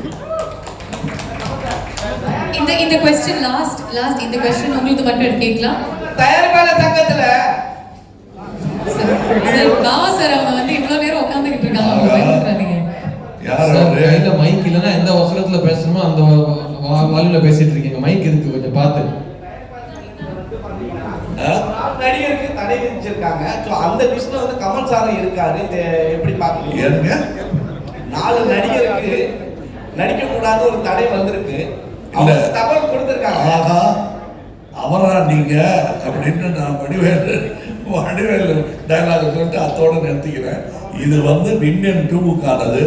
இந்த क्वेश्चन லாஸ்ட் இந்த क्वेश्चन உங்களுக்கு மட்டும் கேட்கலாம். தயாரிப்பாளர் சங்கத்துல சார் பாவ சார் அவங்க வந்து இவ்வளவு நேரம் உட்கார்ந்துகிட்டு இருக்காங்க. பயப்படுறாதீங்க. யார் கையில மைக் இல்லைன்னா எந்த வசனத்துல பேசணுமோ அந்த வால்யூம்ல பேசிட்டு இருக்கீங்க. மைக் இருக்கு, கொஞ்சம் பார்த்து. நடிகருக்கு தடை விதிச்சிருக்காங்க. அந்த லிஸ்ட்ல வந்து கமல் சாரும் இருக்காரு. எப்படி பாக்குறீங்க? 4 நடிகருக்கு நடிக்க கூடாத ஒரு தடை வந்திருக்கு. தகவல் கொடுத்திருக்காங்க. ஆகா அவரா நீங்க அப்படின்னு நான் வடிவேலு டயலாக் சொல்லிட்டு அத்தோட நிறுத்திக்கிறேன். இது வந்து இந்தியன் 2க்கானது.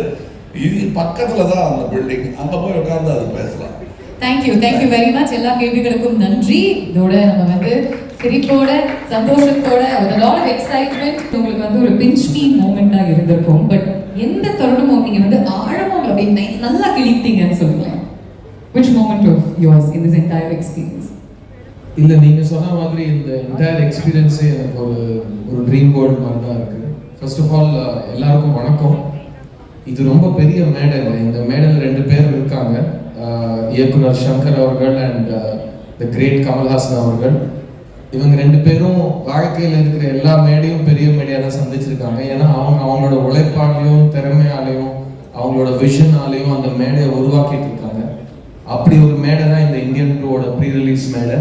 இது பக்கத்துல தான் அந்த பில்டிங். அங்க போய் உட்கார்ந்து அது பேசலாம். Thank you very much. எல்லா கேள்விகளுக்கும் நன்றி. இதோட நம்ம வந்து சிரிப்போட சந்தோஷத்தோட ஒரு லாட் ஆஃப் எக்ஸைட்மெண்ட் உங்களுக்கு வந்து ஒரு பிஞ்ச் மீ மூமெண்டா இருந்திருக்கும். பட் எந்த தருணமும் நீங்க வந்து ஆழமா அப்படின்னு நல்லா கிழித்தீங்கன்னு சொல்லுங்களேன். Which moment of yours in this entire experience? இல்லை நீங்கள் சொன்ன மாதிரி இந்த என்டையர் எக்ஸ்பீரியன்ஸே எனக்கு ஒரு ட்ரீம் வேர்ல்ட் மாதிரி தான் இருக்குது. ஃபர்ஸ்ட் ஆஃப் ஆல் எல்லாருக்கும் வணக்கம். இது ரொம்ப பெரிய மேடை. இந்த மேடையில் 2 பேர் இருக்காங்க. இயக்குனர் சங்கர் அவர்கள் அண்ட் த கிரேட் கமல்ஹாசன் அவர்கள். இவங்க 2 பேரும் வாழ்க்கையில் இருக்கிற எல்லா மேடையும் பெரிய மேடையாக தான் சந்திச்சிருக்காங்க. ஏன்னா அவங்களோட உழைப்பாலையும் திறமையாலையும் அவங்களோட விஷனாலையும் அந்த மேடையை உருவாக்கிட்டு இருக்காங்க. அப்படி ஒரு மேடை தான் இந்த இந்தியன் 2ஓட ப்ரீ ரிலீஸ் மேடை.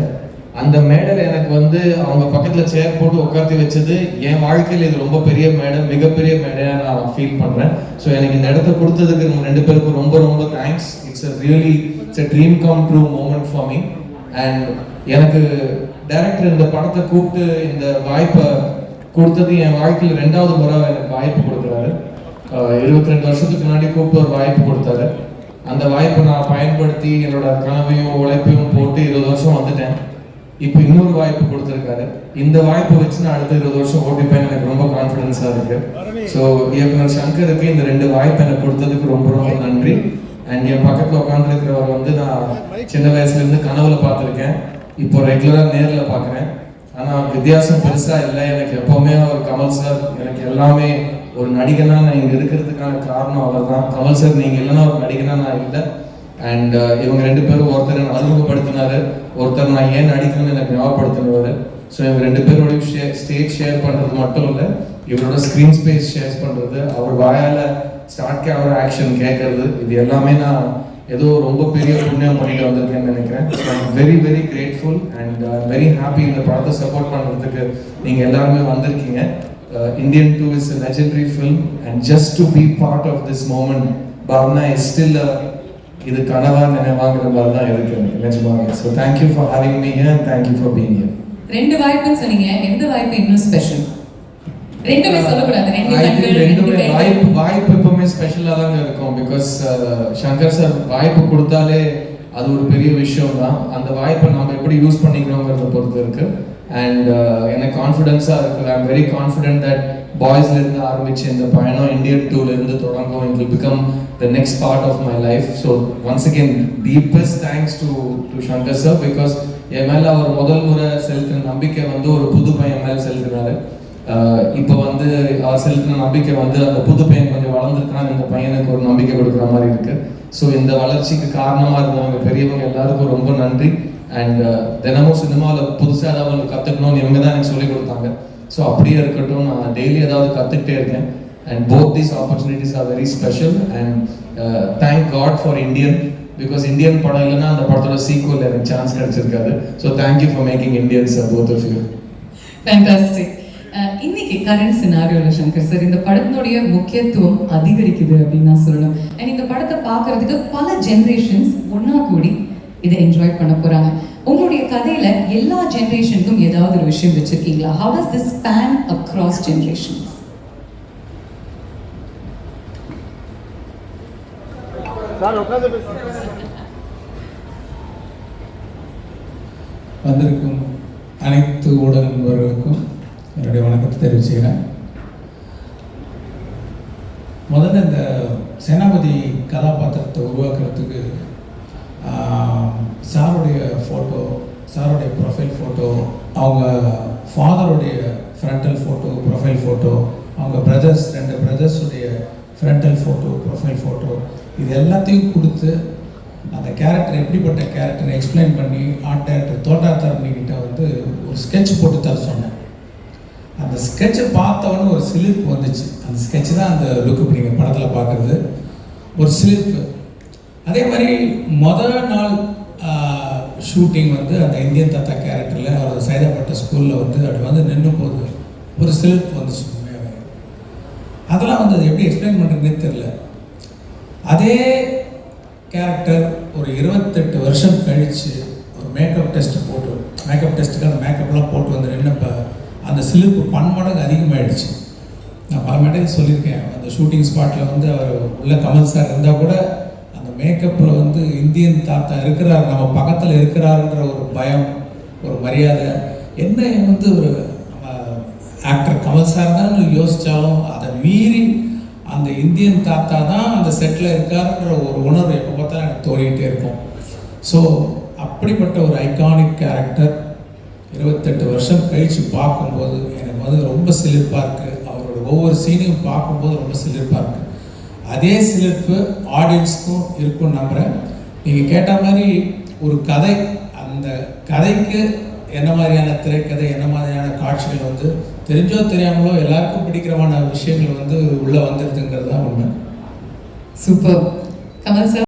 அந்த மேடையில் எனக்கு வந்து அவங்க பக்கத்தில் சேர் போட்டு உட்காந்து வச்சது என் வாழ்க்கையில் இது ரொம்ப பெரிய மேடை, மிகப்பெரிய மேடையாக நான் ஃபீல் பண்ணுறேன். ஸோ எனக்கு இந்த இடத்த கொடுத்ததுக்கு நம்ம 2 பேருக்கும் ரொம்ப ரொம்ப thanks. It's a dream come true moment for me. And எனக்கு டைரக்டர் இந்த படத்தை கூப்பிட்டு இந்த வாய்ப்பை கொடுத்தது என் வாழ்க்கையில் 2வது முறை எனக்கு வாய்ப்பு கொடுக்குறாரு. 22 வருஷத்துக்கு முன்னாடி கூப்பிட்டு ஒரு வாய்ப்பு கொடுத்தாரு. அந்த வாய்ப்பை நான் பயன்படுத்தி என்னோட கனவையும் உழைப்பையும் போட்டு 20 வருஷம் வந்துட்டேன். இப்போ இன்னொரு வாய்ப்பு கொடுத்துருக்காரு. இந்த வாய்ப்பை வச்சு நான் அடுத்த 20 வருஷம் ஓட்டிப்பேன். எனக்கு ரொம்ப கான்ஃபிடென்ஸாக இருக்கு. ஸோ இயக்குனர் சங்கருக்கு இந்த 2 வாய்ப்பை எனக்கு கொடுத்ததுக்கு ரொம்ப ரொம்ப நன்றி. அண்ட் என் பக்கத்தில் உட்காந்துருக்கிறவர் வந்து நான் சின்ன வயசுலேருந்து கனவுல பார்த்துருக்கேன், இப்போ ரெகுலராக நேரில் பார்க்குறேன். ஆனால் வித்தியாசம் பெருசாக இல்லை. எனக்கு எப்போவுமே அவர் கமல் சார் எனக்கு எல்லாமே. ஒரு நடிகனாக நான் இங்கே இருக்கிறதுக்கான காரணம் அவர் தான். கமல் சார் நீங்கள் இல்லைன்னா ஒரு நடிகனாக நான் இல்லை. அண்ட் இவங்க 2 பேரும் ஒருத்தர் என்னை அறிமுகப்படுத்தினாரு, ஒருத்தர் நான் ஏன் நடிக்கணும்னு எனக்கு ஞாபகப்படுத்தினார். ஸோ இவங்க 2 பேரோட ஸ்டேஜ் ஷேர் பண்ணுறது மட்டும் இல்லை, இவரோட ஸ்க்ரீன் ஸ்பேஸ் ஷேர் பண்ணுறது, அவர் வாயால் ஸ்டார்ட் கேமரா ஆக்ஷன் கேட்கறது, இது எல்லாமே நான் ஏதோ ரொம்ப பெரிய புண்ணியம் பண்ணிட்டு வந்திருக்கேன்னு நினைக்கிறேன். So I'm very very grateful and very happy இந்த படத்தை சப்போர்ட் பண்ணுறதுக்கு நீங்கள் எல்லாருமே வந்திருக்கீங்க. Indian 2 is a legendary film and just to be part of this moment, Bhavna is still இது கனவா நினைவாங்கிற மாதிரி தான் இருக்கு எனக்கு நிஜமாக. So thank you for having me here and thank you for being here. 2 வாய்ப்புன்னு சொன்னீங்க, எந்த வாய்ப்பு இன்னும் ஸ்பெஷல்? 2மே சொல்லக்கூடாது, 2 வாய்ப்பு எப்பவுமே ஸ்பெஷலாக தாங்க இருக்கும். பிகாஸ் சங்கர் சார் வாய்ப்பு கொடுத்தாலே அது ஒரு பெரிய விஷயம் தான். அந்த வாய்ப்பை நம்ம எப்படி யூஸ் பண்ணிக்கிறோங்கிறத பொறுத்து இருக்கு. அண்ட் எனக்கு கான்ஃபிடென்ஸாக இருக்குது. I am very confident that பாய்ஸ்லேருந்து ஆரம்பிச்சு இந்த பயணம் இந்தியன் 2லேருந்து தொடங்கும். It will become the next part of my life. So once again deepest thanks to Shankar sir. Because என் மேலே அவர் முதல் முறை செலுத்தின நம்பிக்கை வந்து ஒரு புது பையன் மேலே செலுத்தினாரு. இப்போ வந்து அவர் செலுத்தின நம்பிக்கை வந்து அந்த புது பையன் கொஞ்சம் வளர்ந்துருக்கான், இந்த பையனுக்கு ஒரு நம்பிக்கை கொடுக்குற மாதிரி இருக்கு. ஸோ இந்த வளர்ச்சிக்கு காரணமாக இருந்தவங்க பெரியவங்க எல்லாருக்கும் ரொம்ப நன்றி. அண்ட் தினமும் சினிமாவில் புதுசாக ஏதாவது ஒன்று கற்றுக்கணும்னு இவங்க தான் எனக்கு சொல்லிக் கொடுத்தாங்க. ஸோ அப்படியே இருக்கட்டும், நான் டெய்லி ஏதாவது கற்றுக்கிட்டே இருக்கேன். And both these opportunities are very special. And thank God for Indian, because Indian படம் இல்லைன்னா அந்த படத்தோட சீக்வல் எனக்கு சான்ஸ் கிடைச்சிருக்காது. So thank you for making Indians both of you. Fantastic. இன்னைக்கு கரண்ட் சினாரியோல சங்கர் சார் இந்த படத்தினுடைய முக்கியத்துவம் அதிகரிக்குது அப்படின்னு நான் சொல்லணும். அண்ட் இந்த படத்தை பார்க்கறதுக்கு பல ஜெனரேஷன்ஸ் ஒன்னா கூடி இதை என்ஜாய் பண்ண போறாங்க. உங்களுடைய கதையில எல்லா ஜெனரேஷனுக்கும் ஏதாவது ஒரு விஷயம் வச்சிருக்கீங்களா? How does this span across generations? வந்திருக்கும் அனைத்து ஊடக நண்பர்களுக்கும் என்னுடைய வணக்கத்தை தெரிவிச்சுக்கிறேன். முதல்ல இந்த சேனாபதி கதாபாத்திரத்தை உருவாக்குறதுக்கு சாருடைய ஃபோட்டோ, சாருடைய ப்ரொஃபைல் ஃபோட்டோ, அவங்க ஃபாதருடைய ஃப்ரண்டல் ஃபோட்டோ, ப்ரொஃபைல் ஃபோட்டோ, அவங்க பிரதர்ஸ் 2 பிரதர்ஸுடைய ஃப்ரண்டல் ஃபோட்டோ, ப்ரொஃபைல் ஃபோட்டோ, இது எல்லாத்தையும் கொடுத்து அந்த கேரக்டர் எப்படிப்பட்ட கேரக்டரை எக்ஸ்பிளைன் பண்ணி ஆர்ட் டைரக்டர் தோட்டாத்தரணிக்கிட்ட வந்து ஒரு ஸ்கெட்ச் போட்டு தர சொன்னேன். அந்த ஸ்கெட்சை பார்த்தவொன்னே ஒரு சிலிர்ப்பு வந்துச்சு. அந்த ஸ்கெட்ச் தான் அந்த லுக்கு இப்போ நீங்கள் படத்தில் பார்க்குறது, ஒரு சிலிர்ப்பு. அதே மாதிரி முதல் நாள் ஷூட்டிங் வந்து அந்த இந்தியன் தாத்தா கேரக்டரில் அவர் சைதாப்பட்ட ஸ்கூலில் வந்து அப்படி வந்து நின்று போது ஒரு சிலிர்ப்பு வந்துச்சு உண்மையாகவே. அதெல்லாம் வந்து அது எப்படி எக்ஸ்பிளைன் பண்ணுறதுனே தெரில. அதே கேரக்டர் ஒரு 28 வருஷம் கழித்து ஒரு மேக்கப் டெஸ்ட்டு போட்டு, மேக்கப் டெஸ்ட்டுக்கு அந்த மேக்கப்லாம் போட்டு வந்து நின்னப்போ அந்த சிலிர்ப்பு பன்மடங்கு அதிகமாகிடுச்சு. நான் பல மேடையில் சொல்லியிருக்கேன், அந்த ஷூட்டிங் ஸ்பாட்டில் வந்து அவர் உள்ள கமல் சார் இருந்தால் கூட அந்த மேக்கப்பில் வந்து இந்தியன் தாத்தா இருக்கிறார், நம்ம பக்கத்தில் இருக்கிறாருன்ற ஒரு பயம், ஒரு மரியாதை, என்ன வந்து ஒரு நம்ம ஆக்டர் கமல் சார் தான் யோசித்தாலும் அதை மீறி அந்த இந்தியன் தாத்தா தான் அந்த செட்டில் இருக்காருன்ற ஒரு உணர்வு எப்போ பார்த்தாலும் எனக்கு தோடிக்கிட்டே இருக்கும். ஸோ அப்படிப்பட்ட ஒரு ஐகானிக் கேரக்டர் 28 வருஷம் கழித்து பார்க்கும்போது எனக்கு வந்து ரொம்ப சிலிர்ப்பாக இருக்குது. அவரோட ஒவ்வொரு சீனையும் பார்க்கும்போது ரொம்ப சிலிர்ப்பாக இருக்குது. அதே சிலிர்ப்பு ஆடியன்ஸ்க்கும் இருக்குன்னு நம்புகிறேன். நீங்கள் கேட்ட மாதிரி ஒரு கதை, அந்த கதைக்கு என்ன மாதிரியான திரைக்கதை, என்ன மாதிரியான காட்சிகள் வந்து தெரிஞ்சோ தெரியாமலோ எல்லாருக்கும் பிடிக்கிறமான விஷயங்கள் வந்து உள்ளே வந்துடுதுங்கிறது தான் உண்மை. சூப்பர். கமல் சார்.